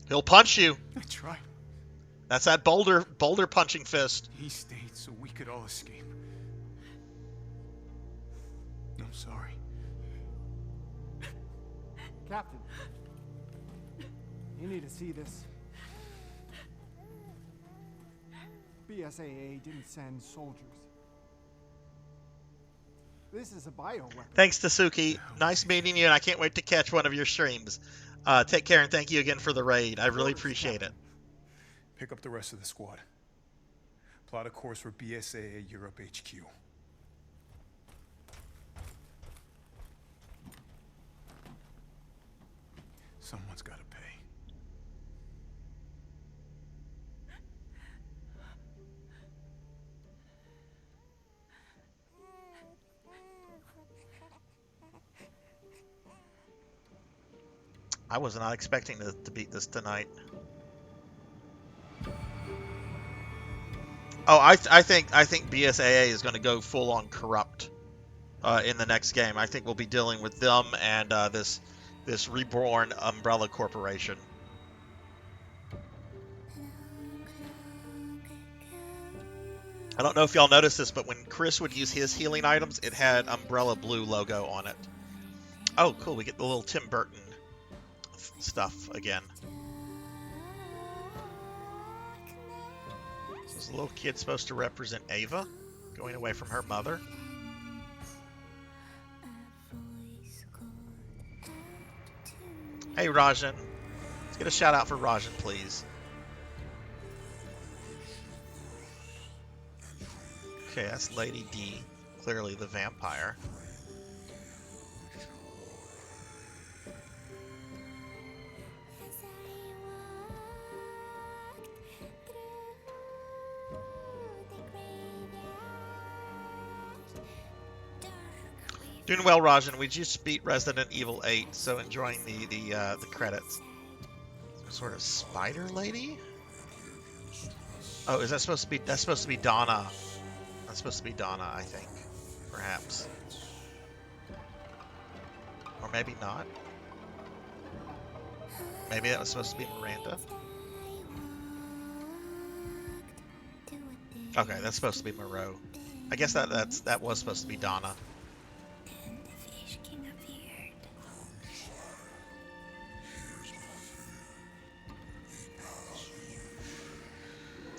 He'll punch you. That's right. That's that boulder punching fist. He stayed so we could all escape. I'm sorry. Captain, you need to see this. BSAA didn't send soldiers. This is a bioweapon. Thanks, Tsuki. Nice meeting you, and I can't wait to catch one of your streams. Take care, and thank you again for the raid. I really appreciate it. Pick up the rest of the squad. Plot a course for BSAA Europe HQ. Someone's got to pay. I was not expecting to beat this tonight. Oh, I think BSAA is going to go full on corrupt in the next game. I think we'll be dealing with them and this reborn Umbrella Corporation. I don't know if y'all noticed this, but when Chris would use his healing items, it had Umbrella Blue logo on it. Oh, cool. We get the little Tim Burton stuff again. Is the little kid supposed to represent Ava, going away from her mother? Hey, Rajan. Let's get a shout out for Rajan, please. Okay, that's Lady D, clearly the vampire. Doing well, Rajan. We just beat Resident Evil 8, so enjoying the credits. Some sort of spider lady? Oh, is that supposed to be? That's supposed to be Donna. That's supposed to be Donna, I think, perhaps, or maybe not. Maybe that was supposed to be Miranda. Okay, that's supposed to be Moreau. I guess that was supposed to be Donna.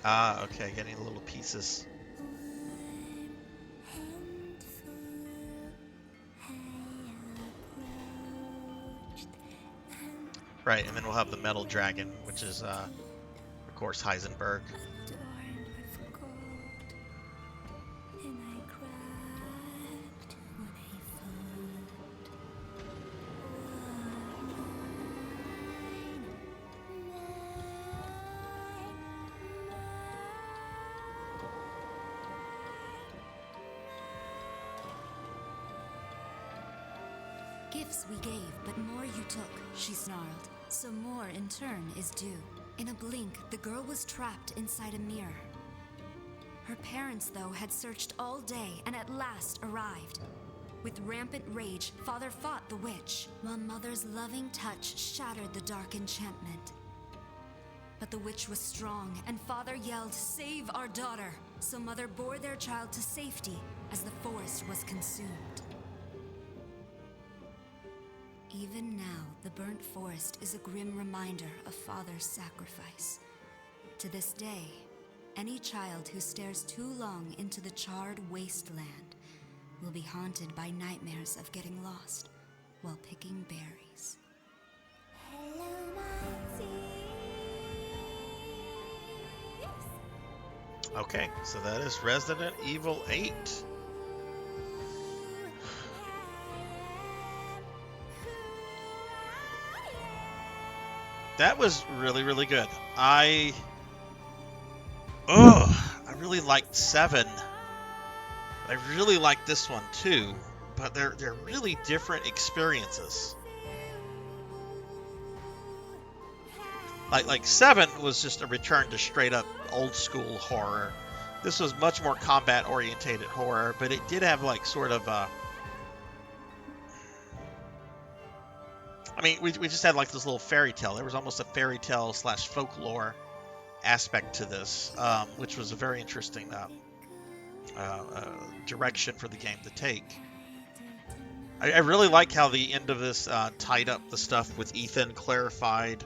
Ah, okay, getting little pieces. Right, and then we'll have the metal dragon, which is, of course, Heisenberg. Gifts we gave, but more you took, she snarled. So more in turn is due. In a blink, the girl was trapped inside a mirror. Her parents, though, had searched all day and at last arrived. With rampant rage, Father fought the witch, while Mother's loving touch shattered the dark enchantment. But the witch was strong, and Father yelled, "Save our daughter!" So Mother bore their child to safety as the forest was consumed. Even now, the burnt forest is a grim reminder of Father's sacrifice. To this day, any child who stares too long into the charred wasteland will be haunted by nightmares of getting lost while picking berries. Okay, so that is Resident Evil 8. That was really, really good. I really liked 7. I really liked this one too, but they're really different experiences. Like 7 was just a return to straight up old school horror. This was much more combat orientated horror, but it did have like sort of I mean, we just had like this little fairy tale. There was almost a fairy tale / folklore aspect to this, which was a very interesting direction for the game to take. I really like how the end of this tied up the stuff with Ethan, clarified,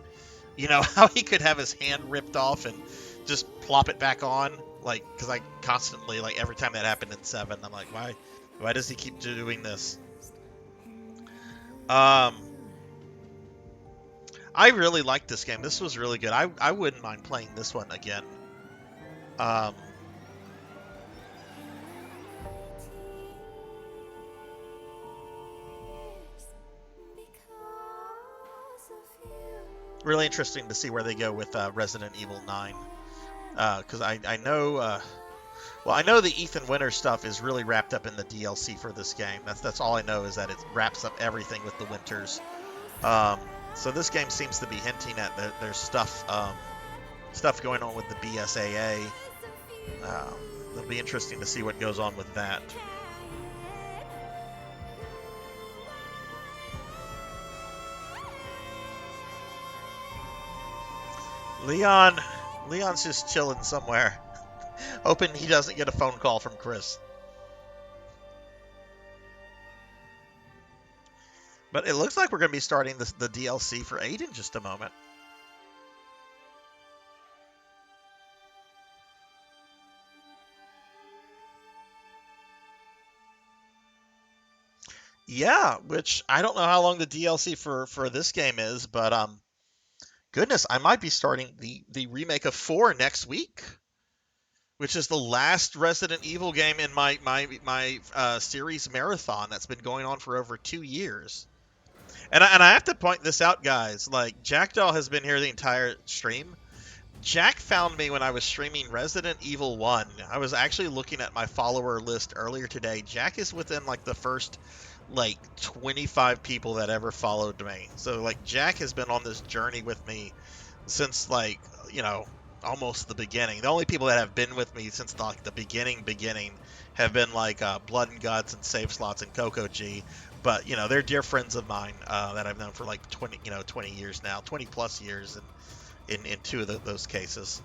you know, how he could have his hand ripped off and just plop it back on. Like, because I constantly, like, every time that happened in 7, I'm like, why does he keep doing this? I really liked this game. This was really good. I wouldn't mind playing this one again. Really interesting to see where they go with Resident Evil 9. Because I know... well, I know the Ethan Winters stuff is really wrapped up in the DLC for this game. That's all I know, is that it wraps up everything with the Winters. So this game seems to be hinting at there's stuff going on with the BSAA. It'll be interesting to see what goes on with that. Leon's just chilling somewhere, hoping he doesn't get a phone call from Chris. But it looks like we're going to be starting the DLC for 8 in just a moment. Yeah, which I don't know how long the DLC for this game is, but goodness, I might be starting the remake of 4 next week, which is the last Resident Evil game in my series marathon that's been going on for over 2 years. And I have to point this out, guys. Like, Jackdaw has been here the entire stream. Jack found me when I was streaming Resident Evil 1. I was actually looking at my follower list earlier today. Jack is within, like, the first like 25 people that ever followed me. So like Jack has been on this journey with me since like, you know, almost the beginning. The only people that have been with me since like the beginning have been like Blood and Guts and Save Slots and Coco G. But you know, they're dear friends of mine that I've known for like 20 years now, 20 plus years in two of those cases.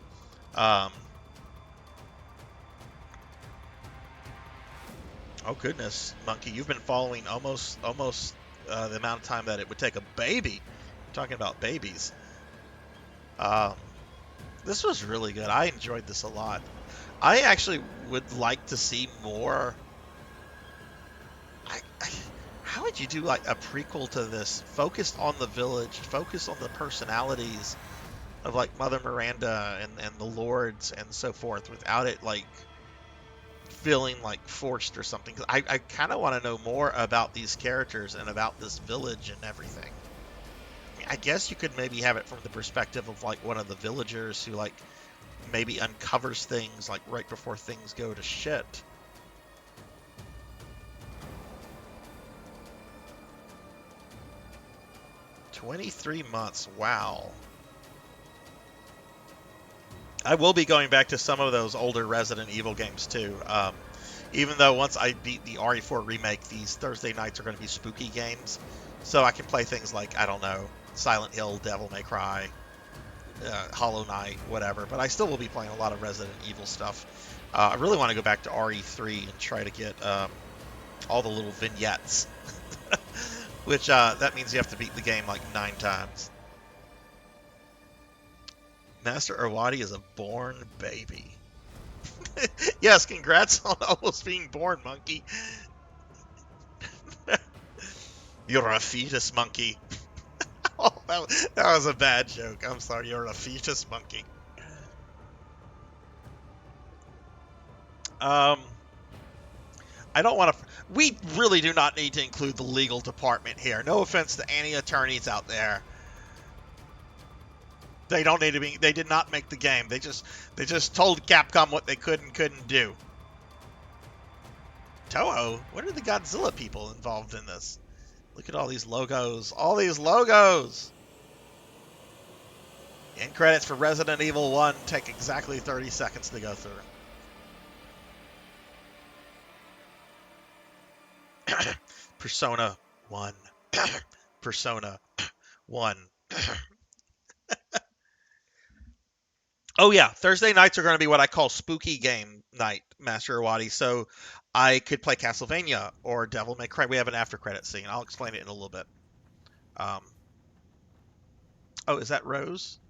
Oh goodness, Monkey, you've been following almost the amount of time that it would take a baby. We're talking about babies. This was really good. I enjoyed this a lot. I actually would like to see more. How would you do like a prequel to this, focused on the village, focused on the personalities of like Mother Miranda and the lords and so forth, without it like feeling like forced or something? 'Cause I kind of want to know more about these characters and about this village and everything. I mean, I guess you could maybe have it from the perspective of like one of the villagers who like maybe uncovers things like right before things go to shit. $23 months, wow. I will be going back to some of those older Resident Evil games too. Even though once I beat the RE4 remake, these Thursday nights are going to be spooky games. So I can play things like, I don't know, Silent Hill, Devil May Cry, Hollow Knight, whatever. But I still will be playing a lot of Resident Evil stuff. I really want to go back to RE3 and try to get all the little vignettes. Which that means you have to beat the game like 9 times. Master Irwadi is a born baby. Yes, congrats on almost being born, Monkey. You're a fetus, Monkey. Oh, that was a bad joke. I'm sorry, you're a fetus, Monkey. I don't want to... We really do not need to include the legal department here. No offense to any attorneys out there. They don't need to be... They did not make the game. They just told Capcom what they could and couldn't do. Toho? What are the Godzilla people involved in this? Look at all these logos. All these logos! End credits for Resident Evil 1 take exactly 30 seconds to go through. Persona 1. Persona 1. Oh yeah, Thursday nights are going to be what I call spooky game night, Master Irwadi. So I could play Castlevania or Devil May Cry. We have an after credit scene. I'll explain it in a little bit. Oh, is that Rose?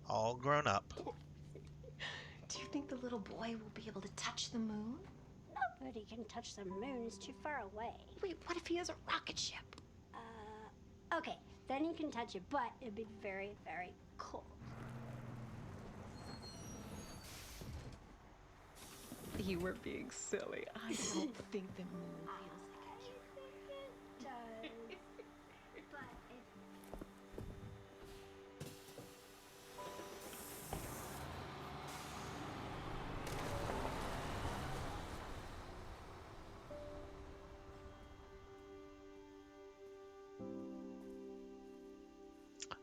All grown up. Do you think the little boy will be able to touch the moon? Nobody can touch the moon. It's too far away. Wait, what if he has a rocket ship? Okay, then you can touch it, but it'd be very, very cold. You were being silly. I don't think the moon It does.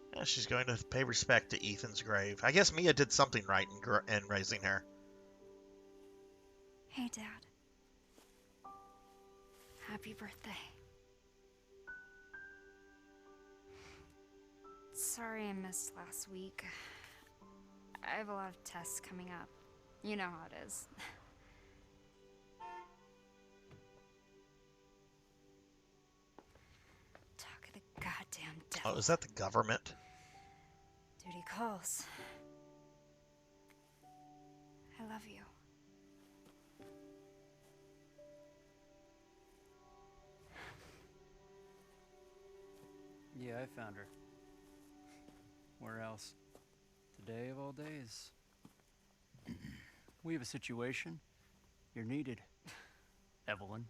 But Yeah, she's going to pay respect to Ethan's grave. I guess Mia did something right in raising her. Hey, Dad. Happy birthday. Sorry I missed last week. I have a lot of tests coming up. You know how it is. Talk of the goddamn devil. Oh, is that the government? Duty calls. I love you. Yeah, I found her. Where else? Today of all days. We have a situation. You're needed, Evelyn.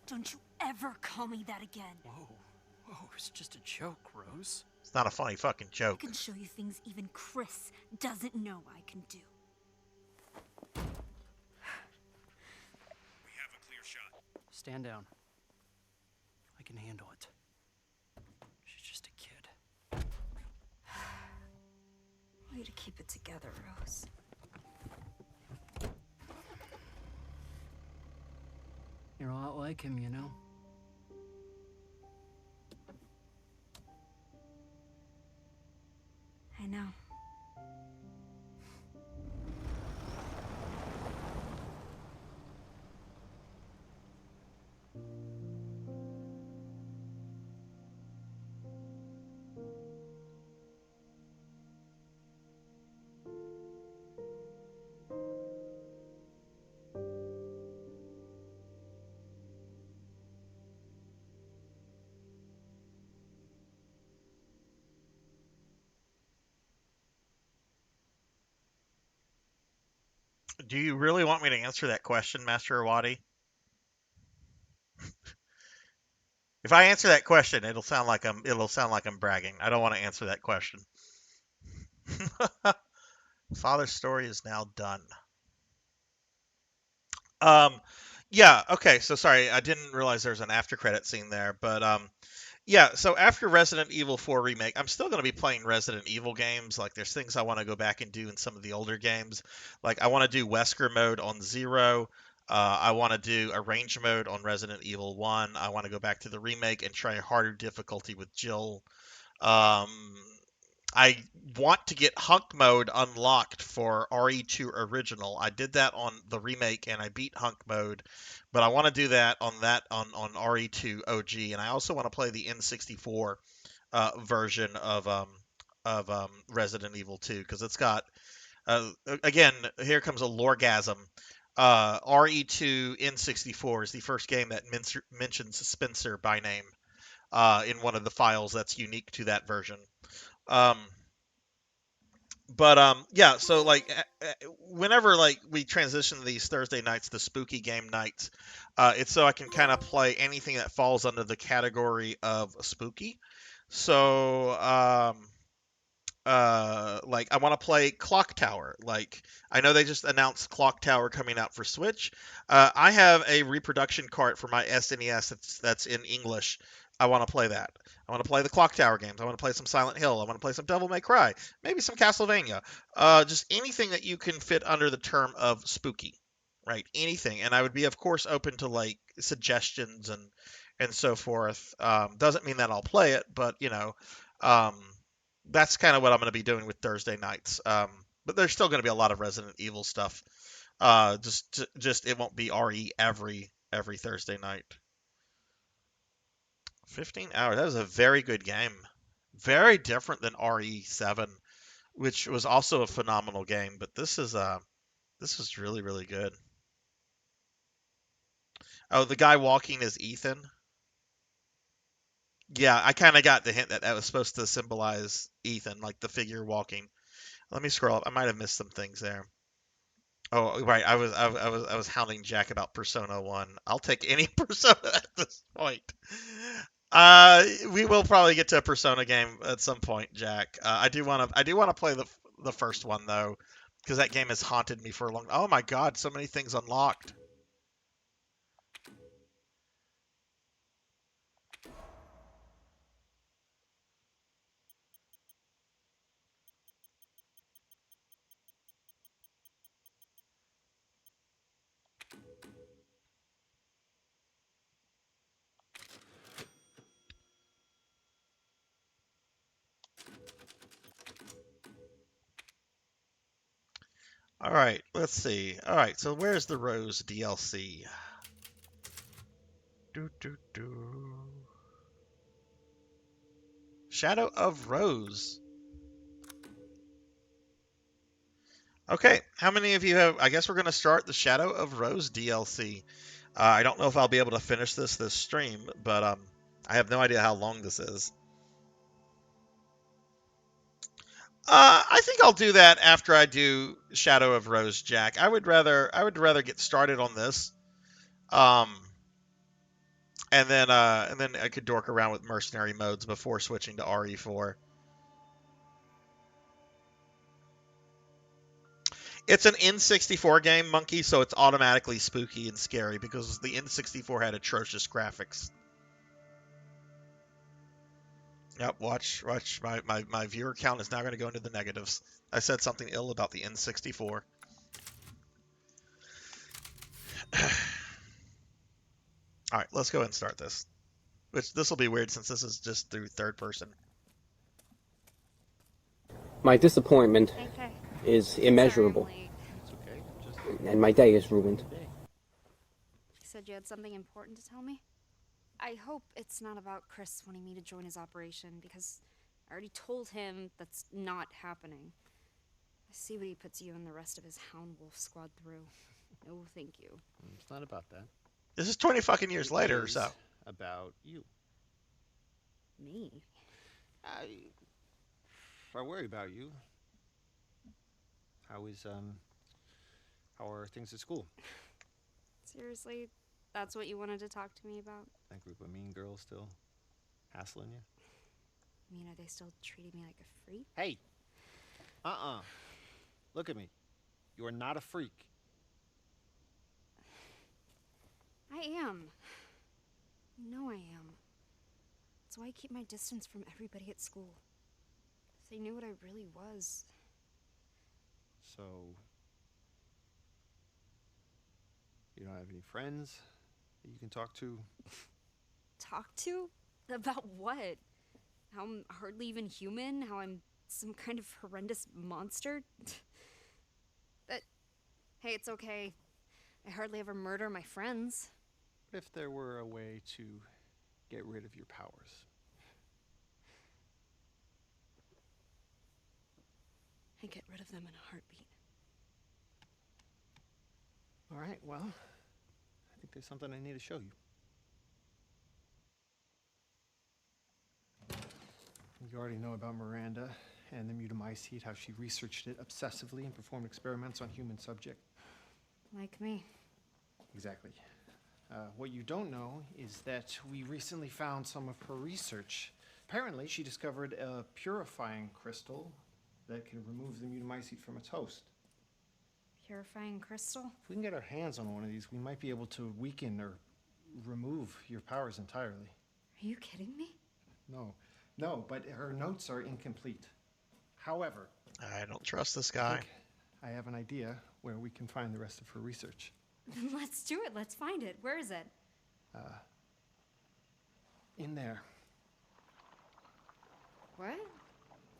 Don't you ever call me that again. Whoa, it's just a joke, Rose. It's not a funny fucking joke. I can show you things even Chris doesn't know I can do. stand down. I can handle it. She's just a kid. Way to keep it together, Rose. You're a lot like him, you know? I know. Do you really want me to answer that question, Master Awadi? If I answer that question, it'll sound like I'm bragging. I don't want to answer that question. Father's story is now done. Um, yeah, okay, so sorry, I didn't realize there's an after credit scene there, but yeah, so after Resident Evil 4 Remake, I'm still going to be playing Resident Evil games. Like, there's things I want to go back and do in some of the older games. Like, I want to do Wesker mode on Zero. I want to do Arrange mode on Resident Evil 1. I want to go back to the remake and try a harder difficulty with Jill. Um, I want to get Hunk mode unlocked for RE2 Original. I did that on the remake and I beat Hunk mode, but I want to do that on RE2 OG, and I also want to play the N64 version of Resident Evil 2 because it's got again, here comes a loregasm. RE2 N64 is the first game that mentions Spencer by name in one of the files that's unique to that version. Um, yeah, so like whenever like we transition these Thursday nights to spooky game nights, it's so I can kind of play anything that falls under the category of spooky. So like I want to play Clock Tower. Like I know they just announced Clock Tower coming out for Switch. I have a reproduction cart for my SNES that's in English. I want to play that. I want to play the Clock Tower games. I want to play some Silent Hill. I want to play some Devil May Cry. Maybe some Castlevania. Just anything that you can fit under the term of spooky, right? Anything. And I would be, of course, open to like suggestions and so forth. Doesn't mean that I'll play it, but you know, um, that's kind of what I'm going to be doing with Thursday nights. But there's still going to be a lot of Resident Evil stuff. Just it won't be RE every Thursday night. 15 hours. That was a very good game. Very different than RE7, which was also a phenomenal game. But this is really really good. Oh, the guy walking is Ethan. Yeah, I kind of got the hint that that was supposed to symbolize Ethan, like the figure walking. Let me scroll up. I might have missed some things there. Oh, right. I was hounding Jack about Persona 1. I'll take any Persona at this point. We will probably get to a Persona game at some point, Jack. I do want to play the first one though, because that game has haunted me for a long. Oh my God, so many things unlocked. All right, let's see. All right, so where's the Rose DLC? Shadow of Rose. Okay, how many of you have? I guess we're going to start the Shadow of Rose DLC. I don't know if I'll be able to finish this stream, but I have no idea how long this is. I think I'll do that after I do Shadow of Rose, Jack. I would rather get started on this, and then I could dork around with mercenary modes before switching to RE4. It's an N64 game, Monkey, so it's automatically spooky and scary because the N64 had atrocious graphics. Yep, watch. My viewer count is now going to go into the negatives. I said something ill about the N64. All right, let's go ahead and start this. Which this will be weird since this is just through third person. My disappointment is immeasurable. And my day is ruined. You said you had something important to tell me? I hope it's not about Chris wanting me to join his operation, because I already told him that's not happening. I see what he puts you and the rest of his Hound Wolf squad through. No, thank you. It's not about that. This is 20 fucking years later or so. About you. Me? I worry about you. How are things at school? Seriously? That's what you wanted to talk to me about? That group of mean girls still hassling you? I mean, are they still treating me like a freak? Hey! Look at me. You are not a freak. I am. You know I am. That's why I keep my distance from everybody at school. If they knew what I really was. So... you don't have any friends that you can talk to? Talk to? About what? How I'm hardly even human? How I'm some kind of horrendous monster? Hey, it's okay. I hardly ever murder my friends. What if there were a way to get rid of your powers? I'd get rid of them in a heartbeat. All right, well, I think there's something I need to show you. You already know about Miranda and the mutamycete, how she researched it obsessively and performed experiments on human subject. Like me. Exactly. What you don't know is that we recently found some of her research. Apparently, she discovered a purifying crystal that can remove the mutamycete from its host. Purifying crystal? If we can get our hands on one of these, we might be able to weaken or remove your powers entirely. Are you kidding me? No, but her notes are incomplete. However, I don't trust this guy. I have an idea where we can find the rest of her research. Let's do it. Let's find it. Where is it? In there. What?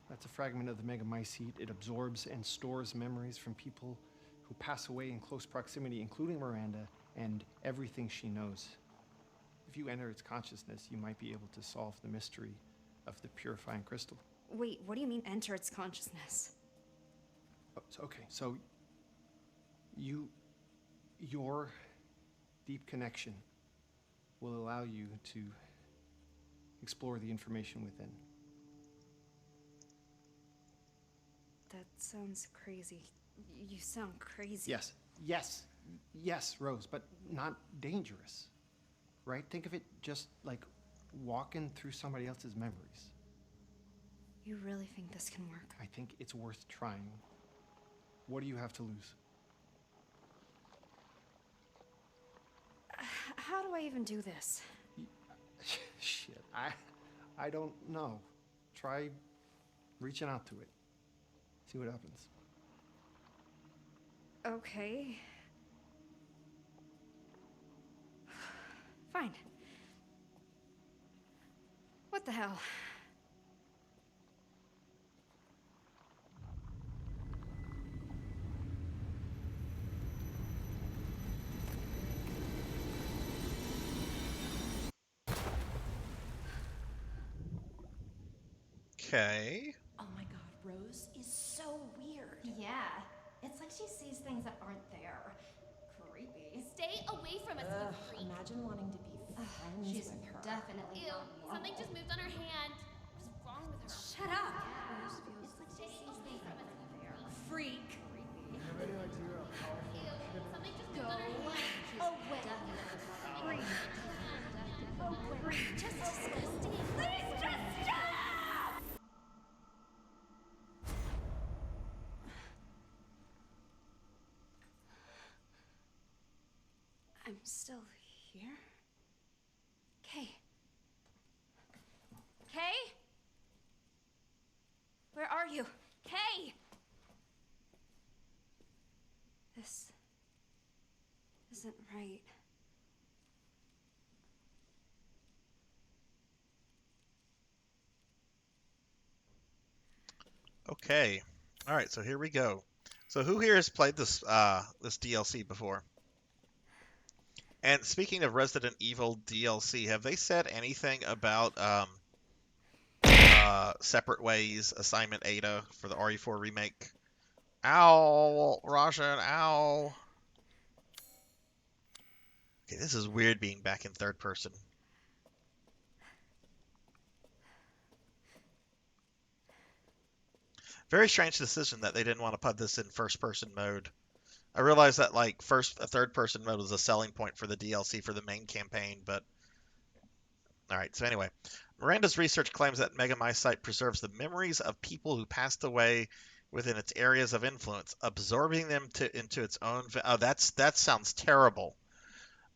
That's a fragment of the megamycete. It absorbs and stores memories from people who pass away in close proximity, including Miranda, and everything she knows. If you enter its consciousness, you might be able to solve the mystery of the purifying crystal. Wait, what do you mean enter its consciousness? So your deep connection will allow you to explore the information within. That sounds crazy. You sound crazy. Yes, Rose, but not dangerous. Right? Think of it just like walking through somebody else's memories. You really think this can work? I think it's worth trying. What do you have to lose? How do I even do this? Shit, I don't know. Try reaching out to it. See what happens. Okay. Fine. What the hell? Okay. Oh my god, Rose is so weird. Yeah. It's like she sees things that aren't there. Creepy. Stay away from us, you freak. Imagine wanting to be friends She's with her. Ew, Definitely not normal. something just moved on her hand. What is wrong with her? Shut up! Rose feels like she sees things that aren't there. Freak. Ew, something just moved on her hand. Oh, wait. Freak. Oh, wait. Just disgusting. Please just stop! I'm still here? Kay. Kay? Where are you? Kay! This isn't right. Okay. All right, so here we go. So who here has played this this DLC before? And speaking of Resident Evil DLC, have they said anything about Separate Ways Assignment Ada for the RE4 remake? Ow, Russian, ow. Okay, this is weird being back in third person. Very strange decision that they didn't want to put this in first person mode. I realized that like a third person mode was a selling point for the DLC for the main campaign, but alright, so anyway. Miranda's research claims that Megamycete preserves the memories of people who passed away within its areas of influence, absorbing them into its own... Oh, that sounds terrible.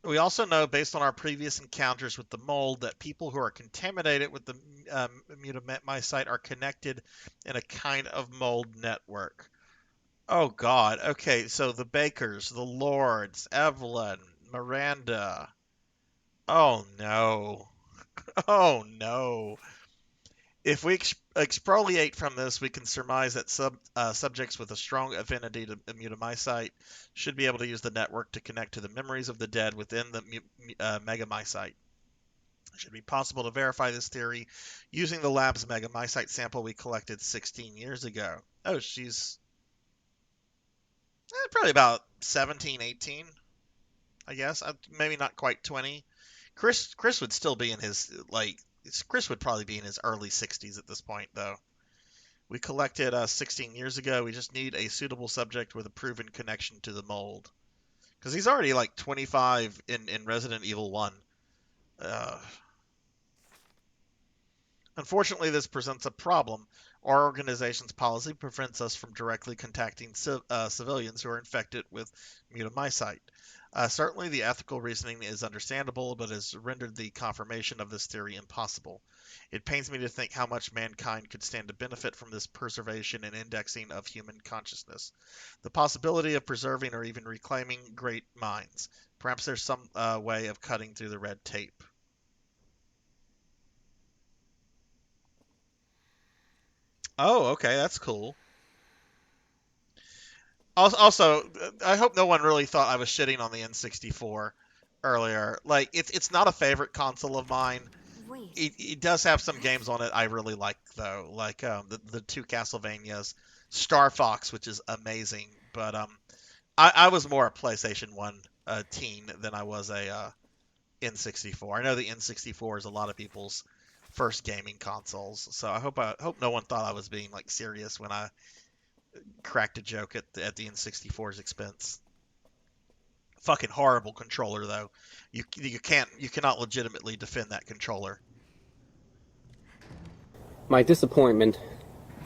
We also know, based on our previous encounters with the mold, that people who are contaminated with the Megamycete are connected in a kind of mold network. Oh, God. Okay, so the Bakers, the Lords, Evelyn, Miranda. Oh, no. Oh, no. If we exfoliate from this, we can surmise that subjects with a strong affinity to immunomycete should be able to use the network to connect to the memories of the dead within the megamycete. It should be possible to verify this theory using the lab's megamycete sample we collected 16 years ago. Oh, she's probably about 17, 18, I guess. Maybe not quite 20. Chris would still be in his, like, Chris would probably be in his early 60s at this point, though. We collected 16 years ago. We just need a suitable subject with a proven connection to the mold. Because he's already, like, 25 in Resident Evil 1. Unfortunately, this presents a problem. Our organization's policy prevents us from directly contacting civilians who are infected with mutamycete. Certainly, the ethical reasoning is understandable, but has rendered the confirmation of this theory impossible. It pains me to think how much mankind could stand to benefit from this preservation and indexing of human consciousness. The possibility of preserving or even reclaiming great minds. Perhaps there's some way of cutting through the red tape. Oh, okay, that's cool. Also, I hope no one really thought I was shitting on the N64 earlier. Like, it's not a favorite console of mine. Wait. It does have some games on it I really like, though. Like the two Castlevanias, Star Fox, which is amazing. But I was more a PlayStation 1 teen than I was a N64. I know the N64 is a lot of people's first gaming consoles, so I hope no one thought I was being like serious when I cracked a joke at the N64's expense. Fucking horrible controller, though. You cannot legitimately defend that controller. My disappointment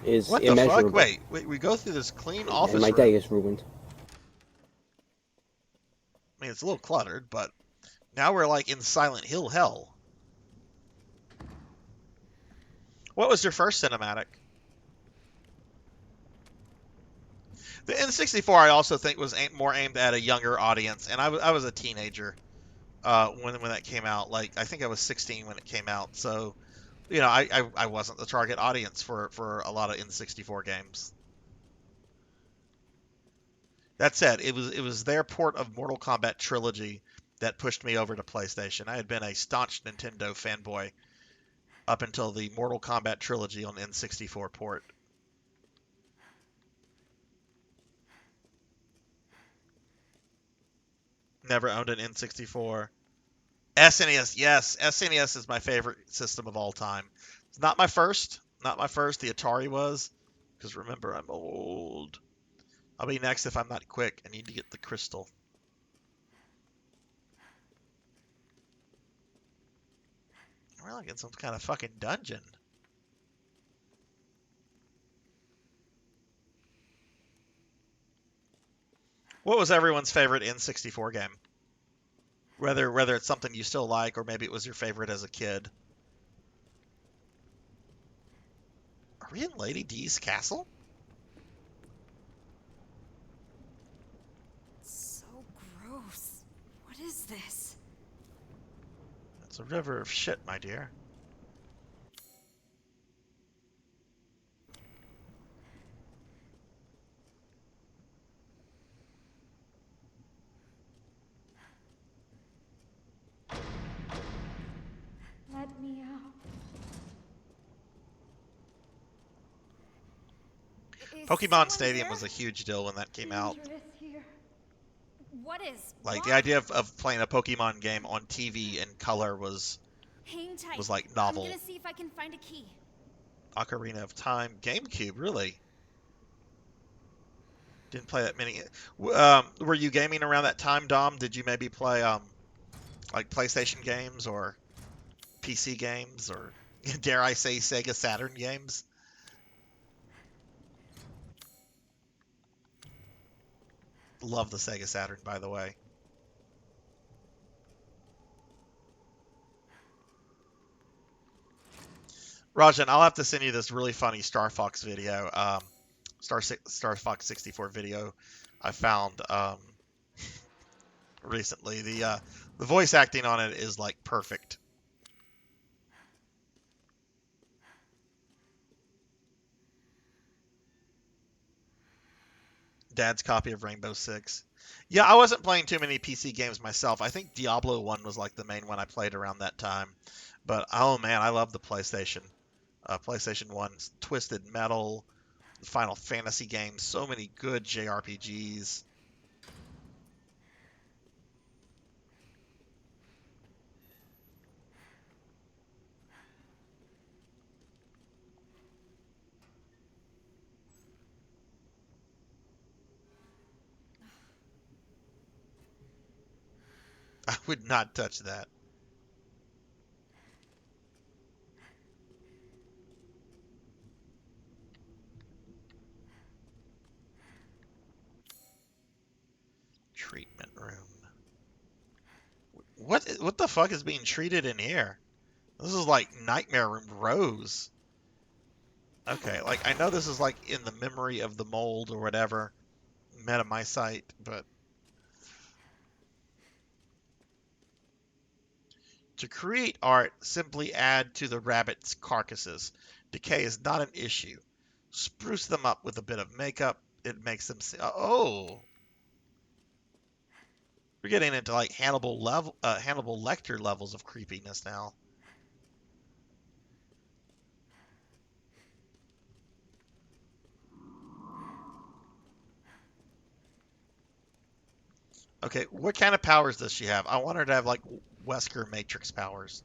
is what the immeasurable. Fuck? Wait, we go through this clean office and my room. day is ruined. I mean, it's a little cluttered, but now we're like in Silent Hill hell. What was your first cinematic? The N64 I also think was more aimed at a younger audience, and I was a teenager when that came out. Like, I think I was 16 when it came out, so you know, I wasn't the target audience for a lot of N64 games. That said, it was their port of Mortal Kombat Trilogy that pushed me over to PlayStation. I had been a staunch Nintendo fanboy up until the Mortal Kombat Trilogy on N64 port. Never owned an N64. SNES, yes. SNES is my favorite system of all time. It's not my first. Not my first. The Atari was. Because remember, I'm old. I'll be next if I'm not quick. I need to get the crystal. We're like in some kind of fucking dungeon. What was everyone's favorite N64 game? Whether it's something you still like, or maybe it was your favorite as a kid. Are we in Lady D's castle? So gross. What is this? It's a river of shit, my dear. Let me out. Pokemon Stadium was a huge deal when that came out. Here. What is? Like, Why? the idea of playing a Pokemon game on TV in color was Hang tight. like novel. I'm gonna see if I can find a key. Ocarina of Time, GameCube, really? Didn't play that many. Were you gaming around that time, Dom? Did you maybe play like PlayStation games or PC games, or dare I say Sega Saturn games? Love the Sega Saturn, by the way. Rajan, I'll have to send you this really funny Star Fox video, Star Fox 64 video I found recently. The voice acting on it is like perfect. Dad's copy of Rainbow Six. Yeah, I wasn't playing too many PC games myself. I think Diablo 1 was like the main one I played around that time. But oh man, I love the PlayStation. PlayStation 1, Twisted Metal, Final Fantasy games, so many good JRPGs. I would not touch that. Treatment room. What the fuck is being treated in here? This is like Nightmare Room Rose. Okay, like I know this is like in the memory of the mold or whatever, metamycite, but to create art, simply add to the rabbit's carcasses. Decay is not an issue. Spruce them up with a bit of makeup. It makes them oh. We're getting into like Hannibal Lecter levels of creepiness now. Okay, what kind of powers does she have? I want her to have like Wesker Matrix powers.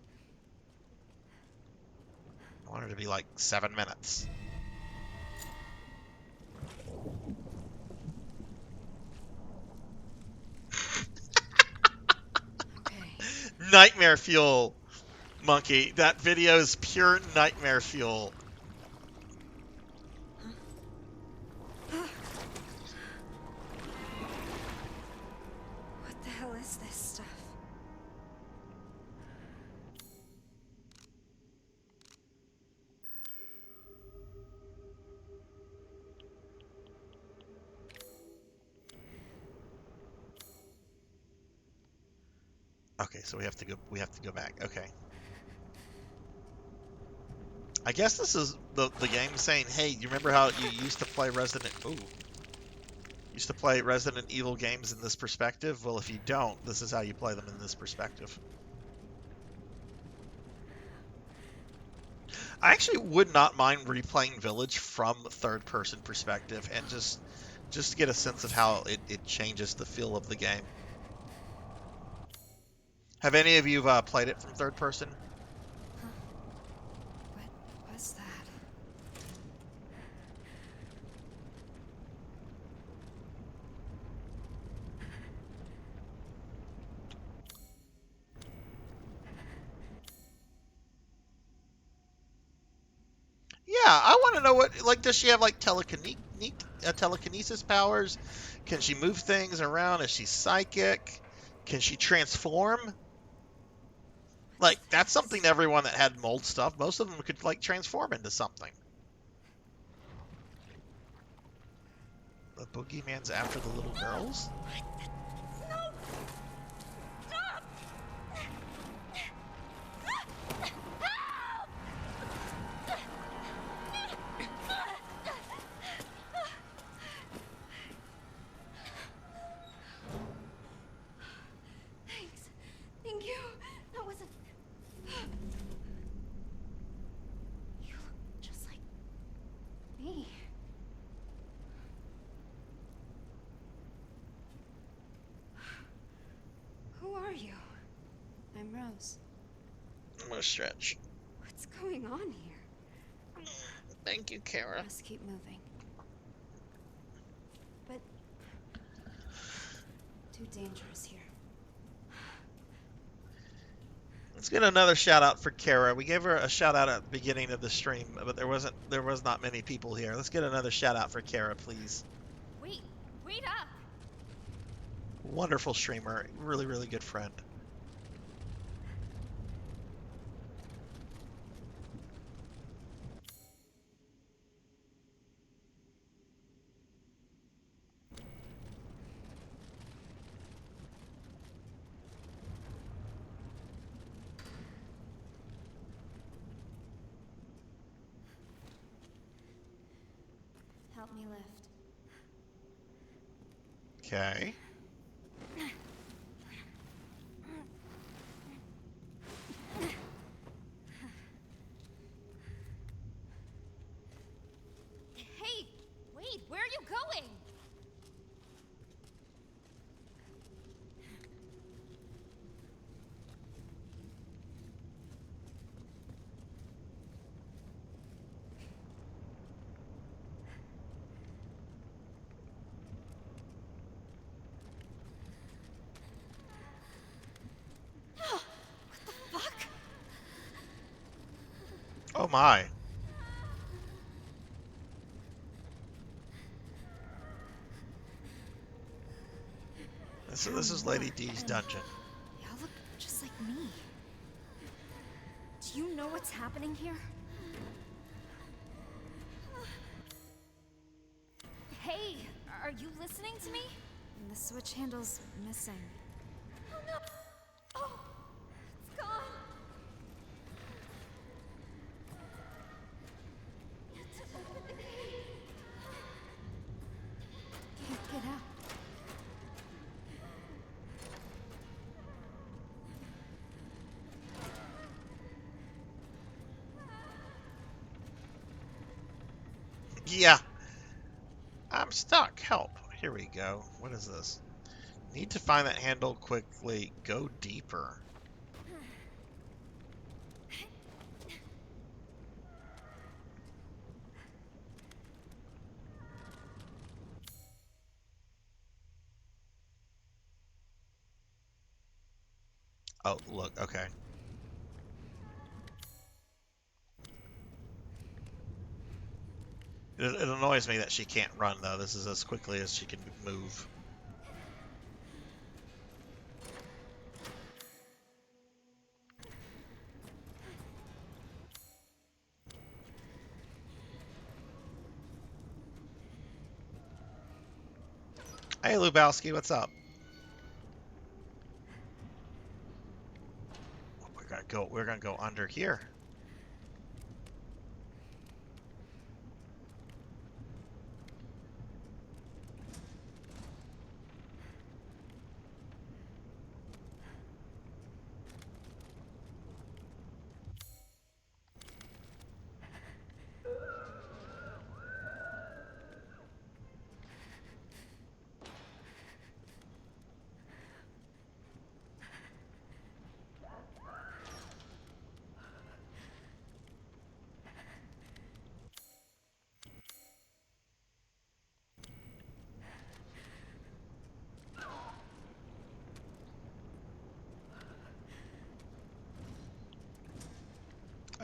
I want her to be like 7 minutes. Nightmare fuel, Monkey. That video is pure nightmare fuel. What the hell is this stuff? Okay, so we have to go back. Okay. I guess this is the game saying, "Hey, you remember how you used to play Resident Evil games in this perspective? Well, if you don't, this is how you play them in this perspective." I actually would not mind replaying Village from third-person perspective and just to get a sense of how it changes the feel of the game. Have any of you played it from third person? What was that? Yeah, I want to know what, like, does she have like telekinesis powers? Can she move things around? Is she psychic? Can she transform? Like, that's something to everyone that had mold stuff. Most of them could, like, transform into something. The boogeyman's after the little girls? No! Stop! Thanks. Thank you. That wasn't... You look just like me. Who are you? I'm Rose. I'm gonna stretch. What's going on here? Thank you, Kara. Let's keep moving. But... too dangerous here. Let's get another shout out for Kara. We gave her a shout out at the beginning of the stream, but there was not many people here. Let's get another shout out for Kara, please. Wait up! Wonderful streamer, really, really good friend. Help me lift. Okay. Hey, wait, where are you going? Oh my. This is Lady D's dungeon. Y'all look just like me. Do you know what's happening here? Hey, are you listening to me? The switch handle's missing. Oh no! Oh! It's gone! You have to open the gate! Can't get out. Yeah. I'm stuck. Help. Here we go. What is this? Need to find that handle quickly. Go deeper. Oh, look. Okay. It annoys me that she can't run, though. This is as quickly as she can move. Hey, Lubowski, what's up? We're gonna go under here.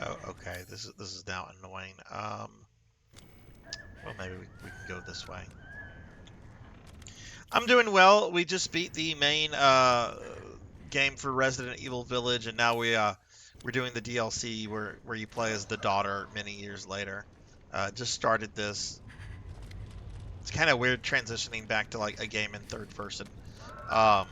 Oh, okay. This is now annoying. Well, maybe we can go this way. I'm doing well. We just beat the main game for Resident Evil Village, and now we're doing the DLC where you play as the daughter many years later. Just started this. It's kind of weird transitioning back to like a game in third person. Oh.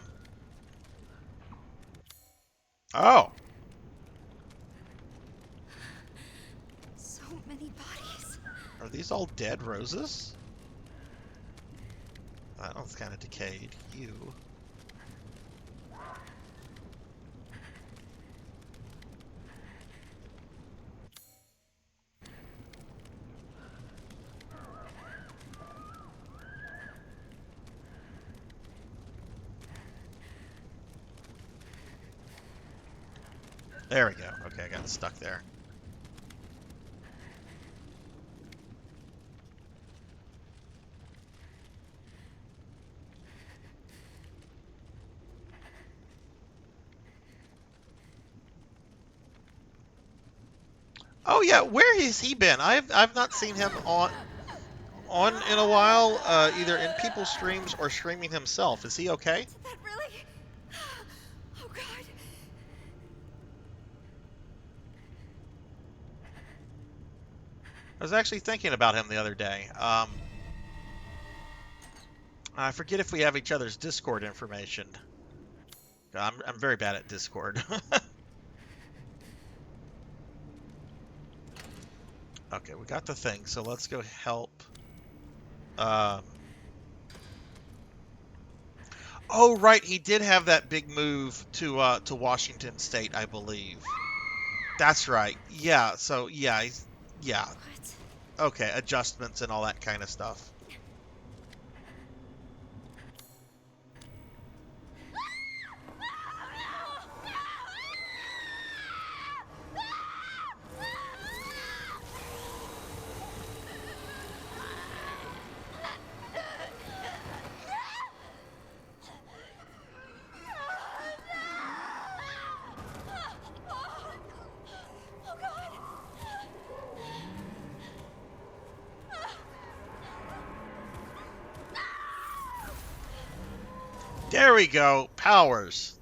So many bodies. Are these all dead roses? That one's kind of decayed. You. There we go. Okay, I got stuck there. Oh yeah, where has he been? I've not seen him on in a while, either in people's streams or streaming himself. Is he okay? Did that really? Oh God. I was actually thinking about him the other day. I forget if we have each other's Discord information. I'm very bad at Discord. Okay, we got the thing, so let's go help. Oh, right, he did have that big move to Washington State, I believe. That's right. Yeah, so yeah, yeah. What? Okay, adjustments and all that kind of stuff. There we go. Powers.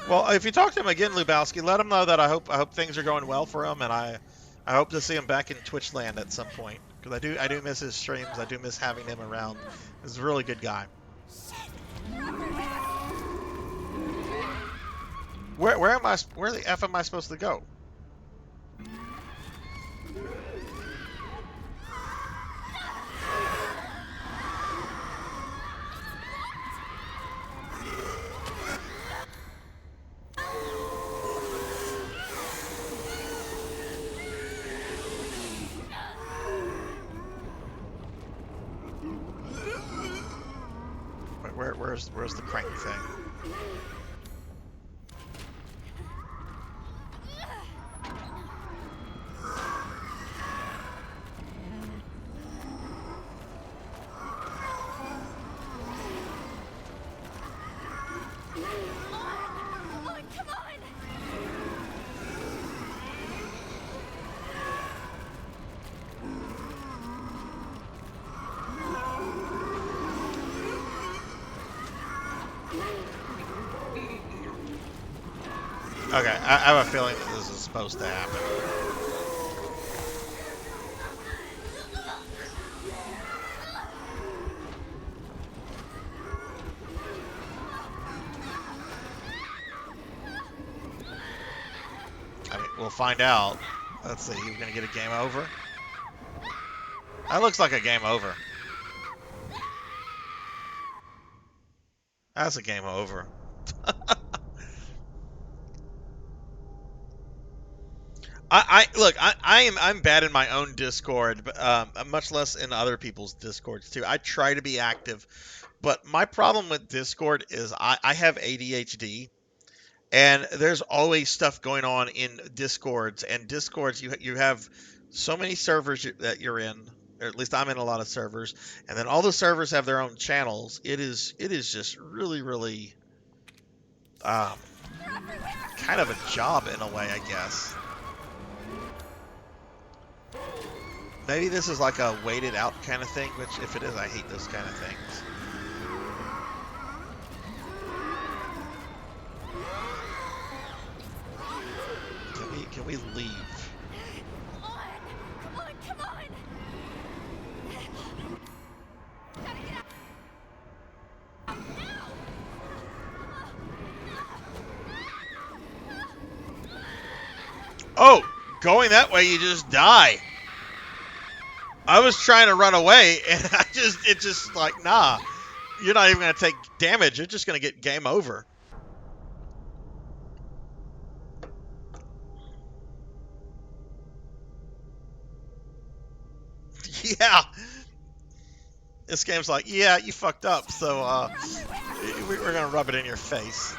Well, if you talk to him again, Lubowski, let him know that I hope things are going well for him, and I hope to see him back in Twitch land at some point, because I do miss his streams. I do miss having him around. He's a really good guy. Where the F am I supposed to go? Where's the crank thing? Okay, I have a feeling that this is supposed to happen. I mean, we'll find out. Let's see, you're gonna get a game over? That looks like a game over. That's a game over. I'm bad in my own Discord, but much less in other people's Discords too. I try to be active, but my problem with Discord is I have ADHD, and there's always stuff going on in Discords. And Discords, you have so many servers that you're in, or at least I'm in a lot of servers, and then all the servers have their own channels. It is just really kind of a job in a way, I guess. Maybe this is like a waited out kind of thing, which if it is, I hate those kind of things. me leave. Come on! Come on! Come on! Gotta get out! Oh, going that way, you just die. I was trying to run away, and it's just like, nah. You're not even going to take damage. You're just going to get game over. Yeah. This game's like, yeah, you fucked up, so we're going to rub it in your face.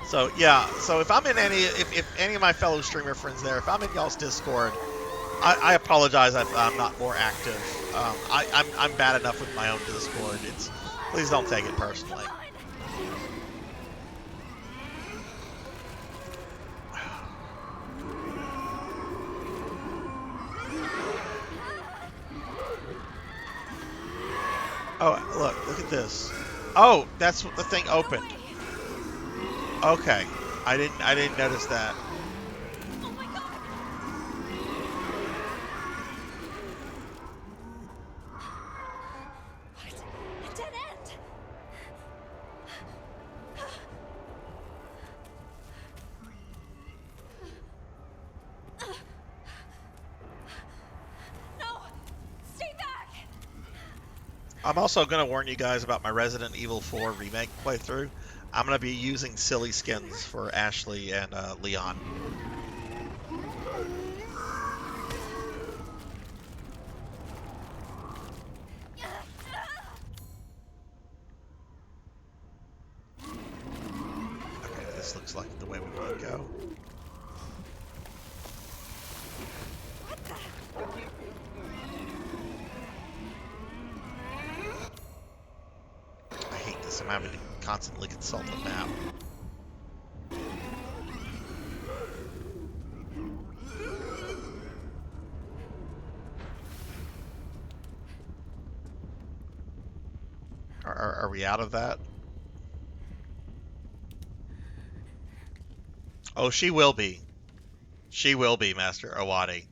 So, yeah, so if I'm in if any of my fellow streamer friends there, if I'm in y'all's Discord, I apologize if I'm not more active. I'm bad enough with my own Discord. Please don't take it personally. Oh, look at this. Oh, that's what the thing opened. Okay, I didn't notice that. Oh my god! What? A dead end! No! Stay back! I'm also going to warn you guys about my Resident Evil 4 remake playthrough. I'm going to be using silly skins for Ashley and Leon. Okay, this looks like the way we want to go. What the? I hate this. I'm having to constantly consult the map. Are we out of that? Oh, she will be. She will be, Master Owadi.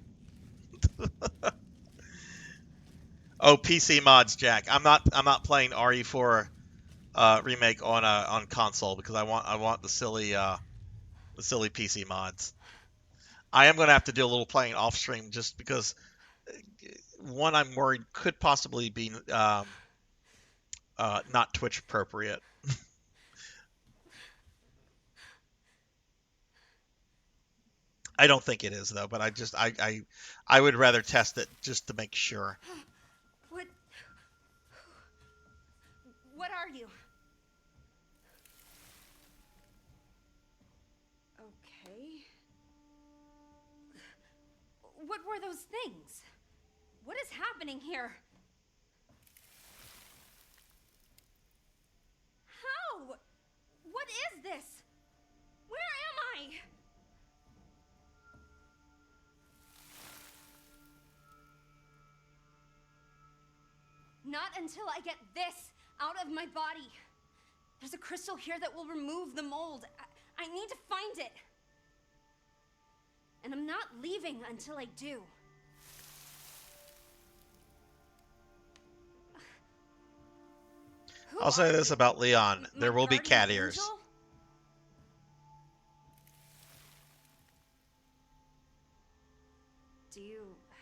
Oh, PC mods, Jack. I'm not playing RE4 remake on console because I want the silly PC mods. I am going to have to do a little playing off stream just because one I'm worried could possibly be not Twitch appropriate. I don't think it is though, but I would rather test it just to make sure. What are you? Okay. What were those things? What is happening here? How? What is this? Where am I? Not until I get this out of my body. There's a crystal here that will remove the mold. I need to find it. And I'm not leaving until I do. I'll say this about Leon. There will be cat ears. Angel? Do you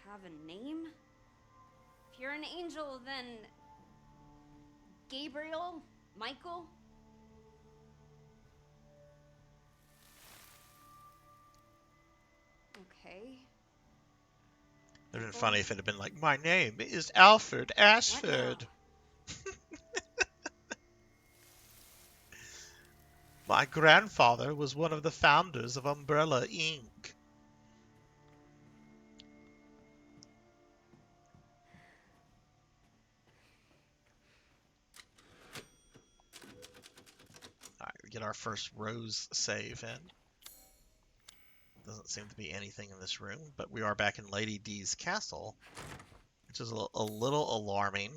have a name? If you're an angel, then Gabriel? Michael? Okay. It would have been funny if it had been like, my name is Alfred Ashford. My grandfather was one of the founders of Umbrella Inc. Alright, we get our first Rose save in. Doesn't seem to be anything in this room, but we are back in Lady D's castle, which is a little alarming.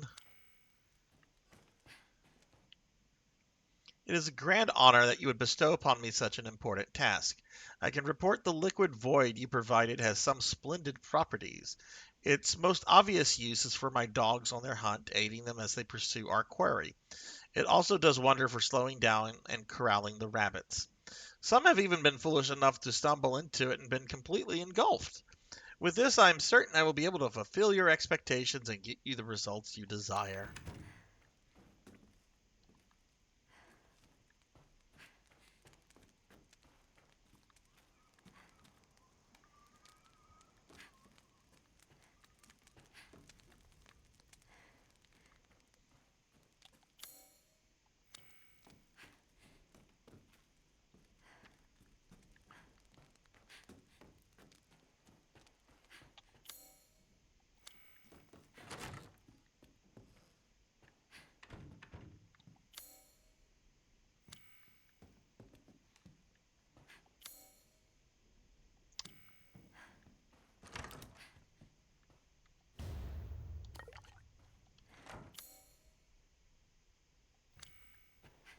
It is a grand honor that you would bestow upon me such an important task. I can report the liquid void you provided has some splendid properties. Its most obvious use is for my dogs on their hunt, aiding them as they pursue our quarry. It also does wonder for slowing down and corralling the rabbits. Some have even been foolish enough to stumble into it and been completely engulfed. With this, I am certain I will be able to fulfill your expectations and get you the results you desire.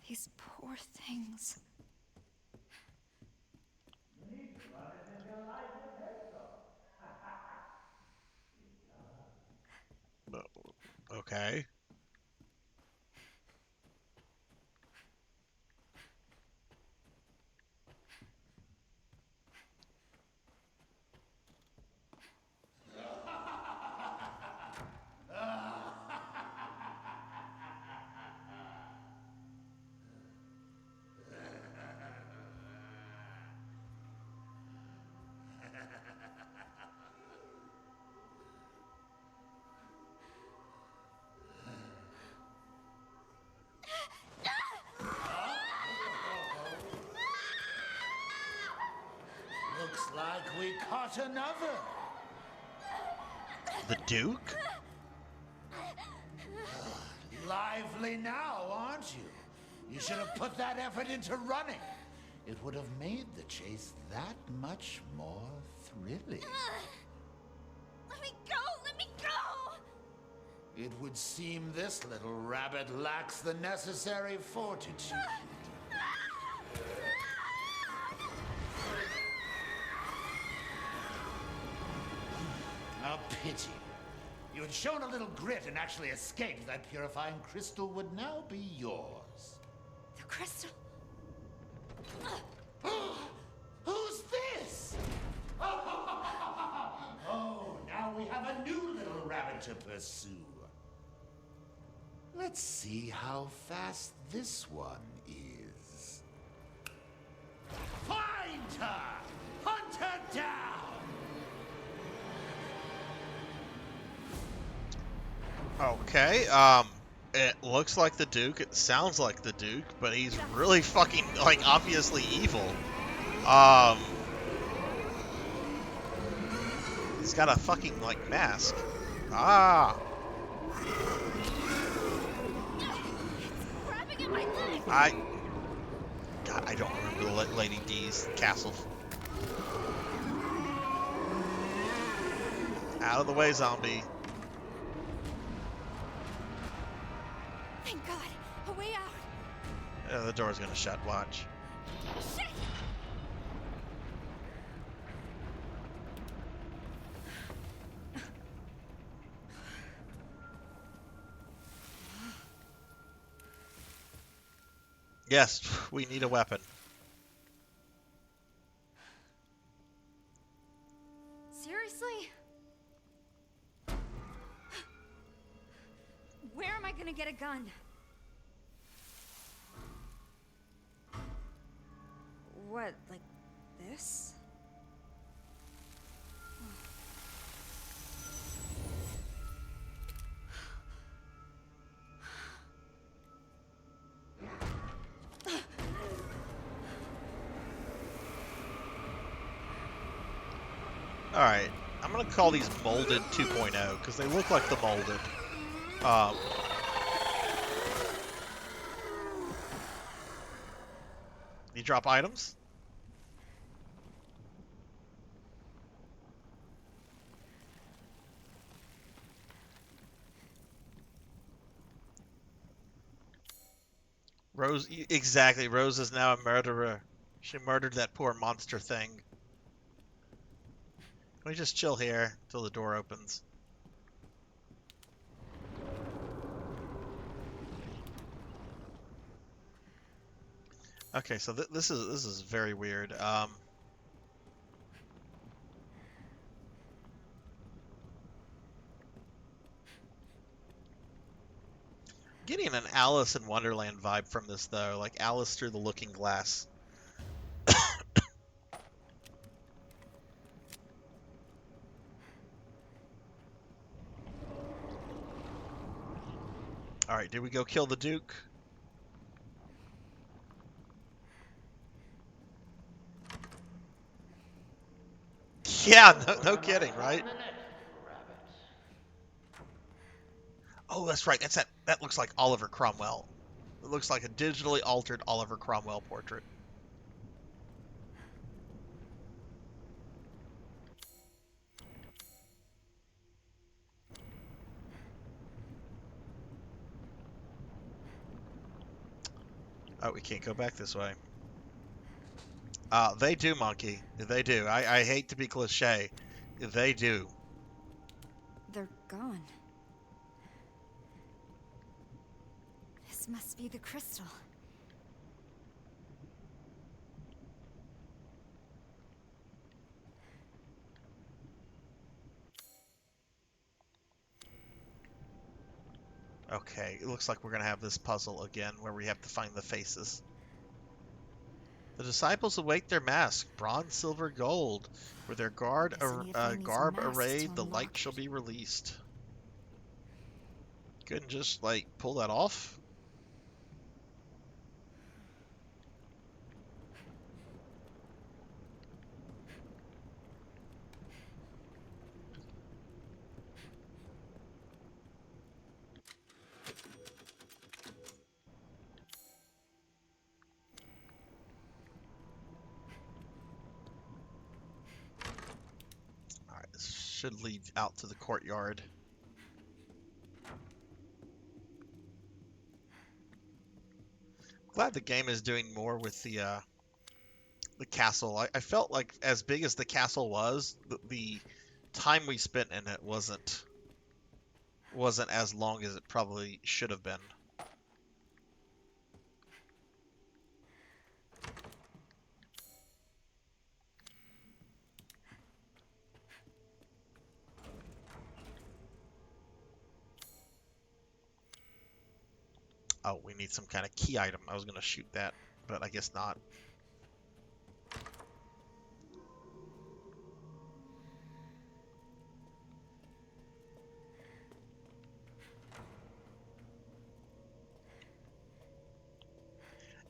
These poor things. Okay. Looks like we caught another. The Duke? Lively now, aren't you? You should have put that effort into running. It would have made the chase that much more thrilling. Let me go! Let me go! It would seem this little rabbit lacks the necessary fortitude. A pity. You had shown a little grit and actually escaped, that purifying crystal would now be yours. The crystal. Who's this? Oh, now we have a new little rabbit to pursue. Let's see how fast this one is. Find her! Hunt her down! Okay, it looks like the Duke, it sounds like the Duke, but he's really fucking, like, obviously evil. He's got a fucking, like, mask. Ah! Grabbing at my leg! God, I don't remember the Lady D's castle. Out of the way, zombie. Thank God, a way out. Yeah, the door's gonna shut, watch. Shit! Yes, we need a weapon. Seriously? Where am I gonna get a gun? What, like this? Alright, I'm gonna call these Molded 2.0, because they look like the Molded. You drop items? Rose, exactly. Rose is now a murderer. She murdered that poor monster thing. Can we just chill here till the door opens? Okay, so this is very weird. Getting an Alice in Wonderland vibe from this though, like Alice through the Looking Glass. All right, did we go kill the Duke? Yeah, no kidding, right? Oh, that's right. That looks like Oliver Cromwell. It looks like a digitally altered Oliver Cromwell portrait. Oh, we can't go back this way. They do, Monkey. They do. I hate to be cliche. They do. They're gone. This must be the crystal. Okay, it looks like we're going to have this puzzle again where we have to find the faces. The disciples await their mask, bronze, silver, gold. With their garb arrayed, the light shall be released. Couldn't just, like, pull that off? Alright, this should lead out to the courtyard. Glad the game is doing more with the castle. I felt like as big as the castle was, the time we spent in it wasn't as long as it probably should have been. Oh, we need some kind of key item. I was going to shoot that, but I guess not.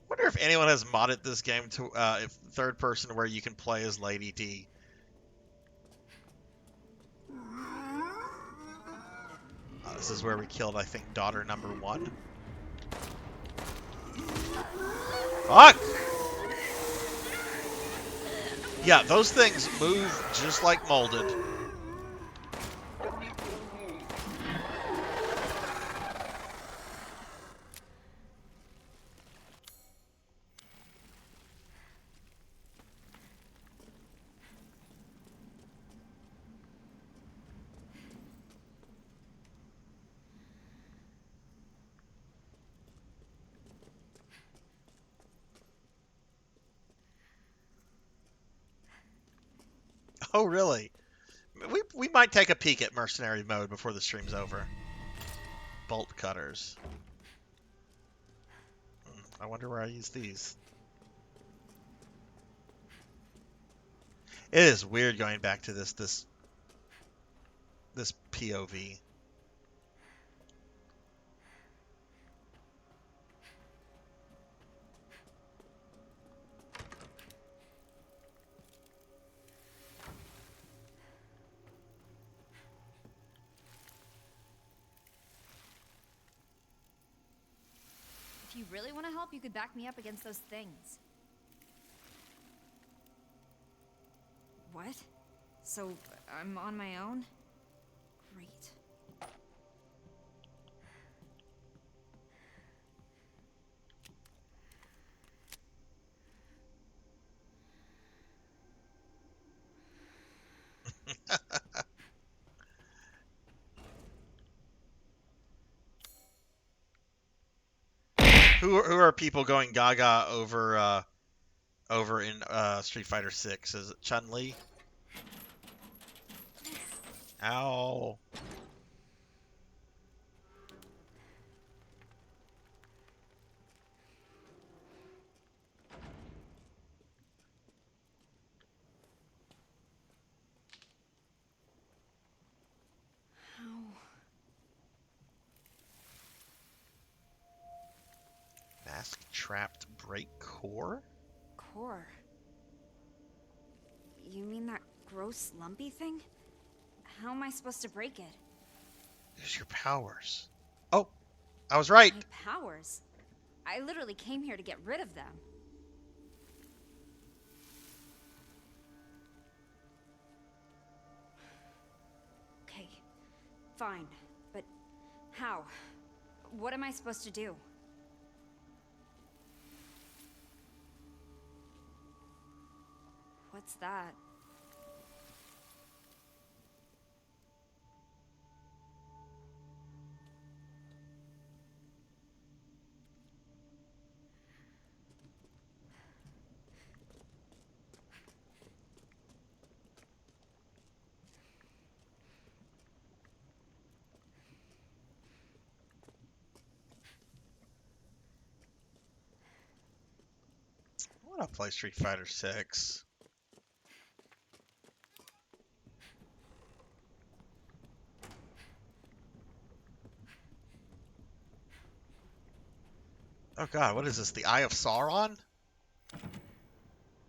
Wonder if anyone has modded this game to if third person where you can play as Lady D. This is where we killed, I think, daughter number 1. Fuck! Yeah, those things move just like molded. Oh, really? We might take a peek at mercenary mode before the stream's over. Bolt cutters. I wonder where I use these. It is weird going back to this POV. If you really want to help, you could back me up against those things. What? So, I'm on my own? Great. Who are people going gaga over in Street Fighter 6? Is it Chun-Li? Ow. Mask trapped break core? Core? You mean that gross lumpy thing? How am I supposed to break it? Use your powers. Oh, I was right. My powers? I literally came here to get rid of them. Okay, fine. But how? What am I supposed to do? What's that? I want to play Street Fighter 6. Oh god, what is this? The Eye of Sauron?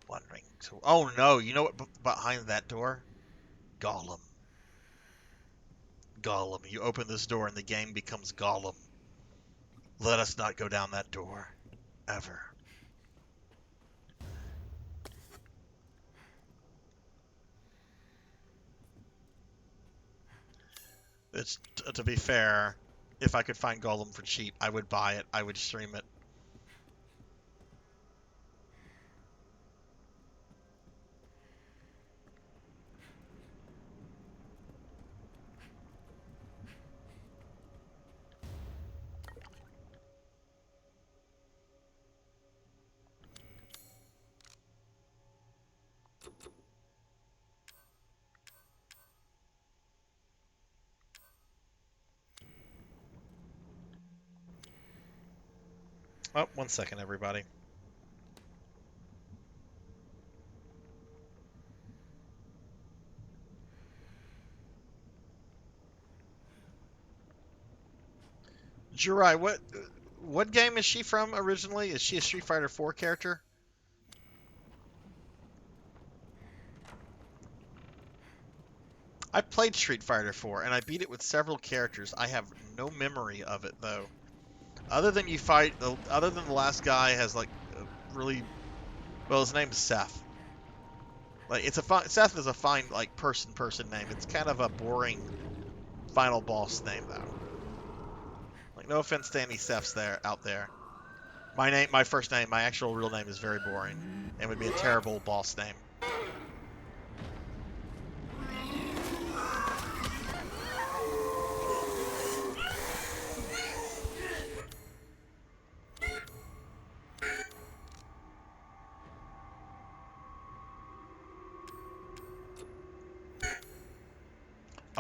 Wondering. Oh no, you know what behind that door? Gollum. Gollum. You open this door and the game becomes Gollum. Let us not go down that door. Ever. To be fair, if I could find Gollum for cheap, I would buy it. I would stream it. Oh, 1 second, everybody. Jirai, what game is she from originally? Is she a Street Fighter 4 character? I played Street Fighter 4 and I beat it with several characters. I have no memory of it though. Other than the last guy has like really, well, his name's Seth. Like Seth is a fine like person name. It's kind of a boring final boss name though. Like no offense to any Seths out there. My first name, my actual real name is very boring and would be a terrible boss name.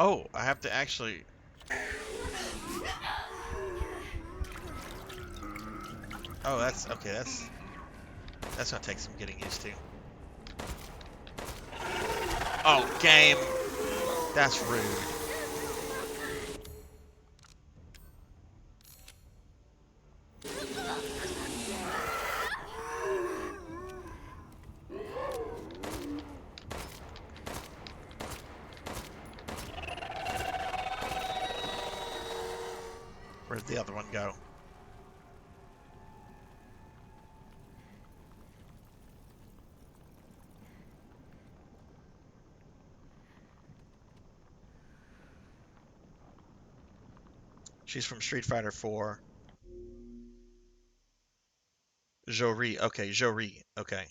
Oh, I have to actually... Oh, that's... Okay, that's gonna take some getting used to. Oh, game! That's rude. Where'd the other one go? She's from Street Fighter 4. Jori. Okay, Jori. Okay.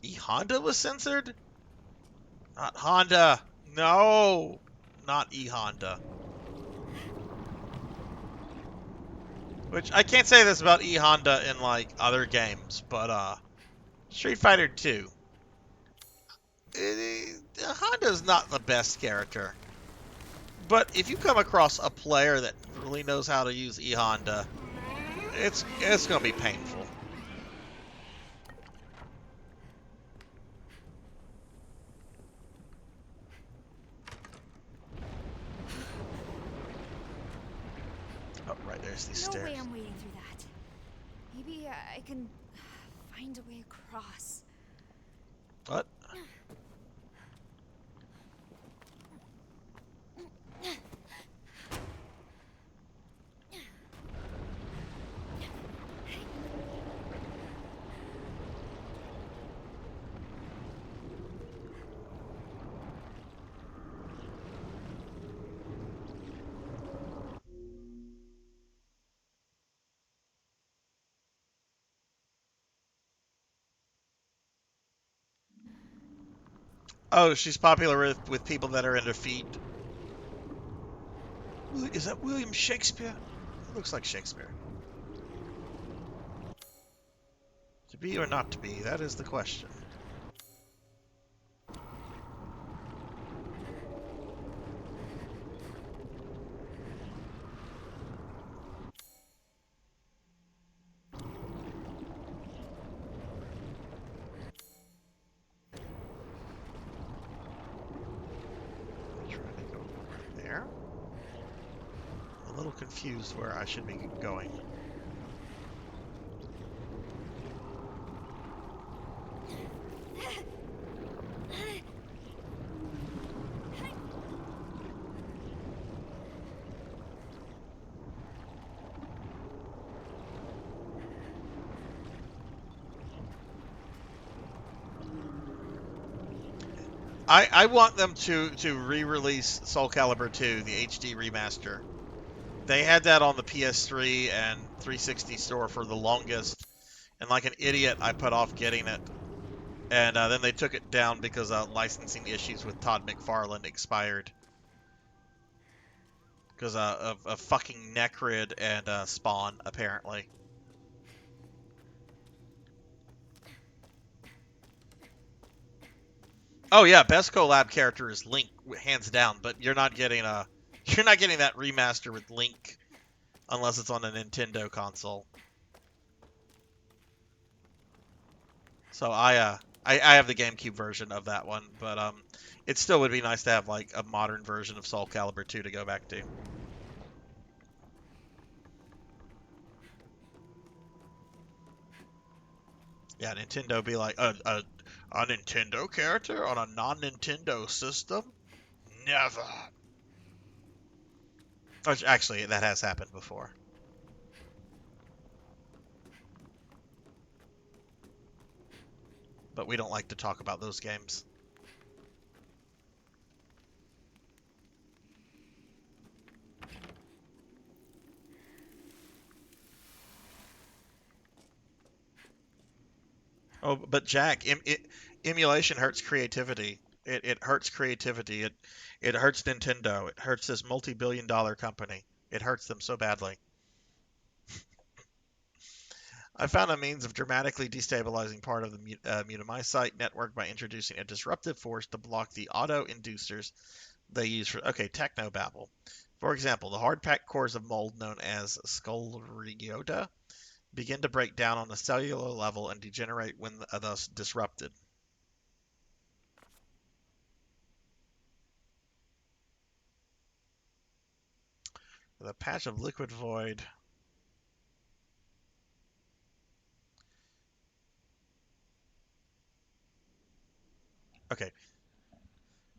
E-Honda was censored? Not Honda. No. Not E-Honda. Which, I can't say this about E-Honda in, like, other games, but, Street Fighter 2. Honda's not the best character. But if you come across a player that really knows how to use E-Honda, it's going to be painful. Oh, right, there's these No stairs. way I'm wading through that. Maybe I can find a way across. What? Oh, she's popular with people that are into feet. Is that William Shakespeare? It looks like Shakespeare. To be or not to be, that is the question. There. A little confused where I should be going. I want them to re-release Soul Calibur 2, the HD remaster. They had that on the PS3 and 360 store for the longest, and like an idiot, I put off getting it. And then they took it down because licensing issues with Todd McFarlane expired. Because of fucking Necrid and Spawn, apparently. Oh yeah, best collab character is Link, hands down. But you're not getting that remaster with Link unless it's on a Nintendo console. So I have the GameCube version of that one, but it still would be nice to have like a modern version of Soul Calibur 2 to go back to. Yeah, Nintendo be like a Nintendo character on a non-Nintendo system? Never. Which actually that has happened before. But we don't like to talk about those games. Oh, but Jack, emulation hurts creativity. It hurts creativity. It hurts Nintendo. It hurts this multi-billion-dollar company. It hurts them so badly. I found a means of dramatically destabilizing part of the Mutamysite network by introducing a disruptive force to block the auto-inducers they use for... Okay, technobabble. For example, the hard-packed cores of mold known as Scolriota begin to break down on a cellular level and degenerate when thus disrupted. The patch of liquid void. Okay.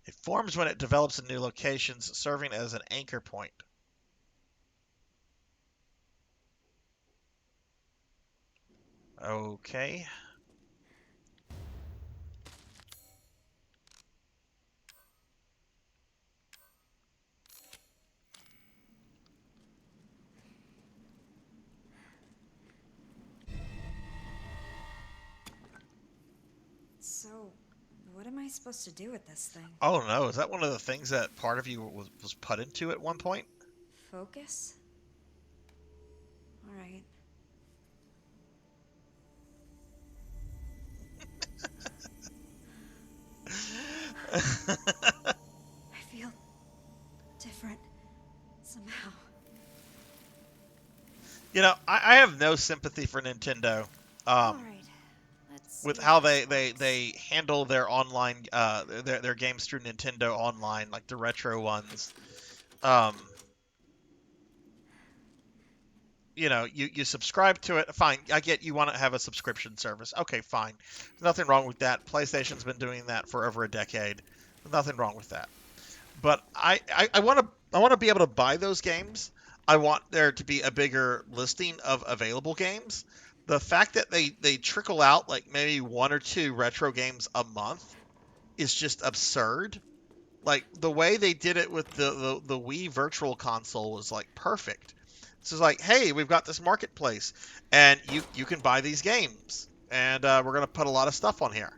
It forms when it develops in new locations, serving as an anchor point. Okay. What am I supposed to do with this thing? Oh no, is that one of the things that part of you was put into at one point? Focus? Alright. I feel different somehow. You know, I have no sympathy for Nintendo. With how they handle their online their games through Nintendo Online, like the retro ones. You know, you subscribe to it. Fine, I get you want to have a subscription service. Okay, fine. There's nothing wrong with that. PlayStation's been doing that for over a decade. There's nothing wrong with that. But I want to be able to buy those games. I want there to be a bigger listing of available games. The fact that they trickle out like maybe one or two retro games a month is just absurd. Like the way they did it with the Wii Virtual Console was like perfect. This is like, hey, we've got this marketplace, and you can buy these games, and we're gonna put a lot of stuff on here.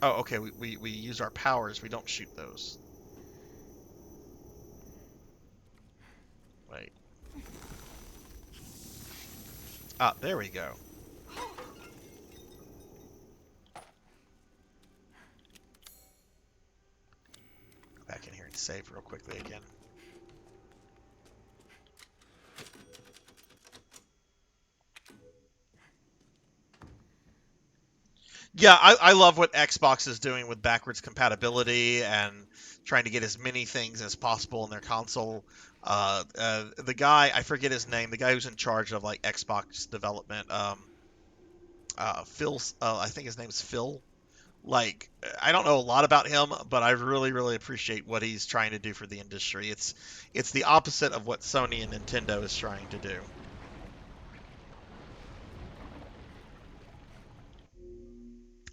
Oh, okay, we use our powers. We don't shoot those. Wait. Ah, there we go. Go back in here and save real quickly again. Yeah, I love what Xbox is doing with backwards compatibility and trying to get as many things as possible in their console. The guy, I forget his name, the guy who's in charge of like Xbox development, Phil, I think his name's Phil. Like, I don't know a lot about him, but I really, really appreciate what he's trying to do for the industry. It's the opposite of what Sony and Nintendo is trying to do.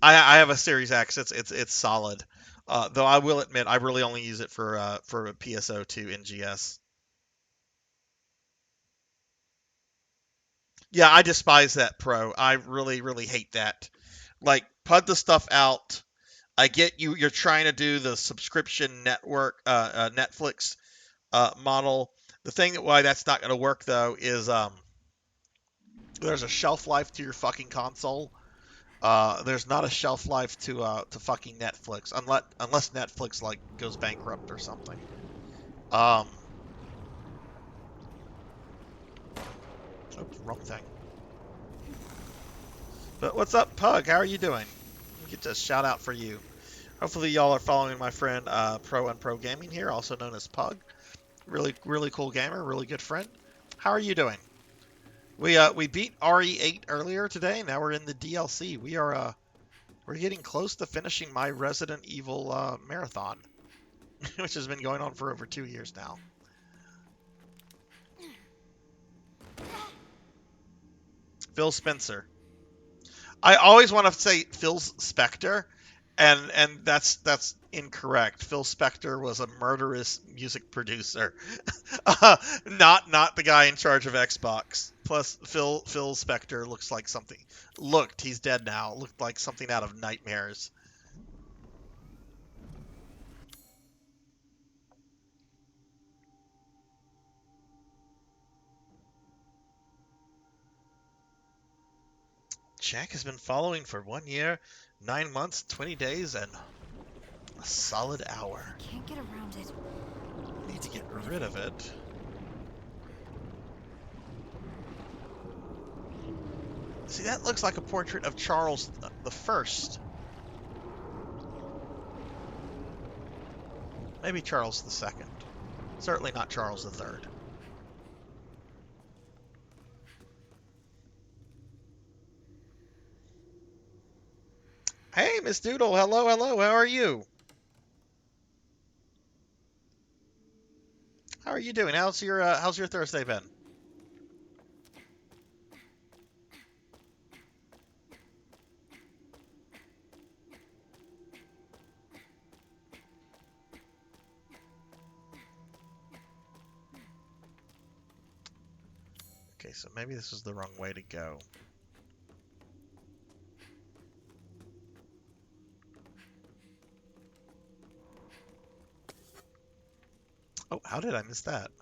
I have a Series X. It's solid. Though I will admit I really only use it for PSO2 NGS. Yeah, I despise that Pro. I really, really hate that. Like, put the stuff out. I get you're trying to do the subscription network, Netflix model. The thing why that's not going to work though is there's a shelf life to your fucking console. There's not a shelf life to fucking Netflix unless Netflix like goes bankrupt or something. Oops, wrong thing. But what's up, Pug? How are you doing? Get a shout out for you. Hopefully y'all are following my friend Pro and Pro Gaming here, also known as Pug. Really, really cool gamer, really good friend. How are you doing? We beat RE8 earlier today. Now we're in the DLC. We're getting close to finishing my Resident Evil marathon, which has been going on for over 2 years now. Phil Spencer. I always want to say Phil Spector, and that's incorrect. Phil Spector was a murderous music producer, not the guy in charge of Xbox. Plus, Phil Spector looks like something. He's dead now. Looked like something out of Nightmares. Jack has been following for 1 year, 9 months, 20 days, and a solid hour. Can't get around it. Need to get rid of it. See, that looks like a portrait of Charles the First. Maybe Charles the Second. Certainly not Charles the Third. Hey, Miss Doodle. Hello, hello. How are you? How are you doing? How's your Thursday been? Okay, so maybe this is the wrong way to go. How did I miss that?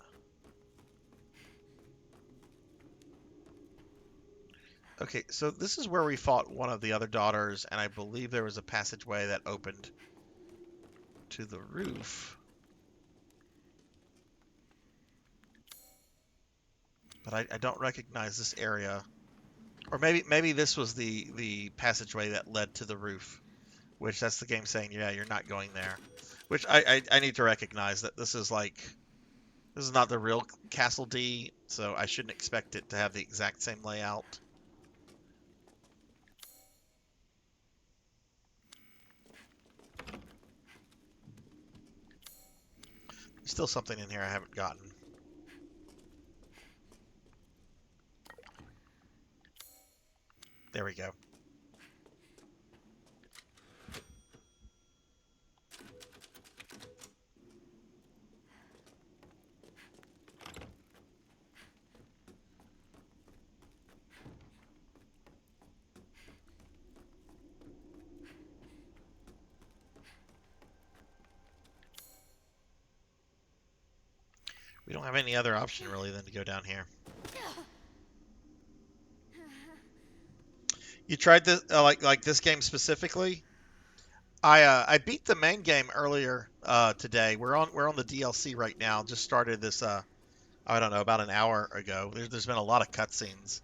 Okay, so this is where we fought one of the other daughters, and I believe there was a passageway that opened to the roof. But I don't recognize this area. Or maybe this was the passageway that led to the roof. Which that's the game saying, yeah, you're not going there. Which I need to recognize that this is not the real Castle D, so I shouldn't expect it to have the exact same layout. There's still something in here I haven't gotten. There we go. We don't have any other option really than to go down here. You tried this like this game specifically? I beat the main game earlier today. We're on the DLC right now. Just started this I don't know, about an hour ago. There's been a lot of cutscenes.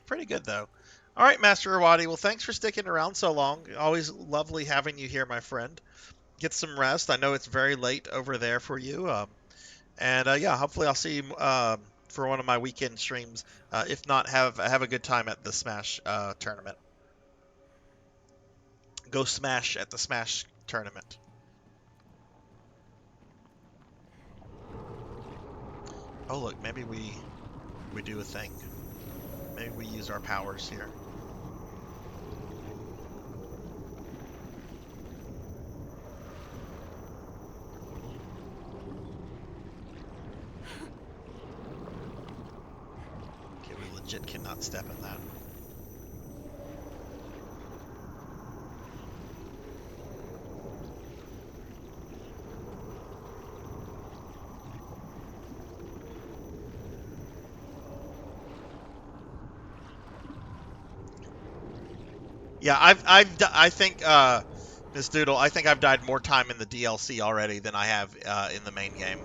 Pretty good though. All right, Master Iwadi. Well, thanks for sticking around so long. Always lovely having you here, my friend. Get some rest. I know it's very late over there for you. Yeah, hopefully I'll see you for one of my weekend streams. If not, have a good time at the Smash tournament. Go Smash at the Smash tournament. Oh look, maybe we do a thing. Maybe we use our powers here. Okay, we legit cannot step in that. Yeah, I think Miss Doodle, I think I've died more time in the DLC already than I have in the main game.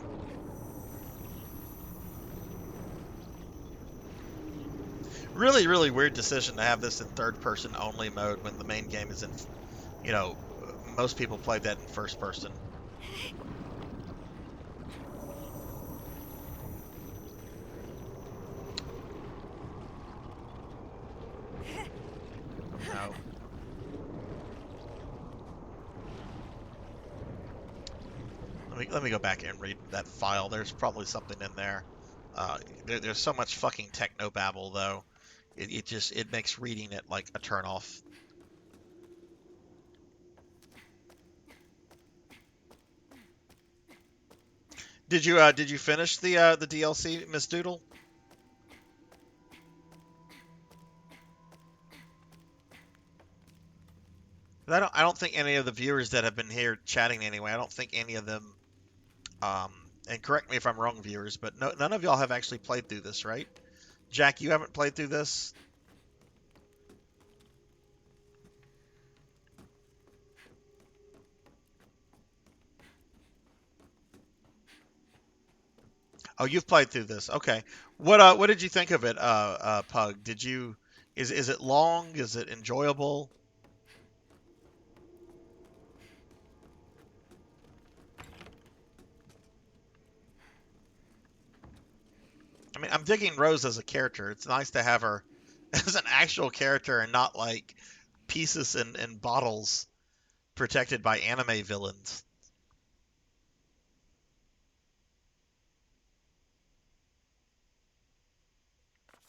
Really, really weird decision to have this in third-person only mode when the main game is in, you know, most people play that in first person. No. Let me go back and read that file. There's probably something in there. There's so much fucking techno babble though. It makes reading it like a turn off. Did you finish the DLC, Miss Doodle? I don't think any of the viewers that have been here chatting anyway, I don't think any of them and correct me if I'm wrong, viewers, but none of y'all have actually played through this, right? Jack, you haven't played through this? Oh, you've played through this. Okay. What did you think of it, Pug? Is it long? Is it enjoyable? I mean, I'm digging Rose as a character. It's nice to have her as an actual character and not like pieces and bottles protected by anime villains.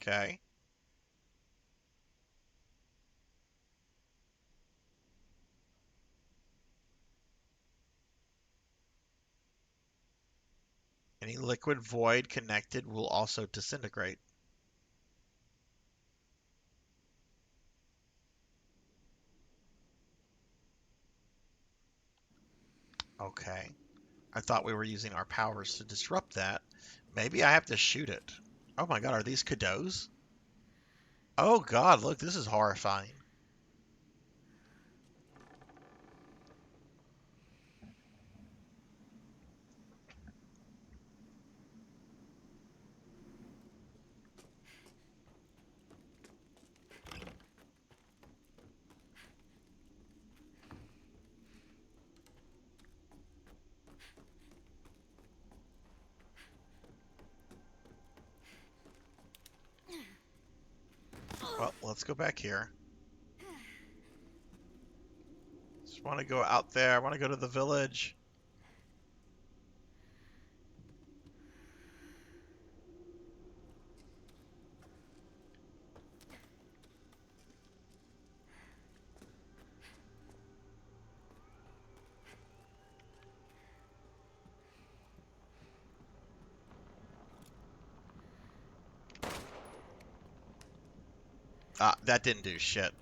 Okay. Any liquid void connected will also disintegrate. Okay. I thought we were using our powers to disrupt that. Maybe I have to shoot it. Oh my god, are these Cadeaux? Oh god, look, this is horrifying. Well, let's go back here. Just want to go out there. I want to go to the village. Ah, that didn't do shit.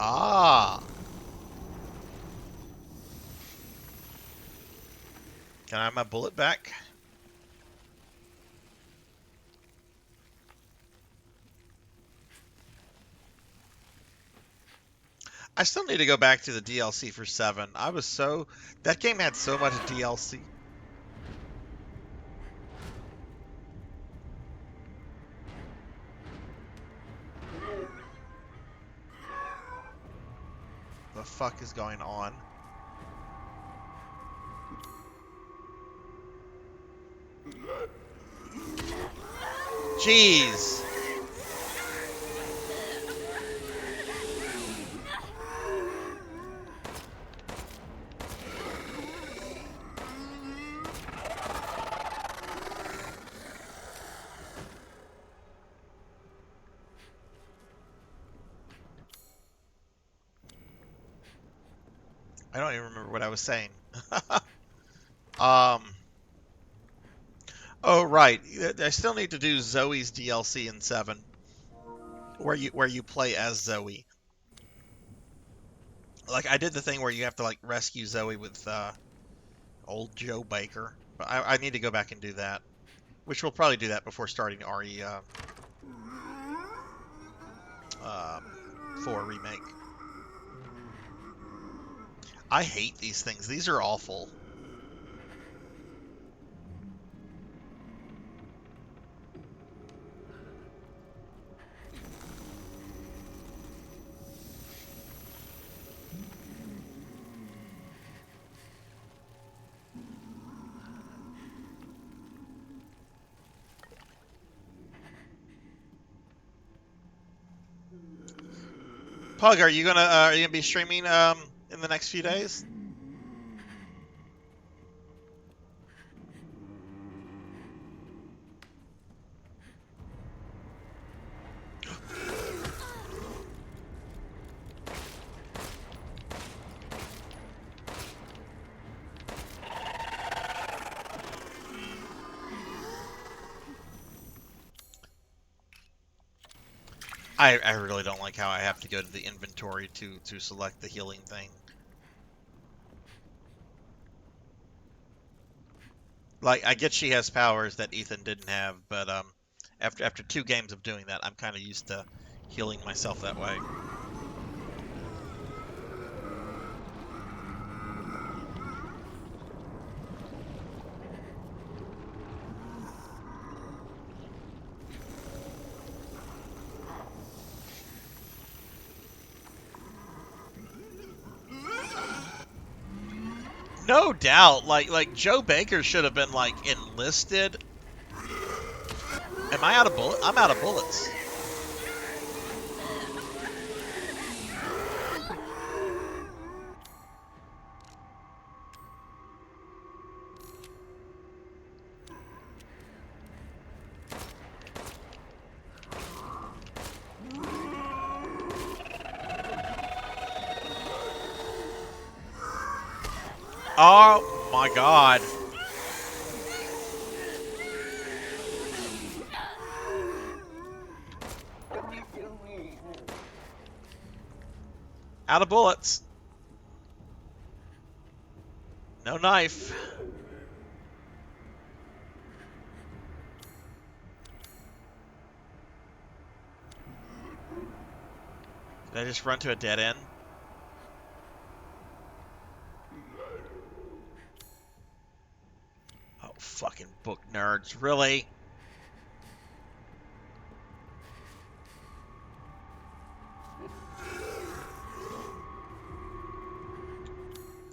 Ah. Can I have my bullet back? I still need to go back to the DLC for 7. That game had so much DLC. The fuck is going on? Jeez. I don't even remember what I was saying. Oh right, I still need to do Zoe's DLC in 7, where you play as Zoe. Like I did the thing where you have to like rescue Zoe with old Joe Baker, but I need to go back and do that, which we'll probably do that before starting RE 4 remake. I hate these things. These are awful. Pug, are you gonna be streaming in the next few days? I really don't like how I have to go to the inventory to select the healing thing. Like, I get she has powers that Ethan didn't have, but after 2 games of doing that, I'm kind of used to healing myself that way. No doubt, like Joe Baker should have been like enlisted. Am I out of bullets? I'm out of bullets. Oh my god. Out of bullets. No knife. Did I just run to a dead end? Oh, fucking book nerds. Really?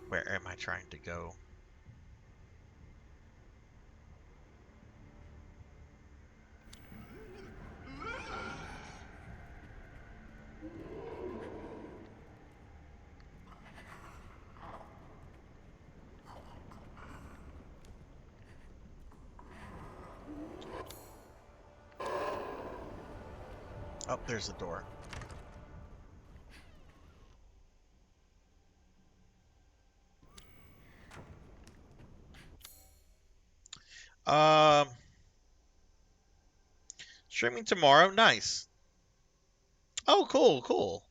Where am I trying to go? Oh, there's the door. Streaming tomorrow. Nice. Oh, cool, cool.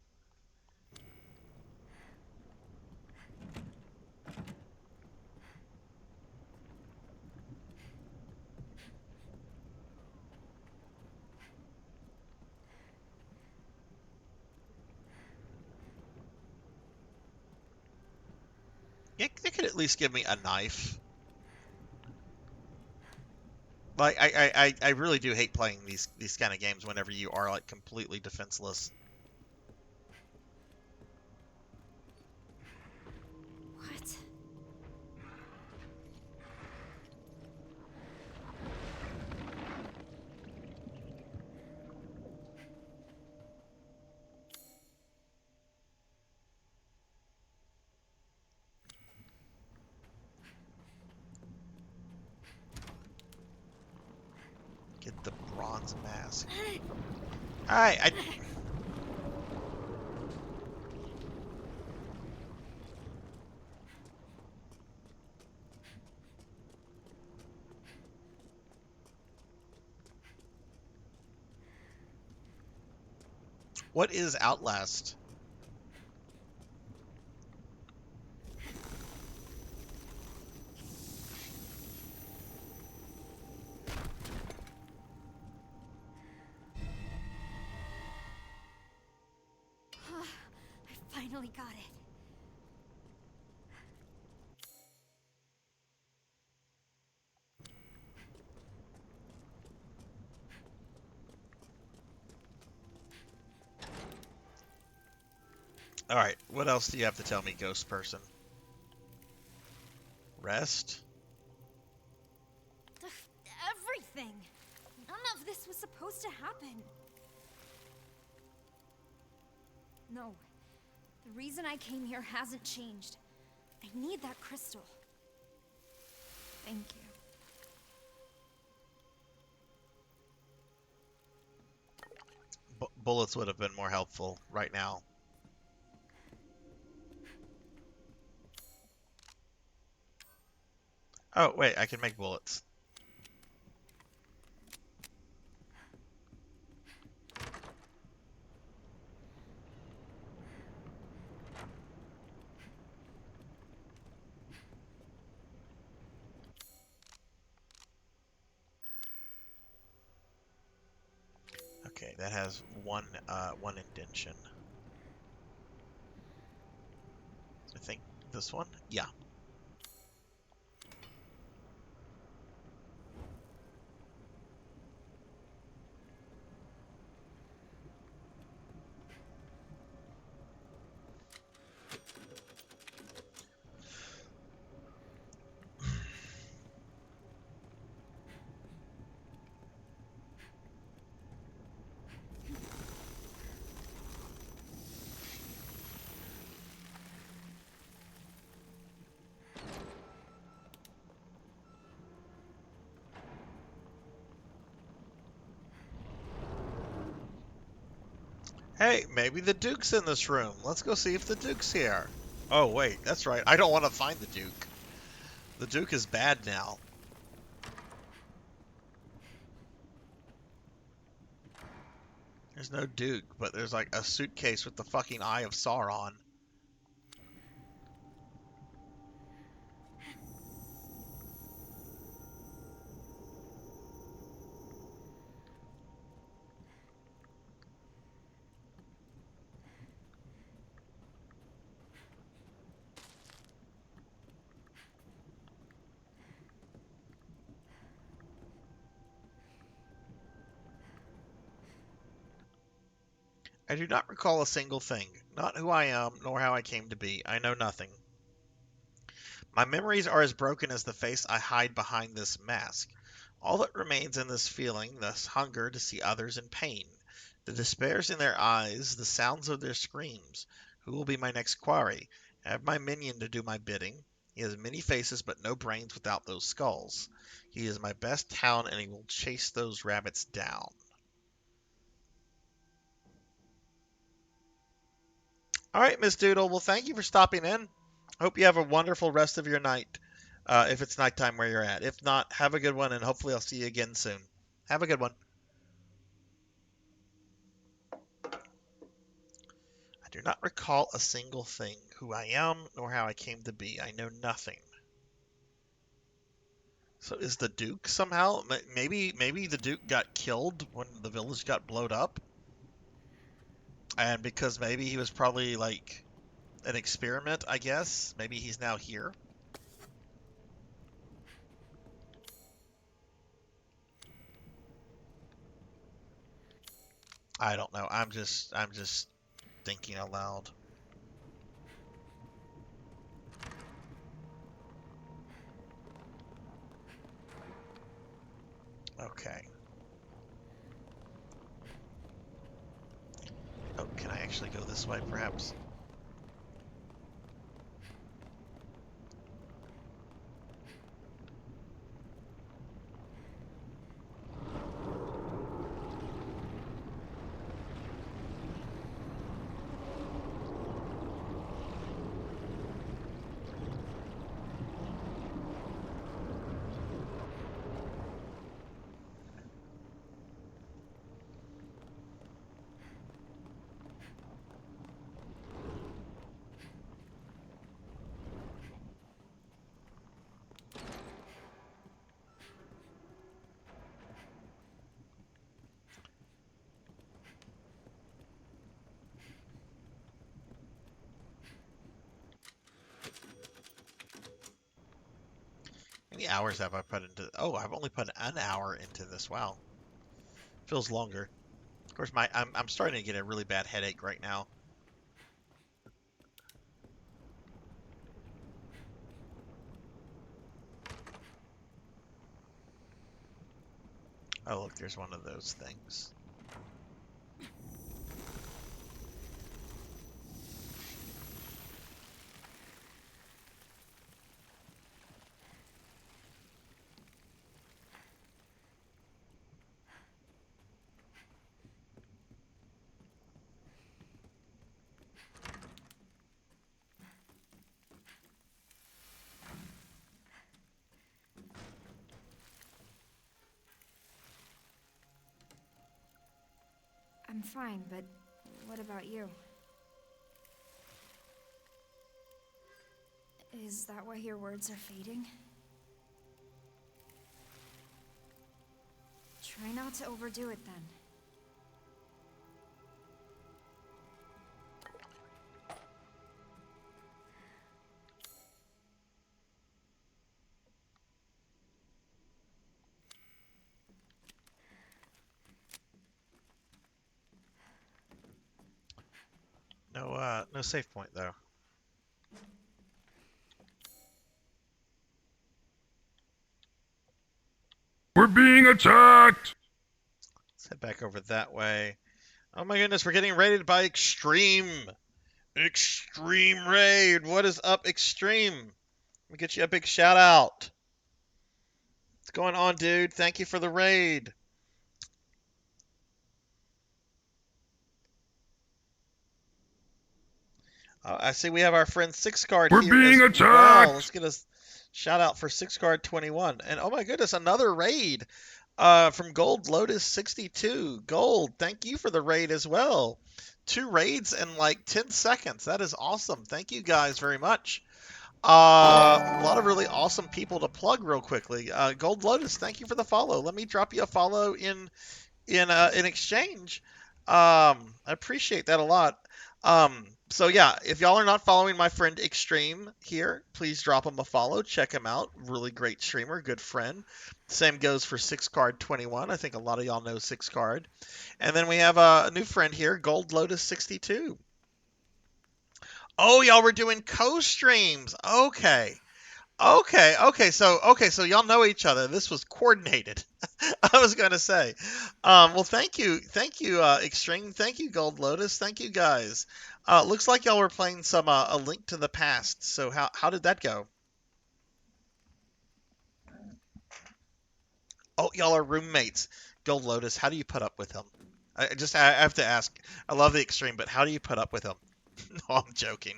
Yeah, they could at least give me a knife. Like, I really do hate playing these kind of games whenever you are, like, completely defenseless. What? Get the bronze mask. I What is Outlast? I finally got it. Alright, what else do you have to tell me, ghost person? Rest? Everything! None of this was supposed to happen. No. The reason I came here hasn't changed. I need that crystal. Thank you. Bullets would have been more helpful right now. Oh, wait, I can make bullets. Okay, that has one indention. I think this one? Yeah. Hey, maybe the Duke's in this room. Let's go see if the Duke's here. Oh, wait, that's right. I don't want to find the Duke. The Duke is bad now. There's no Duke, but there's like a suitcase with the fucking Eye of Sauron. I do not recall a single thing, not who I am, nor how I came to be. I know nothing. My memories are as broken as the face I hide behind this mask. All that remains in this feeling, this hunger to see others in pain, the despairs in their eyes, the sounds of their screams. Who will be my next quarry? I have my minion to do my bidding. He has many faces, but no brains without those skulls. He is my best hound, and he will chase those rabbits down. All right, Miss Doodle. Well, thank you for stopping in. Hope you have a wonderful rest of your night, if it's nighttime where you're at. If not, have a good one, and hopefully I'll see you again soon. Have a good one. I do not recall a single thing, who I am, nor how I came to be. I know nothing. So is the Duke somehow? Maybe the Duke got killed when the village got blowed up? And because maybe he was probably like an experiment, I guess. Maybe he's now here. I don't know. I'm just thinking aloud. Okay. Oh, can I actually go this way, perhaps? How many hours have I put into? Oh, I've only put an hour into this. Wow, feels longer. Of course, I'm starting to get a really bad headache right now. Oh, look, there's one of those things. I'm fine, but what about you? Is that why your words are fading? Try not to overdo it then. No save point though. We're being attacked! Let's head back over that way. Oh my goodness, we're getting raided by Extreme. Extreme raid. What is up, Extreme? Let me get you a big shout out. What's going on, dude? Thank you for the raid. I see we have our friend Six Card We're here being as attacked! well. Let's get a Shout out for 6card21. And oh my goodness, another raid from Gold Lotus 62. Gold, thank you for the raid as well. 2 raids in like 10 seconds. That is awesome. Thank you guys very much. A lot of really awesome people to plug real quickly. Gold Lotus, thank you for the follow. Let me drop you a follow in exchange. I appreciate that a lot. So yeah, if y'all are not following my friend Extreme here, please drop him a follow. Check him out. Really great streamer, good friend. Same goes for 6card21. I think a lot of y'all know 6card. And then we have a new friend here, Gold Lotus 62. Oh, y'all were doing co-streams. Okay. So y'all know each other. This was coordinated. I was gonna say. Well, thank you, Extreme. Thank you, Gold Lotus. Thank you, guys. Looks like y'all were playing some A Link to the Past. So how did that go? Oh, y'all are roommates. Gold Lotus, how do you put up with him? I have to ask. I love the Extreme, but how do you put up with him? No, I'm joking.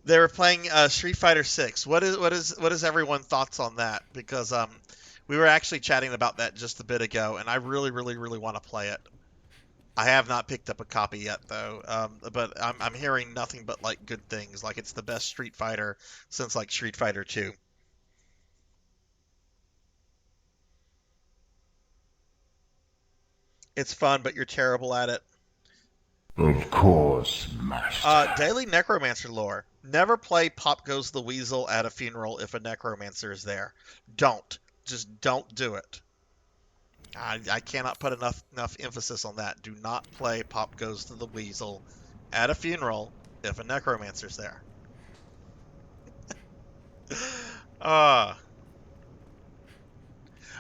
They were playing Street Fighter 6. What is everyone's thoughts on that? Because we were actually chatting about that just a bit ago, and I really want to play it. I have not picked up a copy yet though, but I'm hearing nothing but like good things. Like it's the best Street Fighter since like Street Fighter 2. It's fun, but you're terrible at it. Of course, master. Daily Necromancer lore. Never play Pop Goes the Weasel at a funeral if a necromancer is there. Don't. Just don't do it. I cannot put enough emphasis on that. Do not play Pop Goes to the Weasel at a funeral if a necromancer's there.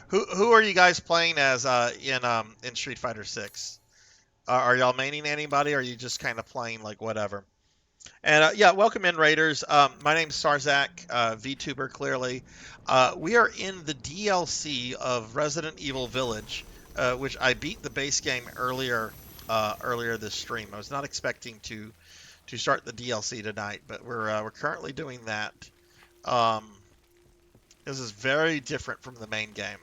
Who are you guys playing as in Street Fighter 6? Are y'all maining anybody, or are you just kind of playing like whatever? And yeah, welcome in, Raiders. My name's Sarzac, VTuber, clearly. We are in the DLC of Resident Evil Village, which I beat the base game earlier this stream. I was not expecting to start the DLC tonight, but we're currently doing that. This is very different from the main game.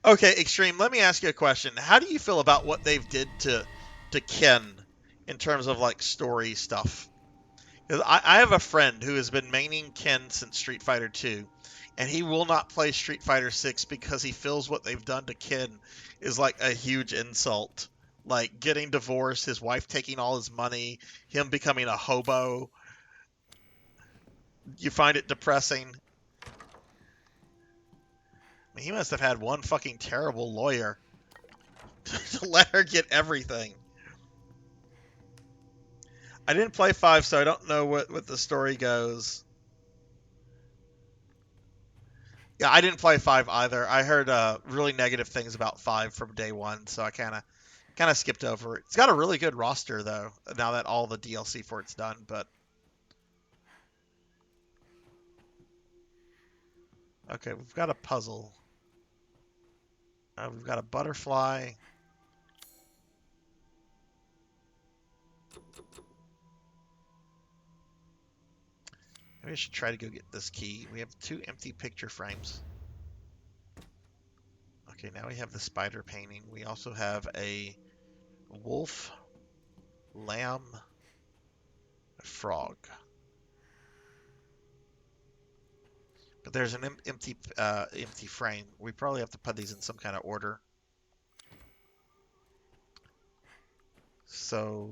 Okay, Extreme, let me ask you a question. How do you feel about what they've did to Ken in terms of like story stuff? Because I have a friend who has been maining Ken since Street Fighter 2, and he will not play Street Fighter 6 because he feels what they've done to Ken is like a huge insult. Like getting divorced, his wife taking all his money, him becoming a hobo. You find it depressing? I mean, he must have had one fucking terrible lawyer to let her get everything. I didn't play 5, so I don't know what the story goes. Yeah, I didn't play 5 either. I heard really negative things about 5 from day one, so I kind of skipped over it. It's got a really good roster though, now that all the DLC for it's done, but okay, we've got a puzzle. We've got a butterfly. Maybe I should try to go get this key. We have 2 empty picture frames. Okay, now we have the spider painting. We also have a wolf, lamb, a frog. But there's an empty frame. We probably have to put these in some kind of order. So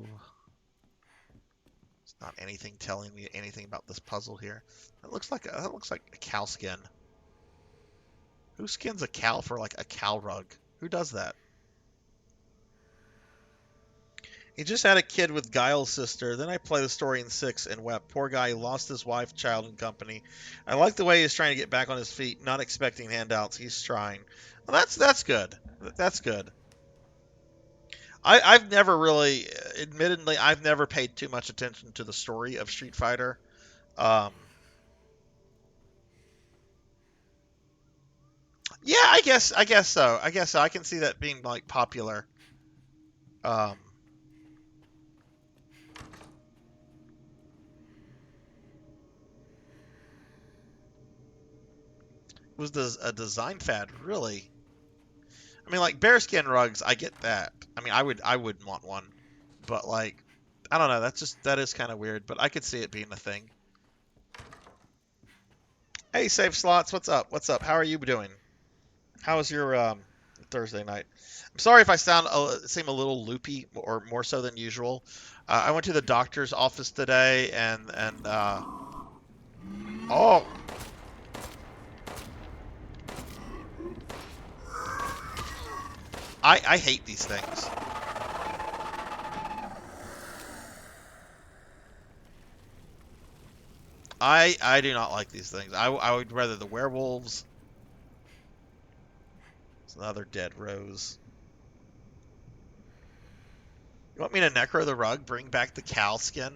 it's not anything telling me anything about this puzzle here. That looks like a cow skin. Who skins a cow for like a cow rug? Who does that? He just had a kid with Guile's sister. Then I play the story in 6 and wept. Poor guy, he lost his wife, child, and company. I like the way he's trying to get back on his feet, not expecting handouts. He's trying. Well, that's good. That's good. I've never really, admittedly, I've never paid too much attention to the story of Street Fighter. Yeah, I guess so. I can see that being like popular. Um, was a design fad, really? I mean, like bearskin rugs, I get that. I mean, I wouldn't want one, but like, I don't know. That is kind of weird, but I could see it being a thing. Hey, Save Slots, what's up? What's up? How are you doing? How was your Thursday night? I'm sorry if I seem a little loopy or more so than usual. I went to the doctor's office today, and oh. I hate these things. I do not like these things. I would rather the werewolves. It's another dead rose. You want me to necro the rug? Bring back the cow skin?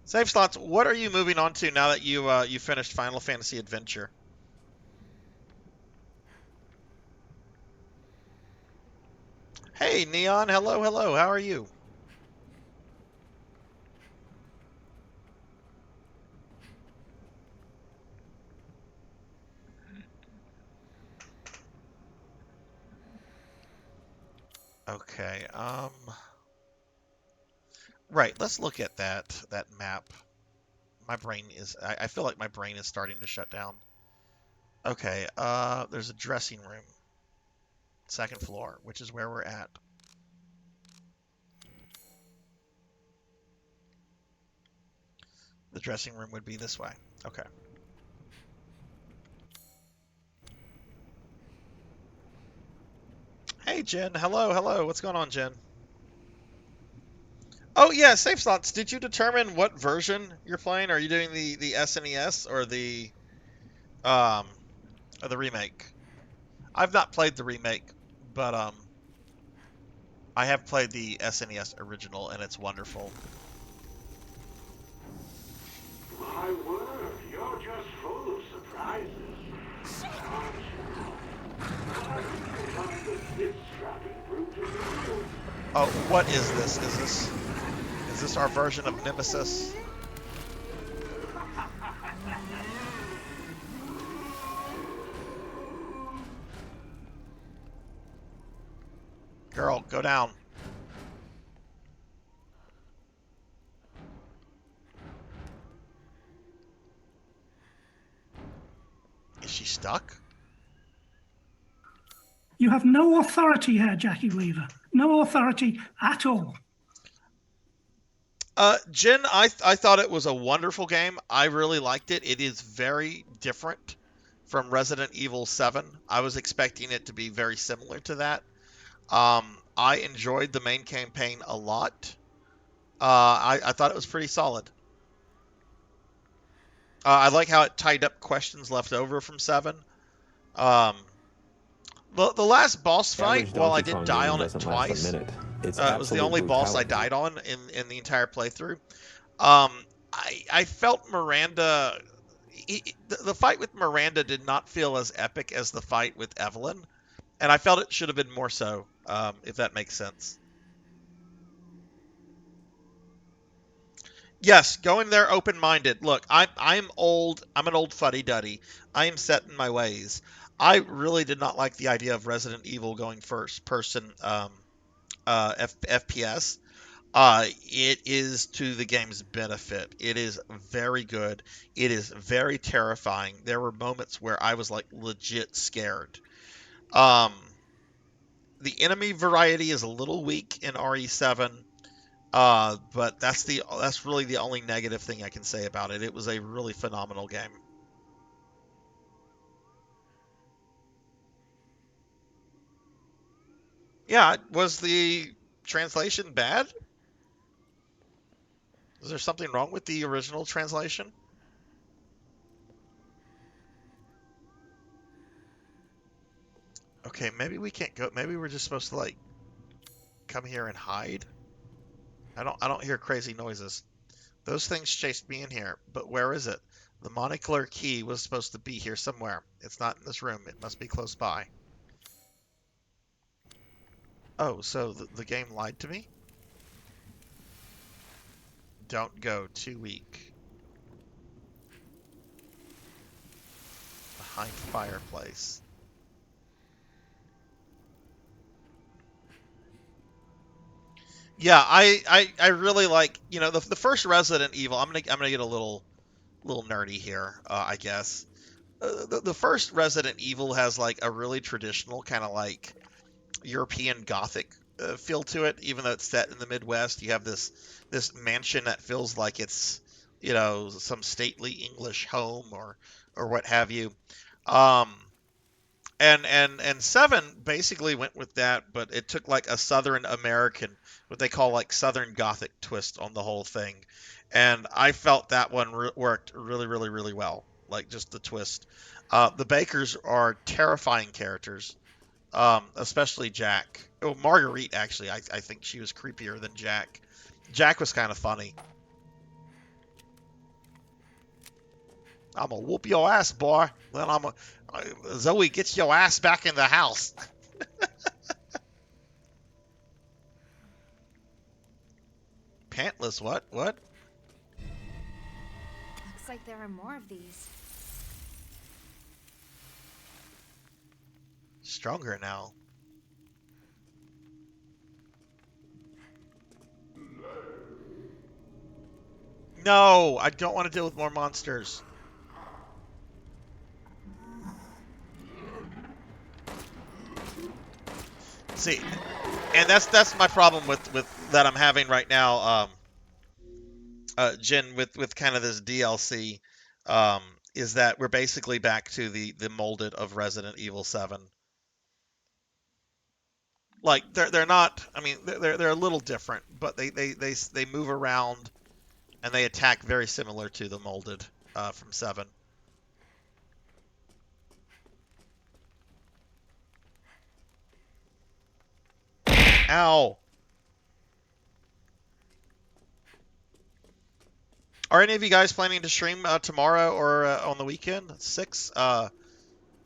Save Slots, what are you moving on to now that you finished Final Fantasy Adventure? Hey, Neon, hello, hello, how are you? Okay, right, let's look at that map. My brain is, I feel like my brain is starting to shut down. Okay, there's a dressing room. Second floor, which is where we're at. The dressing room would be this way. Okay. Hey, Jen. Hello, hello. What's going on, Jen? Oh, yeah, Safe Slots. Did you determine what version you're playing? Are you doing the SNES or the remake? I've not played the remake, but I have played the SNES original, and it's wonderful. My word, you're just full of surprises. Oh, what is this? Is this our version of Nemesis? Girl, go down. Is she stuck? You have no authority here, Jackie Weaver. No authority at all. Jen, I thought it was a wonderful game. I really liked it. It is very different from Resident Evil 7. I was expecting it to be very similar to that. I enjoyed the main campaign a lot. I thought it was pretty solid. I like how it tied up questions left over from 7. The last boss fight, while I did die on it twice, it was the only boss I died on in the entire playthrough. I felt Miranda. The fight with Miranda did not feel as epic as the fight with Evelyn, and I felt it should have been more so, if that makes sense. Yes, go in there open-minded. Look, I'm old. I'm an old fuddy-duddy. I am set in my ways. I really did not like the idea of Resident Evil going first-person FPS. It is to the game's benefit. It is very good. It is very terrifying. There were moments where I was like legit scared. Um, the enemy variety is a little weak in RE7. But that's really the only negative thing I can say about it. It was a really phenomenal game. Yeah, was the translation bad? Is there something wrong with the original translation? Okay, maybe we can't go. Maybe we're just supposed to like come here and hide. I don't hear crazy noises. Those things chased me in here, but where is it? The monocular key was supposed to be here somewhere. It's not in this room. It must be close by. Oh, so the game lied to me? Don't go. Too weak. Behind fireplace. Yeah, I really like, you know, the first Resident Evil. I'm gonna get a little nerdy here, I guess. The first Resident Evil has like a really traditional kind of like European Gothic feel to it, even though it's set in the Midwest. You have this mansion that feels like it's, you know, some stately English home or what have you. Um, and Seven basically went with that, but it took like a Southern American, what they call like Southern Gothic twist on the whole thing, and I felt that one worked really, really, really well. Like just the twist. The Bakers are terrifying characters, especially Jack. Oh, Marguerite actually, I think she was creepier than Jack. Jack was kind of funny. I'm gonna whoop your ass, boy. Then Zoe, gets your ass back in the house. Pantless, what? What? Looks like there are more of these. Stronger now. No, I don't want to deal with more monsters. See, and that's my problem with that I'm having right now, Jen, with kind of this DLC, is that we're basically back to the molded of Resident Evil 7. Like they're not. I mean, they're a little different, but they move around and they attack very similar to the molded from 7. Ow. Are any of you guys planning to stream tomorrow or on the weekend? 6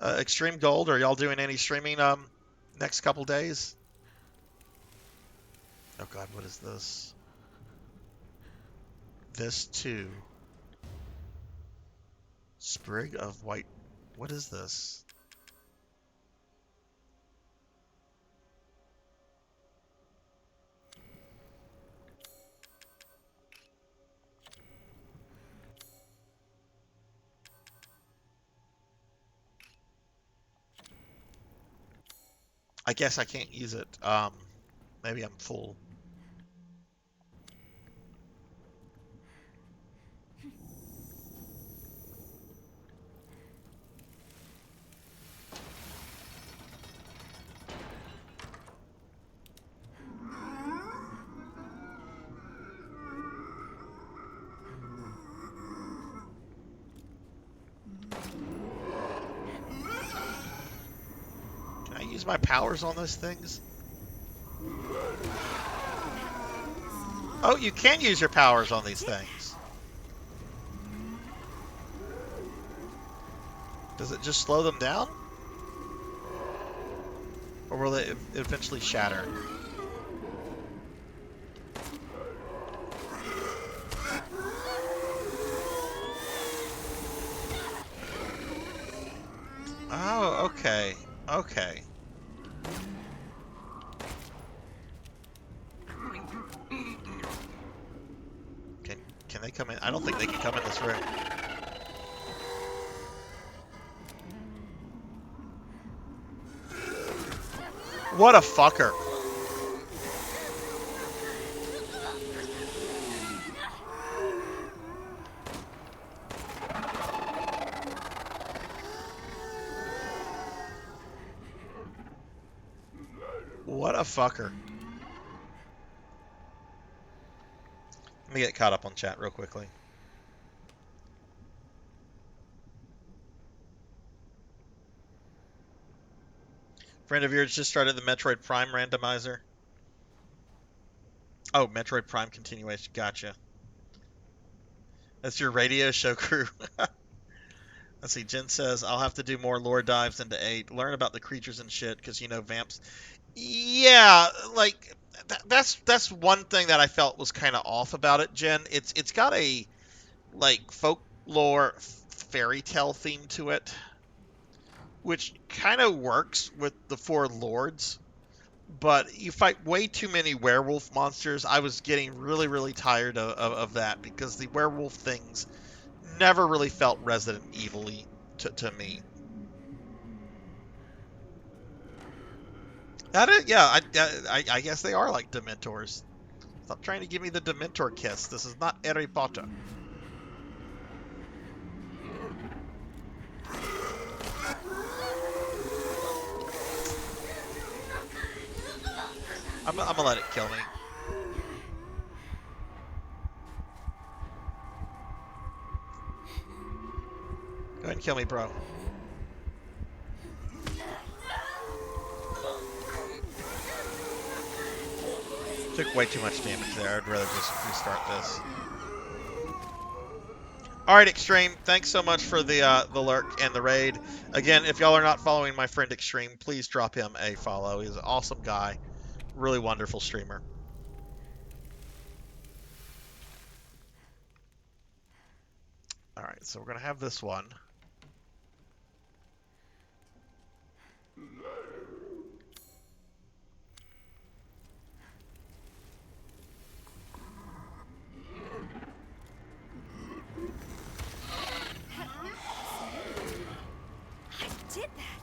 Extreme Gold. Are y'all doing any streaming next couple days? Oh God, what is this? This too. Sprig of White. What is this? I guess I can't use it. Maybe I'm full. Can I use my powers on those things? Oh, you can use your powers on these things. Does it just slow them down? Or will they eventually shatter? Oh, okay. Okay. Can they come in? I don't think they can come in this room. What a fucker. What a fucker. Let me get caught up on chat real quickly. Friend of yours just started the Metroid Prime randomizer. Oh, Metroid Prime continuation. Gotcha. That's your radio show crew. Let's see. Jen says I'll have to do more lore dives into 8. Learn about the creatures and shit because vamps. Yeah, like that's one thing that I felt was kind of off about it, Jen. It's got a like folklore fairy tale theme to it, which kind of works with the 4 lords. But you fight way too many werewolf monsters. I was getting really, really tired of that because the werewolf things never really felt Resident Evil-y to me. That is, yeah, I guess they are like Dementors. Stop trying to give me the Dementor kiss. This is not Harry Potter. I'm gonna let it kill me. Go ahead and kill me, bro. Took way too much damage there. I'd rather just restart this. All right, Extreme. Thanks so much for the lurk and the raid. Again, if y'all are not following my friend Extreme, please drop him a follow. He's an awesome guy, really wonderful streamer. All right, so we're gonna have this one. Did that?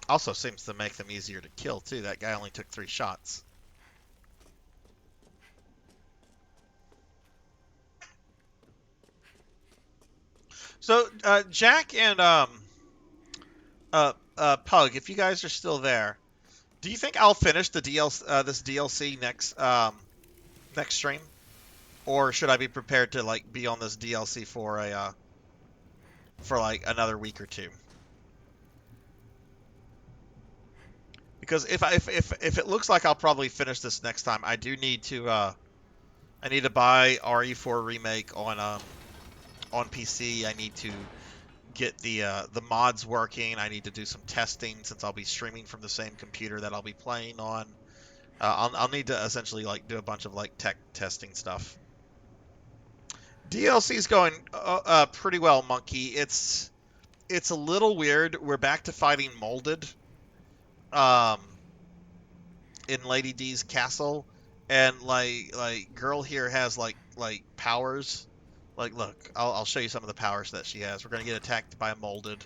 Also seems to make them easier to kill too. That guy only took 3 shots. So Jack and Pug, if you guys are still there, do you think I'll finish the this DLC next stream, or should I be prepared to like be on this DLC for like another week or 2? Because if it looks like I'll probably finish this next time, I do need to I need to buy RE4 Remake on PC. I need to get the mods working. I need to do some testing since I'll be streaming from the same computer that I'll be playing on. I'll need to essentially like do a bunch of like tech testing stuff. DLC's going pretty well, Monkey. It's a little weird. We're back to fighting Molded in Lady D's castle, and like girl here has like powers. Like, look, I'll show you some of the powers that she has. We're gonna get attacked by a Molded.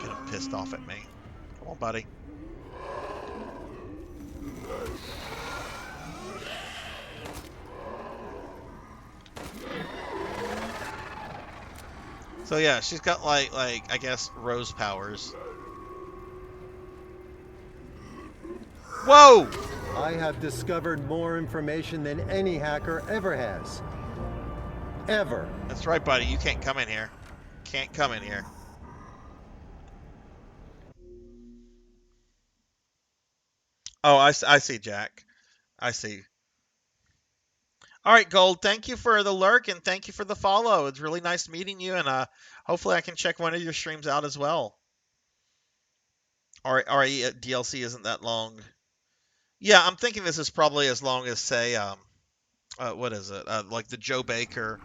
Get him pissed off at me. Come on, buddy. So yeah, she's got like I guess rose powers. Whoa! I have discovered more information than any hacker ever has. Ever. That's right, buddy. You can't come in here. Can't come in here. Oh, I see, Jack. I see. All right, Gold, thank you for the lurk and thank you for the follow. It's really nice meeting you, and hopefully I can check one of your streams out as well. RE DLC isn't that long. Yeah, I'm thinking this is probably as long as, say, what is it? Like the Joe Baker,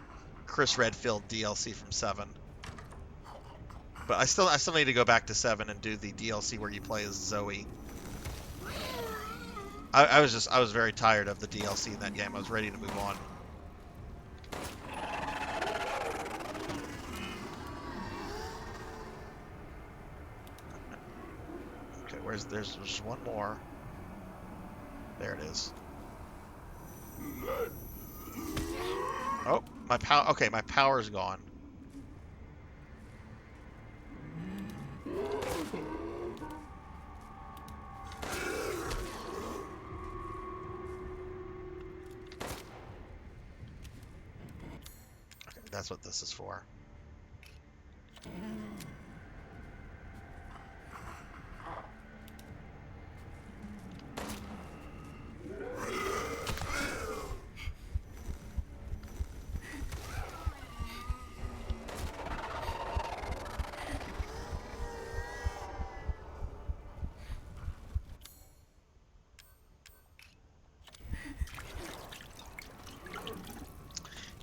Chris Redfield DLC from 7. But I still need to go back to 7 and do the DLC where you play as Zoe. I was very tired of the DLC in that game. I was ready to move on. Okay, there's just one more. There it is. Oh, my power. Okay, my power's gone. That's what this is for.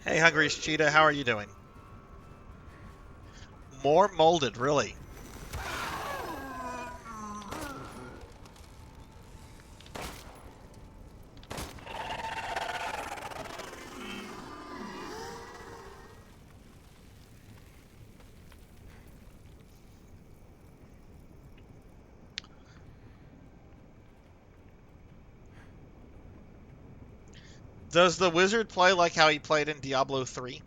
Hey, Hungry Cheetah, how are you doing? More molded, really. Does the wizard play like how he played in Diablo 3?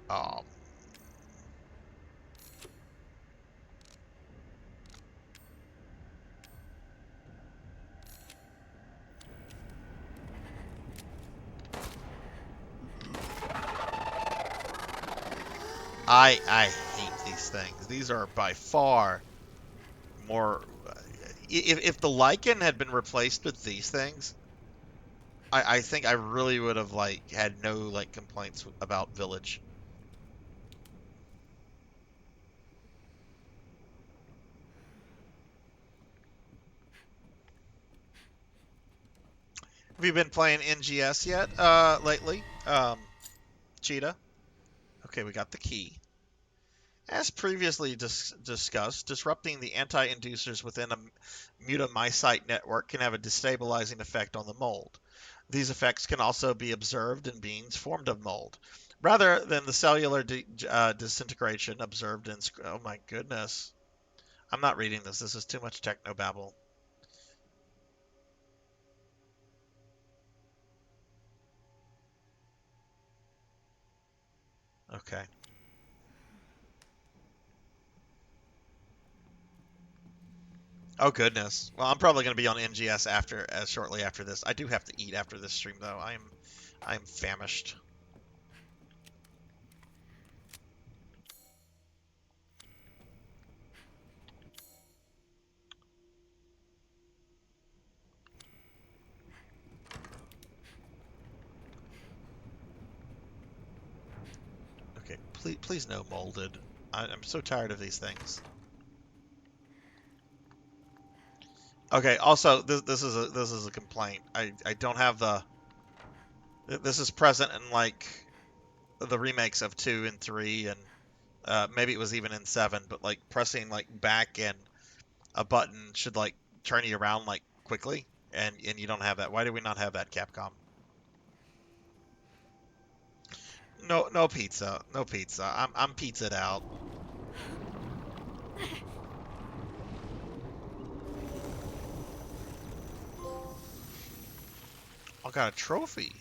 Oh. I hate these things. These are by far more. If the lichen had been replaced with these things, I think I really would have like had no like complaints about Village. Have you been playing NGS yet lately, Cheetah? Okay, we got the key. As previously discussed, disrupting the anti-inducers within a mutamycete network can have a destabilizing effect on the mold. These effects can also be observed in beings formed of mold, rather than the cellular disintegration observed in... Oh my goodness. I'm not reading this. This is too much technobabble. Okay. Oh goodness. Well, I'm probably going to be on NGS after shortly after this. I do have to eat after this stream though. I'm famished. Okay, please no molded. I'm so tired of these things. Okay, also this is a complaint. I don't have the... This is present in like the remakes of 2 and 3 and maybe it was even in 7, but like pressing like back and a button should like turn you around like quickly, and you don't have that. Why do we not have that, Capcom? No pizza. No pizza. I'm pizzaed out. I got a trophy.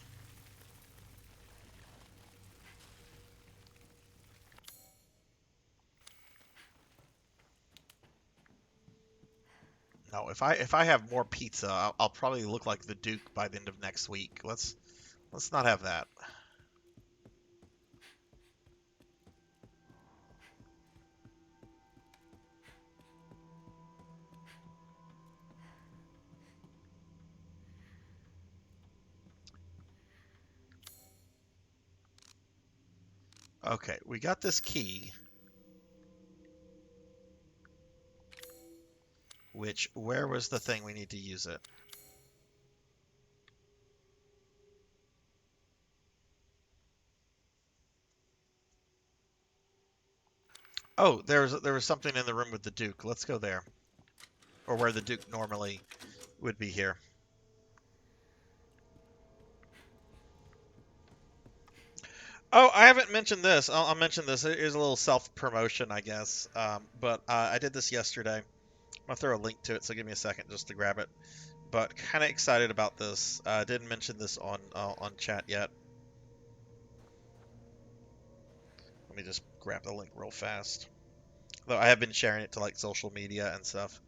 No, if I have more pizza, I'll probably look like the Duke by the end of next week. Let's not have that. Okay, we got this key. Which, where was the thing we need to use it? Oh, there was something in the room with the Duke. Let's go there. Or where the Duke normally would be here. Oh, I haven't mentioned this. I'll mention this. Here's a little self-promotion, I guess. But I did this yesterday. I'm going to throw a link to it, so give me a second just to grab it. but kind of excited about this. Didn't mention this on chat yet. Let me just grab the link real fast. Though I have been sharing it to like social media and stuff.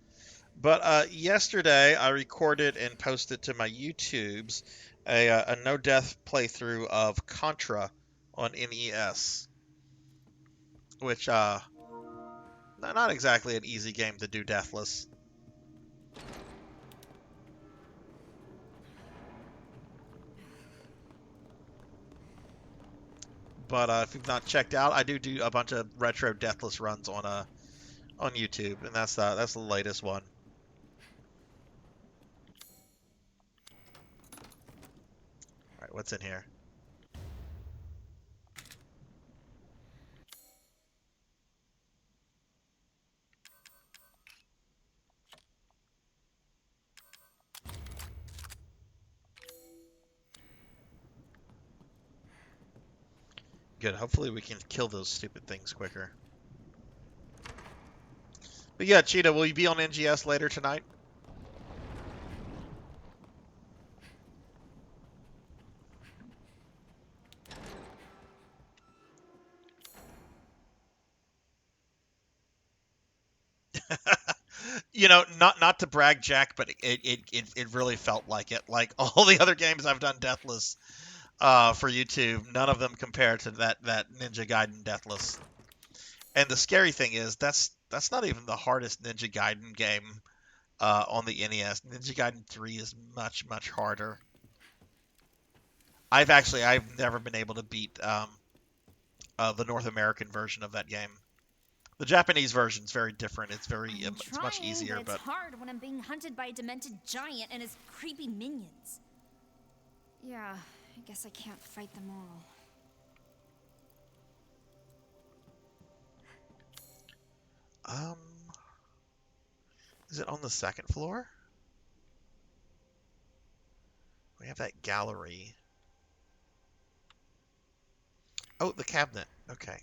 But yesterday I recorded and posted to my YouTubes a no-death playthrough of Contra on NES, which not exactly an easy game to do deathless. But if you've not checked out, I do a bunch of retro deathless runs on YouTube, and that's the latest one. All right, what's in here? Good. Hopefully we can kill those stupid things quicker. But yeah, Cheetah, will you be on NGS later tonight? You know, not to brag, Jack, but it really felt like it. Like all the other games I've done deathless for YouTube, none of them compare to that Ninja Gaiden deathless. And the scary thing is that's not even the hardest Ninja Gaiden game on the NES. Ninja Gaiden 3 is much harder. I've never been able to beat the North American version of that game. The Japanese version is very different. It's it's much easier, but it's hard when I'm being hunted by a demented giant and his creepy minions. Yeah, I guess I can't fight them all. Is it on the second floor? We have that gallery. Oh, the cabinet. Okay.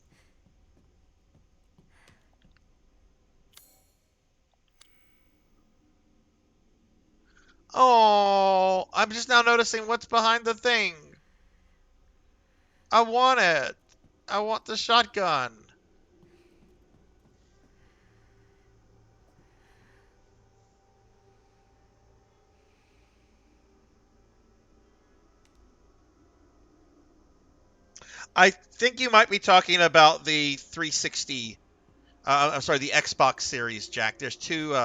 Oh, I'm just now noticing what's behind the thing. I want it. I want the shotgun. I think you might be talking about the 360. I'm sorry, the Xbox series, Jack. There's two.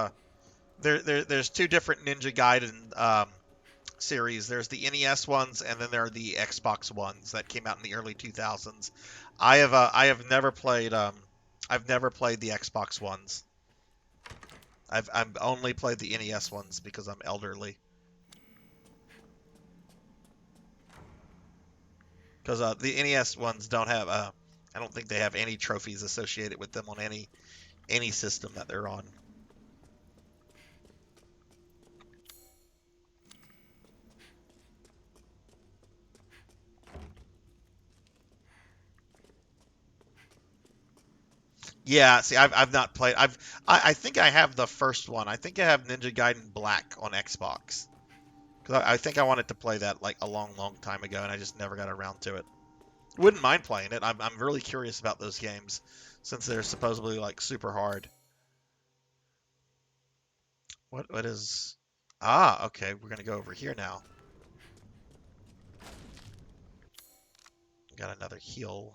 There's two different Ninja Gaiden series. There's the NES ones, and then there are the Xbox ones that came out in the early 2000s. I have never played. I've never played the Xbox ones. I've only played the NES ones because I'm elderly. Because the NES ones don't have, I don't think they have any trophies associated with them on any system that they're on. Yeah, see, I've not played. I think I have the first one. I think I have Ninja Gaiden Black on Xbox. Because I think I wanted to play that like a long time ago, and I just never got around to it. Wouldn't mind playing it. I'm really curious about those games, since they're supposedly like super hard. What is? Ah, okay. We're gonna go over here now. Got another heal.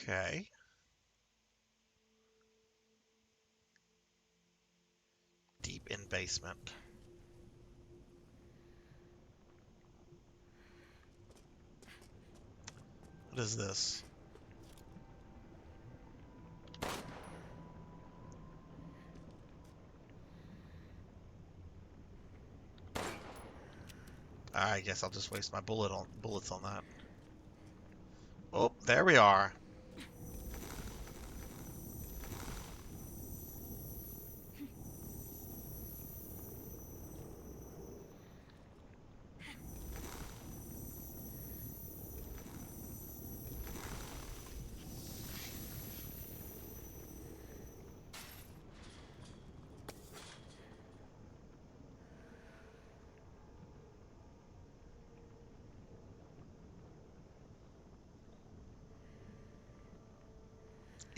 Okay. Deep in basement. What is this? I guess I'll just waste my bullets on that. Oh, there we are.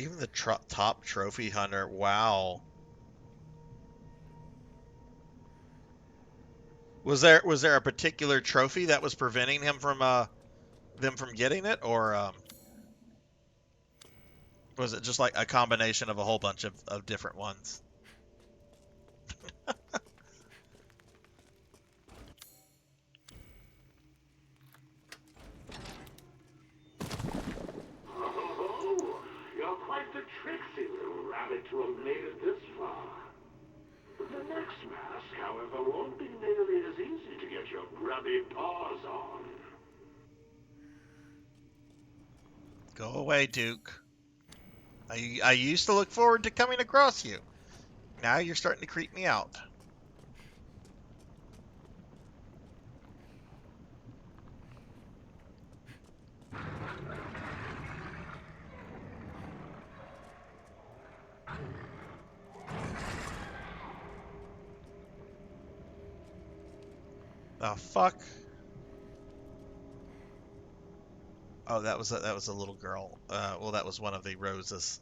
Even the top trophy hunter. Wow. Was there a particular trophy that was preventing him from them from getting it, or was it just like a combination of a whole bunch of different ones? Oh, you're quite the tricksy little rabbit to have made it this far. The next mask, however, won't be nearly as easy to get your grubby paws on. Go away, Duke. I used to look forward to coming across you. Now you're starting to creep me out. The fuck? Oh, that was a little girl. Well, that was one of the roses.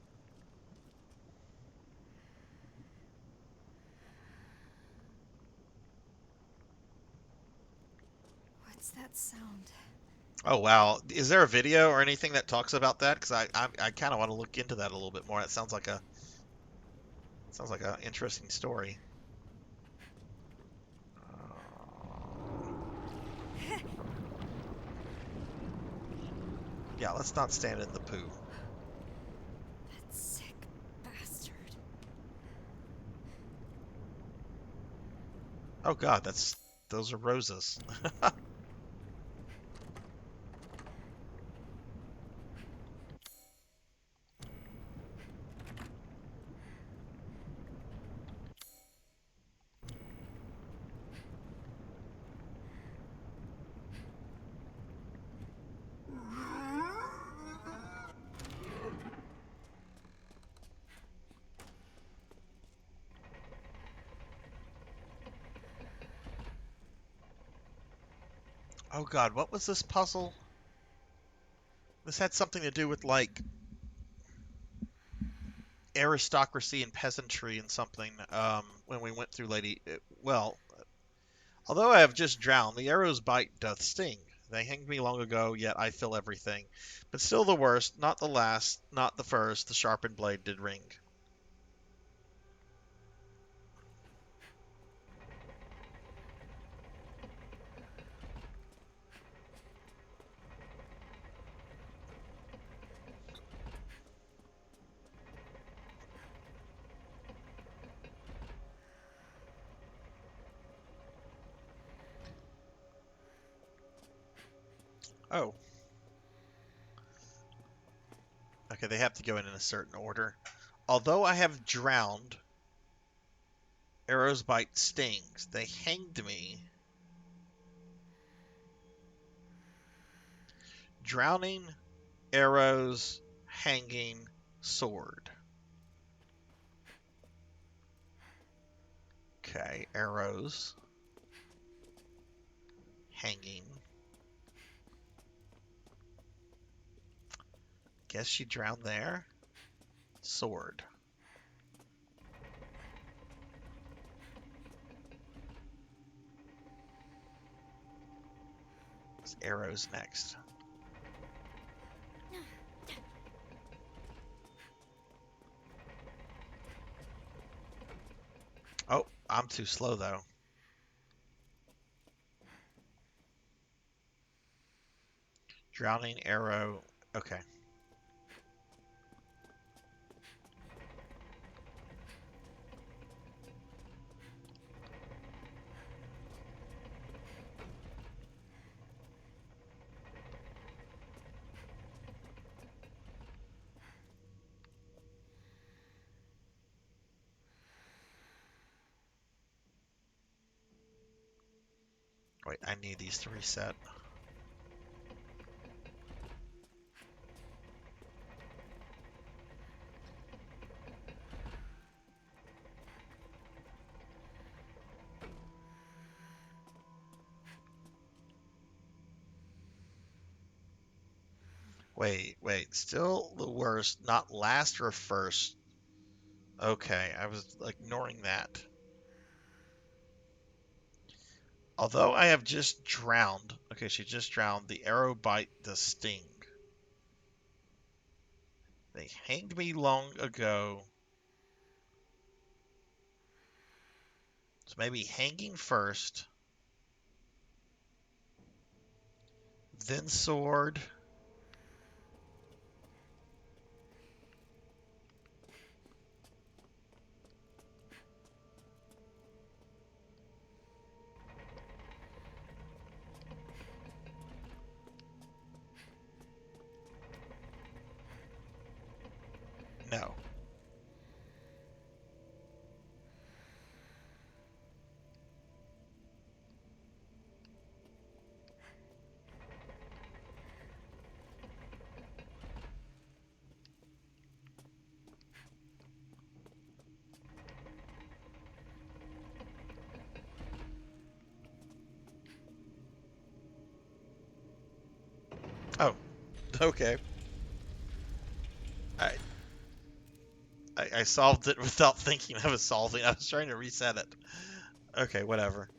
What's that sound? Oh wow, is there a video or anything that talks about that? Because I kind of want to look into that a little bit more. It sounds like a interesting story. Yeah, let's not stand in the poo. That sick bastard. Oh god, those are roses. Oh god, what was this puzzle? This had something to do with like aristocracy and peasantry and something. When we went through well, although I have just drowned, the arrow's bite doth sting. They hanged me long ago, yet I feel everything. But still the worst, not the last, not the first, the sharpened blade did ring. Oh. Okay, they have to go in a certain order. Although I have drowned, arrows bite stings. They hanged me. Drowning, arrows, hanging, sword. Okay, arrows, hanging. Guess she drowned there. Sword. It's arrows next. Oh, I'm too slow though. Drowning, arrow. Okay. Wait, I need these to reset. Wait. Still the worst. Not last or first. Okay, I was ignoring that. Although I have just drowned. Okay, she just drowned. The arrow bite does sting. They hanged me long ago. So maybe hanging first. Then sword. No. Oh, okay. I solved it without thinking I was solving. I was trying to reset it. Okay, whatever.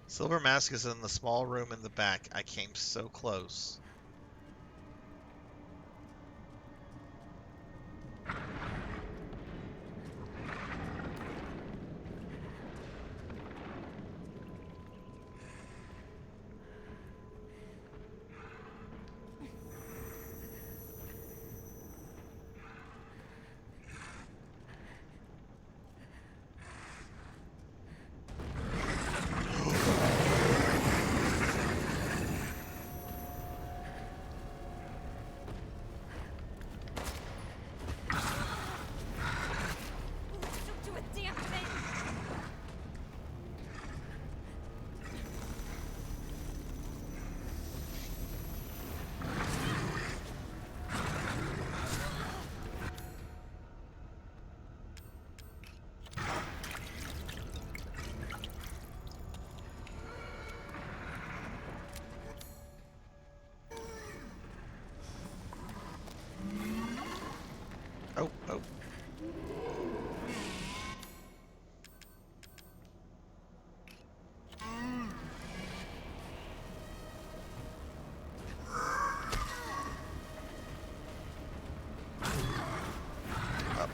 Silver Mask is in the small room in the back. I came so close. Oh. Oh,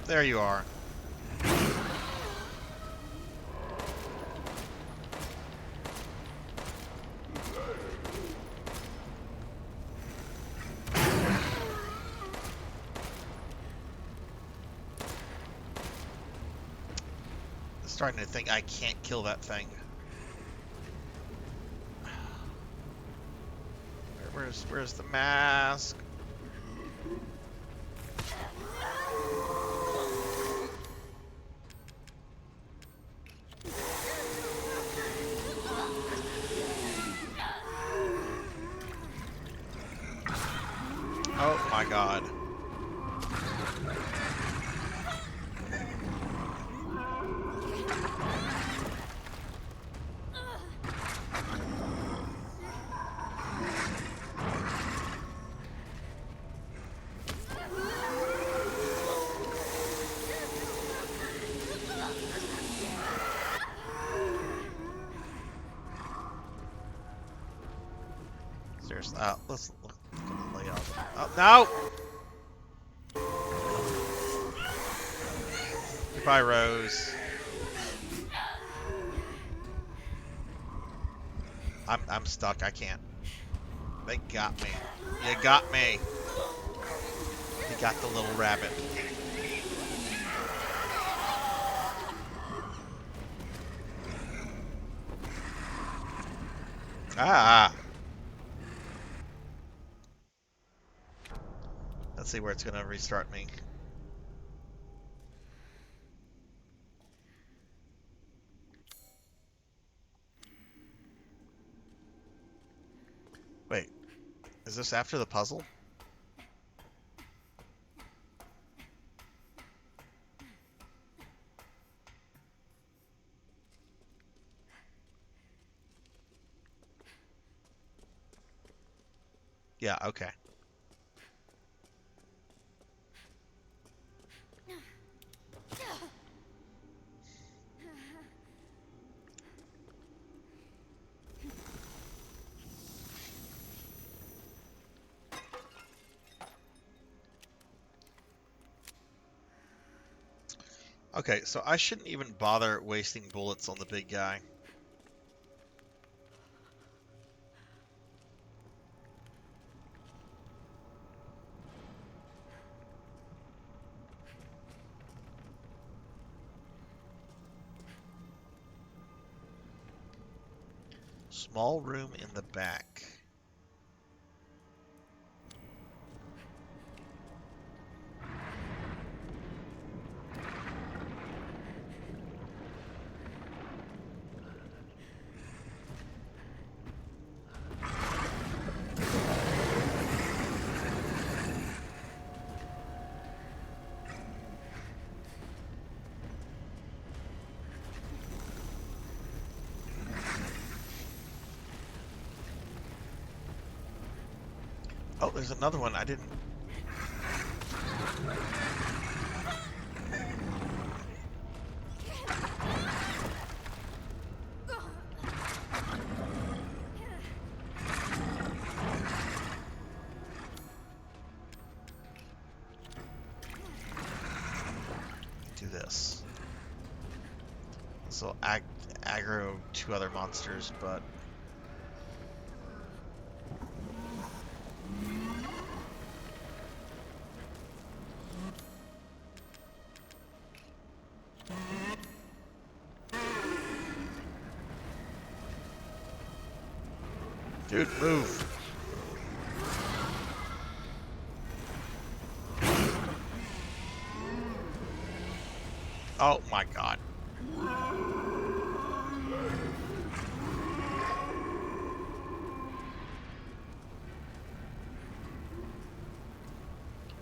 there you are. Starting to think I can't kill that thing. Where's the mask? Oh my god. Seriously, let's look at the layout. Oh, no! Goodbye, Rose. I'm stuck. I can't. They got me. You got me. You got the little rabbit. Ah. Let's see where it's gonna restart me. Wait, is this after the puzzle? Yeah, okay. Okay, so I shouldn't even bother wasting bullets on the big guy. Small room in the back. Oh, there's another one. I didn't... do this. So aggro two other monsters, but... Dude, move. Oh my god.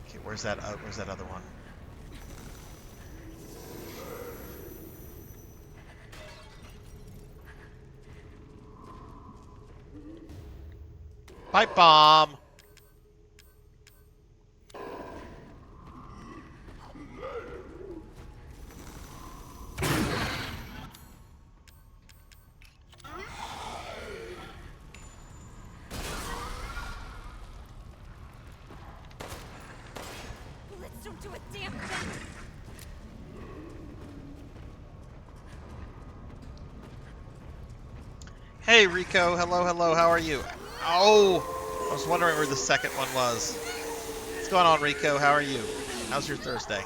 Okay, where's that other one? Pipe bomb. Bullets don't do a damn thing. Hey Rico, hello, hello, how are you? Oh, I was wondering where the second one was. What's going on, Rico? How are you? How's your Thursday?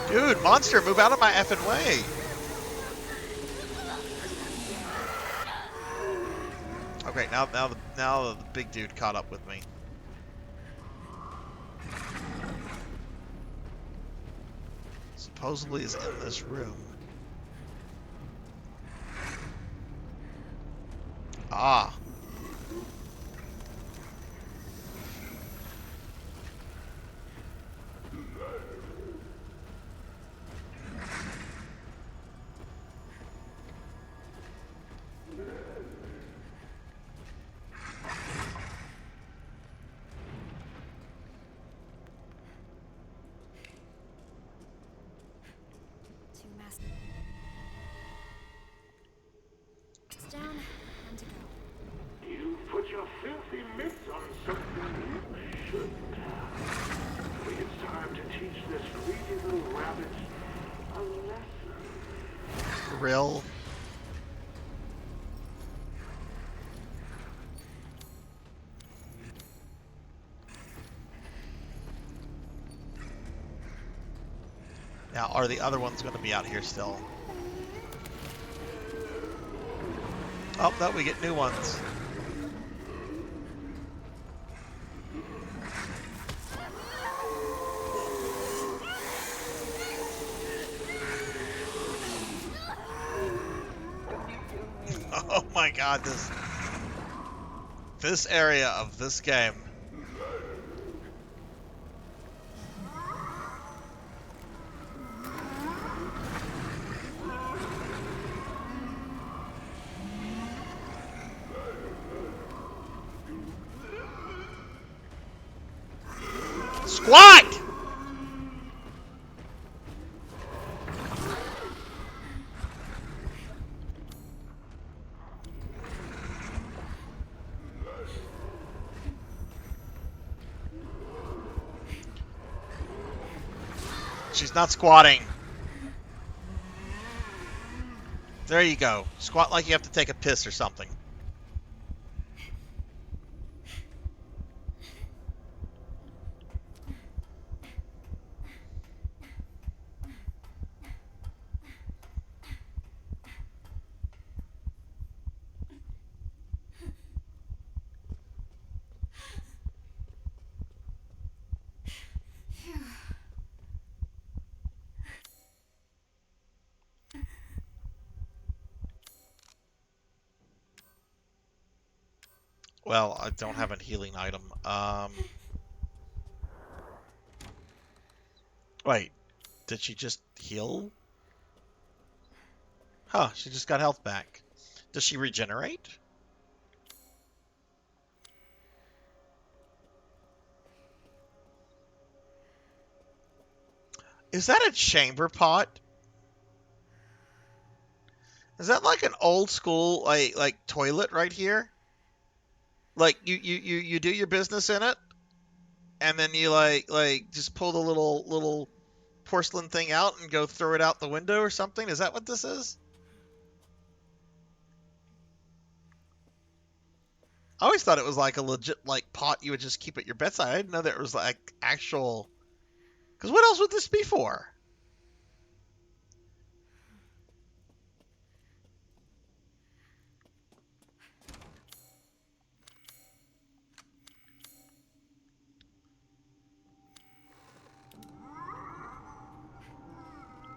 Dude, monster, move out of my effing way. Okay, now the big dude caught up with me. Supposedly is in this room. Ah. Down and to go. You put your filthy mitts on something you shouldn't have. I think it's time to teach this greedy little rabbit a lesson. grill. Now, are the other ones going to be out here still? Oh, no, we get new ones. Oh my god, this area of this game. Squat! She's not squatting. There you go. Squat like you have to take a piss or something. Well, I don't have a healing item. Wait, did she just heal? Huh, she just got health back. Does she regenerate? Is that a chamber pot? Is that like an old school like toilet right here? Like you do your business in it, and then you like just pull the little porcelain thing out and go throw it out the window or something? Is that what this is? I always thought it was like a legit like pot you would just keep at your bedside. I didn't know that it was like actual. Because what else would this be for?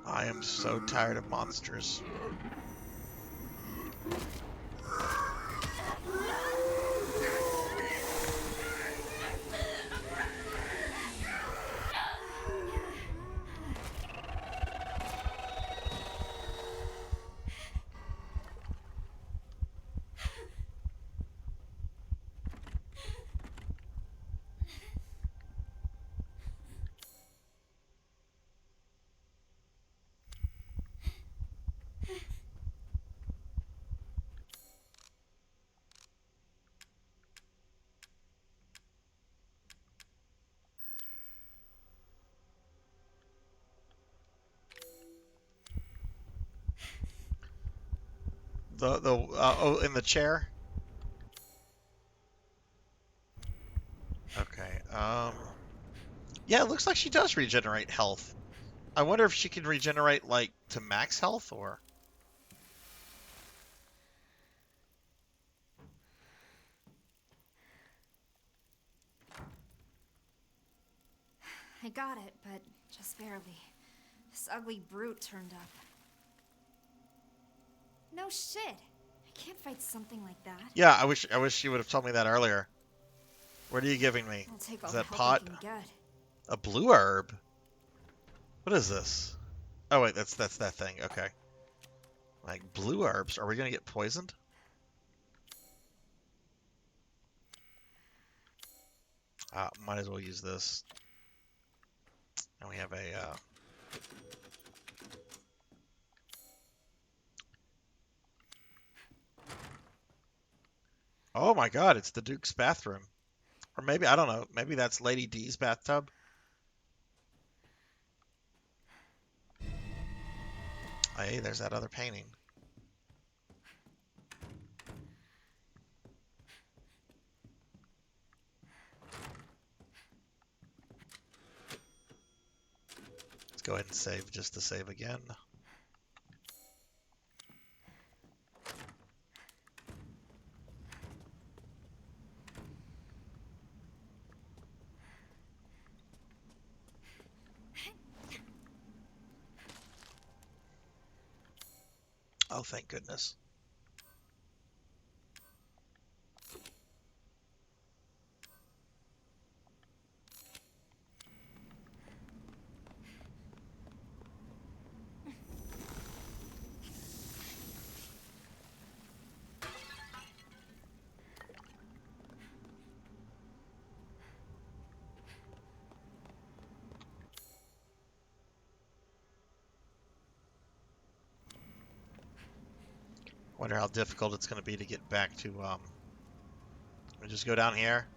I am so tired of monsters. Oh, in the chair. Okay. Yeah, it looks like she does regenerate health. I wonder if she can regenerate like to max health or. I got it, but just barely. This ugly brute turned up. No shit. I can't fight something like that. Yeah, I wish she would have told me that earlier. What are you giving me? I'll take all Is the that help pot? I can get. A blue herb? What is this? Oh wait, that's that thing. Okay. Like blue herbs. Are we gonna get poisoned? Might as well use this. And we have a. Oh my God! It's the Duke's bathroom, or maybe I don't know. Maybe that's Lady D's bathtub. Hey, there's that other painting. Let's go ahead and save just to save again. Oh, thank goodness. Wonder how difficult it's going to be to get back to, we just go down here.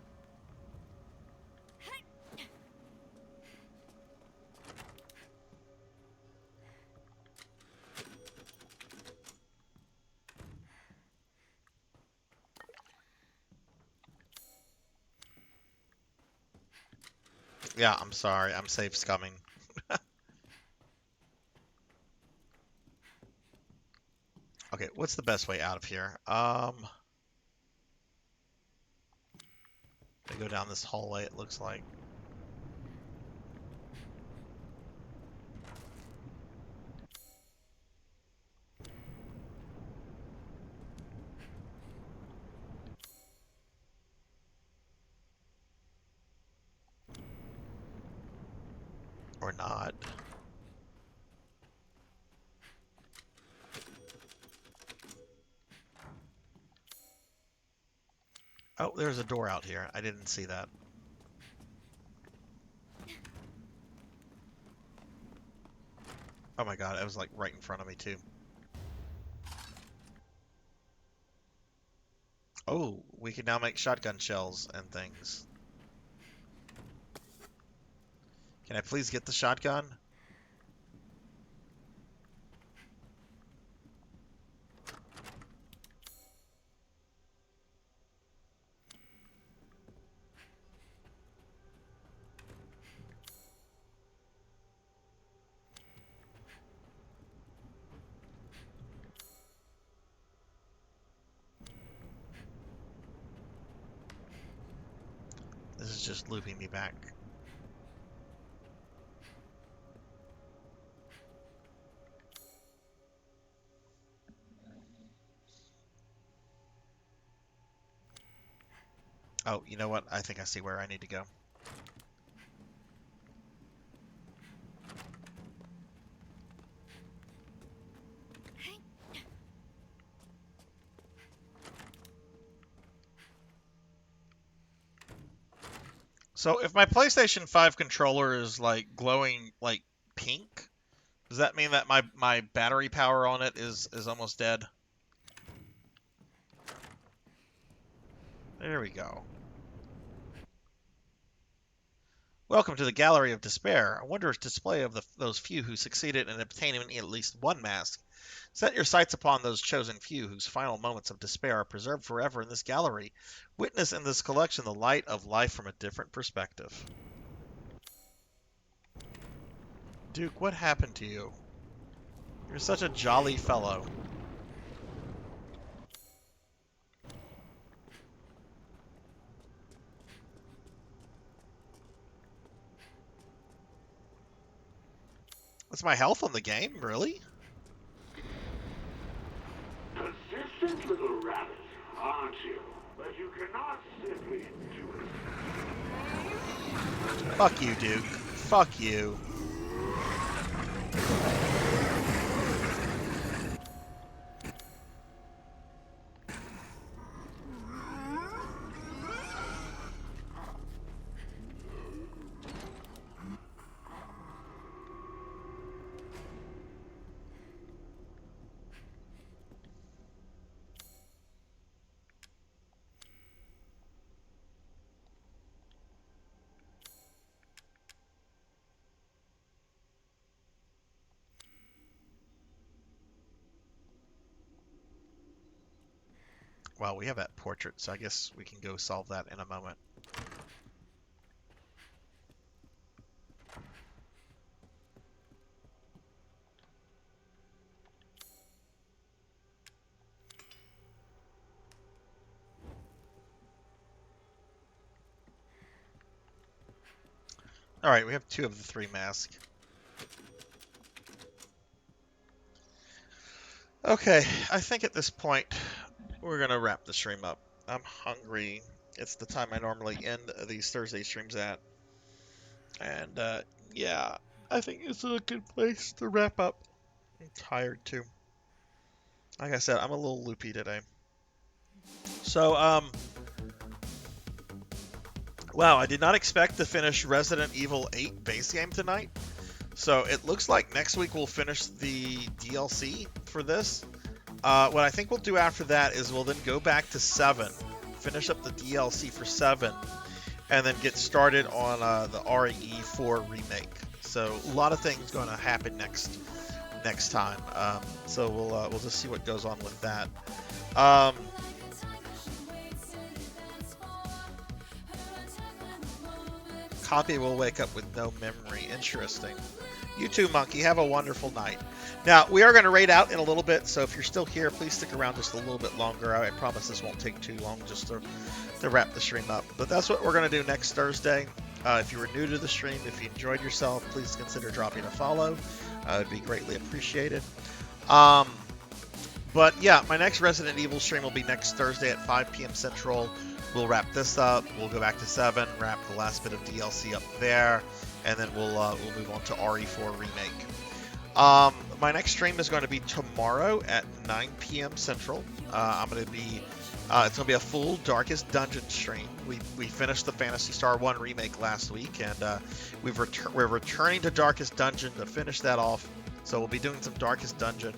Yeah, I'm sorry. I'm safe scumming. Okay, what's the best way out of here? I go down this hallway, it looks like. Or not. Oh, there's a door out here. I didn't see that. Oh my god, it was like right in front of me too. Oh, we can now make shotgun shells and things. Can I please get the shotgun? This is just looping me back. Oh, you know what? I think I see where I need to go. So if my PlayStation 5 controller is like glowing like pink, does that mean that my battery power on it is almost dead? There we go. Welcome to the Gallery of Despair, a wondrous display of those few who succeeded in obtaining at least one mask. Set your sights upon those chosen few whose final moments of despair are preserved forever in this gallery. Witness in this collection the light of life from a different perspective. Duke, what happened to you? You're such a jolly fellow. What's my health on the game? Really? Persistent little rabbit, aren't you? But you cannot simply do it. Fuck you, Duke. Fuck you. Well, we have that portrait, so I guess we can go solve that in a moment. All right, we have 2 of the 3 masks. Okay, I think at this point we're gonna wrap the stream up. I'm hungry. It's the time I normally end these Thursday streams at, and yeah, I think it's a good place to wrap up. I'm tired too. Like I said, I'm a little loopy today. So, wow, I did not expect to finish Resident Evil 8 base game tonight. So it looks like next week we'll finish the DLC for this. What I think we'll do after that is we'll then go back to 7, finish up the DLC for 7, and then get started on the RE4 remake. So a lot of things going to happen next time. So we'll just see what goes on with that. Copy will wake up with no memory. Interesting. You too, Monkey. Have a wonderful night. Now, we are going to raid out in a little bit, so if you're still here, please stick around just a little bit longer. I promise this won't take too long just to wrap the stream up. But that's what we're going to do next Thursday. If you were new to the stream, if you enjoyed yourself, please consider dropping a follow. It would be greatly appreciated. But yeah, my next Resident Evil stream will be next Thursday at 5 p.m. Central. We'll wrap this up. We'll go back to 7, wrap the last bit of DLC up there, and then we'll move on to RE4 Remake. My next stream is going to be tomorrow at 9 p.m. Central. I'm going to be it's going to be a full Darkest Dungeon stream. We finished the Phantasy Star 1 remake last week, and we're returning to Darkest Dungeon to finish that off. So we'll be doing some Darkest Dungeon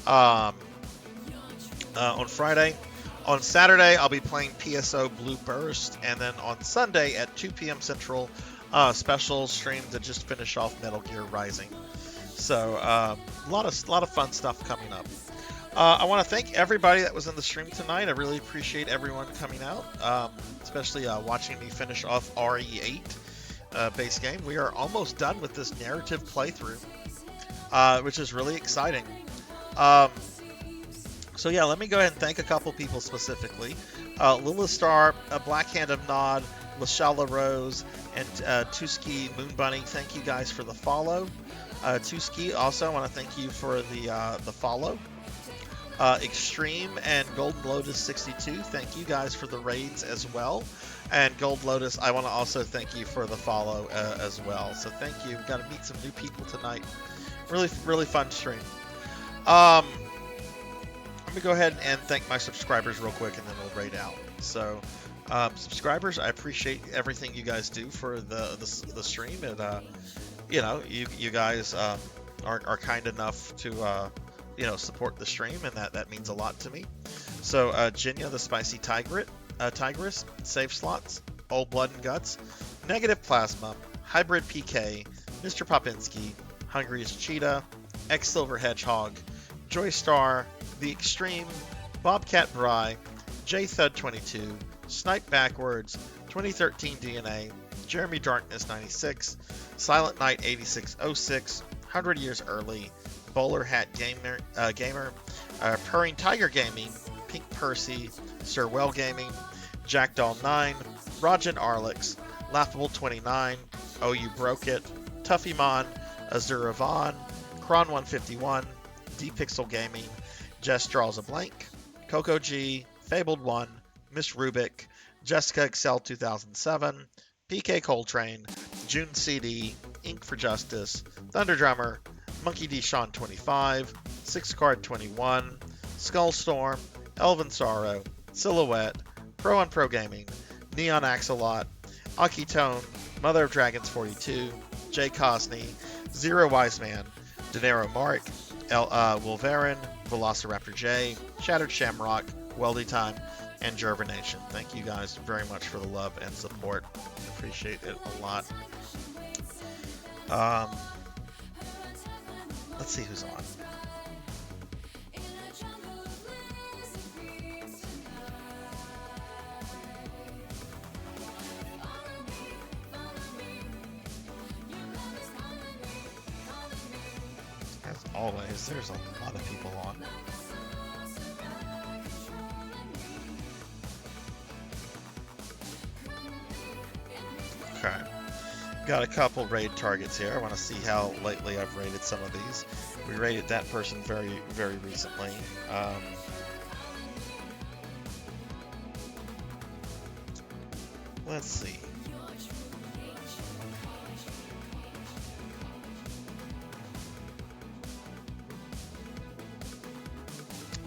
on Friday. On Saturday, I'll be playing PSO Blue Burst, and then on Sunday at 2 p.m. Central, special stream to just finish off Metal Gear Rising. So a lot of fun stuff coming up. I want to thank everybody that was in the stream tonight. I really appreciate everyone coming out, especially watching me finish off RE8 base game. We are almost done with this narrative playthrough, which is really exciting. So yeah, let me go ahead and thank a couple people specifically. Lilith Star, Black Hand of Nod, Lashala Rose, and Tuski Moon Bunny. Thank you guys for the follow. Tuski, also I want to thank you for the follow. Extreme and Golden Lotus 62, thank you guys for the raids as well. And Gold Lotus, I want to also thank you for the follow as well. So thank you. We've got to meet some new people tonight. Really fun stream. Let me go ahead and thank my subscribers real quick, and then we'll raid out. So, subscribers, I appreciate everything you guys do for the stream, and you know, you guys are kind enough to support the stream, and that means a lot to me. So, Jinya the Spicy Tigress, Save Slots, Old Blood and Guts, Negative Plasma, Hybrid PK, Mr. Popinski, Hungry as Cheetah, X Silver Hedgehog, Joystar, The Extreme, Bobcat Bry, JThud22, Snipe Backwards, 2013 DNA, Jeremy Darkness 96, Silent Knight 8606, 100 Years Early, Bowler Hat Gamer, Purring Tiger Gaming, Pink Percy, Sir Well Gaming, Jackdaw 9, Rajan Arlix, Laughable 29, Oh You Broke It, Tuffymon, Azura Vaughn, Kron 151, D-Pixel Gaming, Jess Draws a Blank, Coco G, Fabled 1, Miss Rubik, Jessica Excel 2007, PK Coltrane, June CD, Ink for Justice, Thunder Drummer, Monkey D Sean 25, 6 Card 21, Skullstorm, Elven Sorrow, Silhouette, Pro on Pro Gaming, Neon Axolot, Akitone, Mother of Dragons 42, Jay Cosney, Zero Wise Man, Dinero Mark, Wolverine, Velociraptor J, Shattered Shamrock, Weldy Time, and Gervination. Thank you guys very much for the love and support. Appreciate it a lot. Let's see who's on. Anyways, there's a lot of people on. Okay. Got a couple raid targets here. I want to see how lately I've raided some of these. We raided that person very, very recently. Let's see.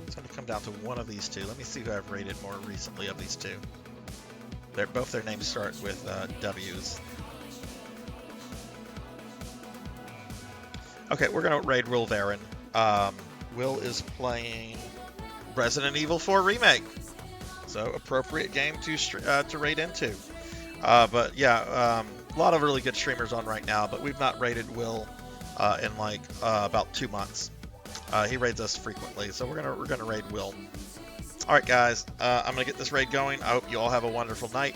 It's going to come down to one of these two. Let me see who I've raided more recently of these two. Both their names start with W's. Okay, we're going to raid Will Varen. Will is playing Resident Evil 4 Remake. So, appropriate game to raid into. But yeah, a lot of really good streamers on right now, but we've not raided Will in like about 2 months. He raids us frequently, so we're gonna raid Will. All right, guys, I'm gonna get this raid going. I hope you all have a wonderful night.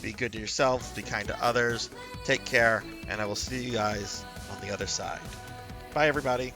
Be good to yourselves, be kind to others, take care, and I will see you guys on the other side. Bye, everybody.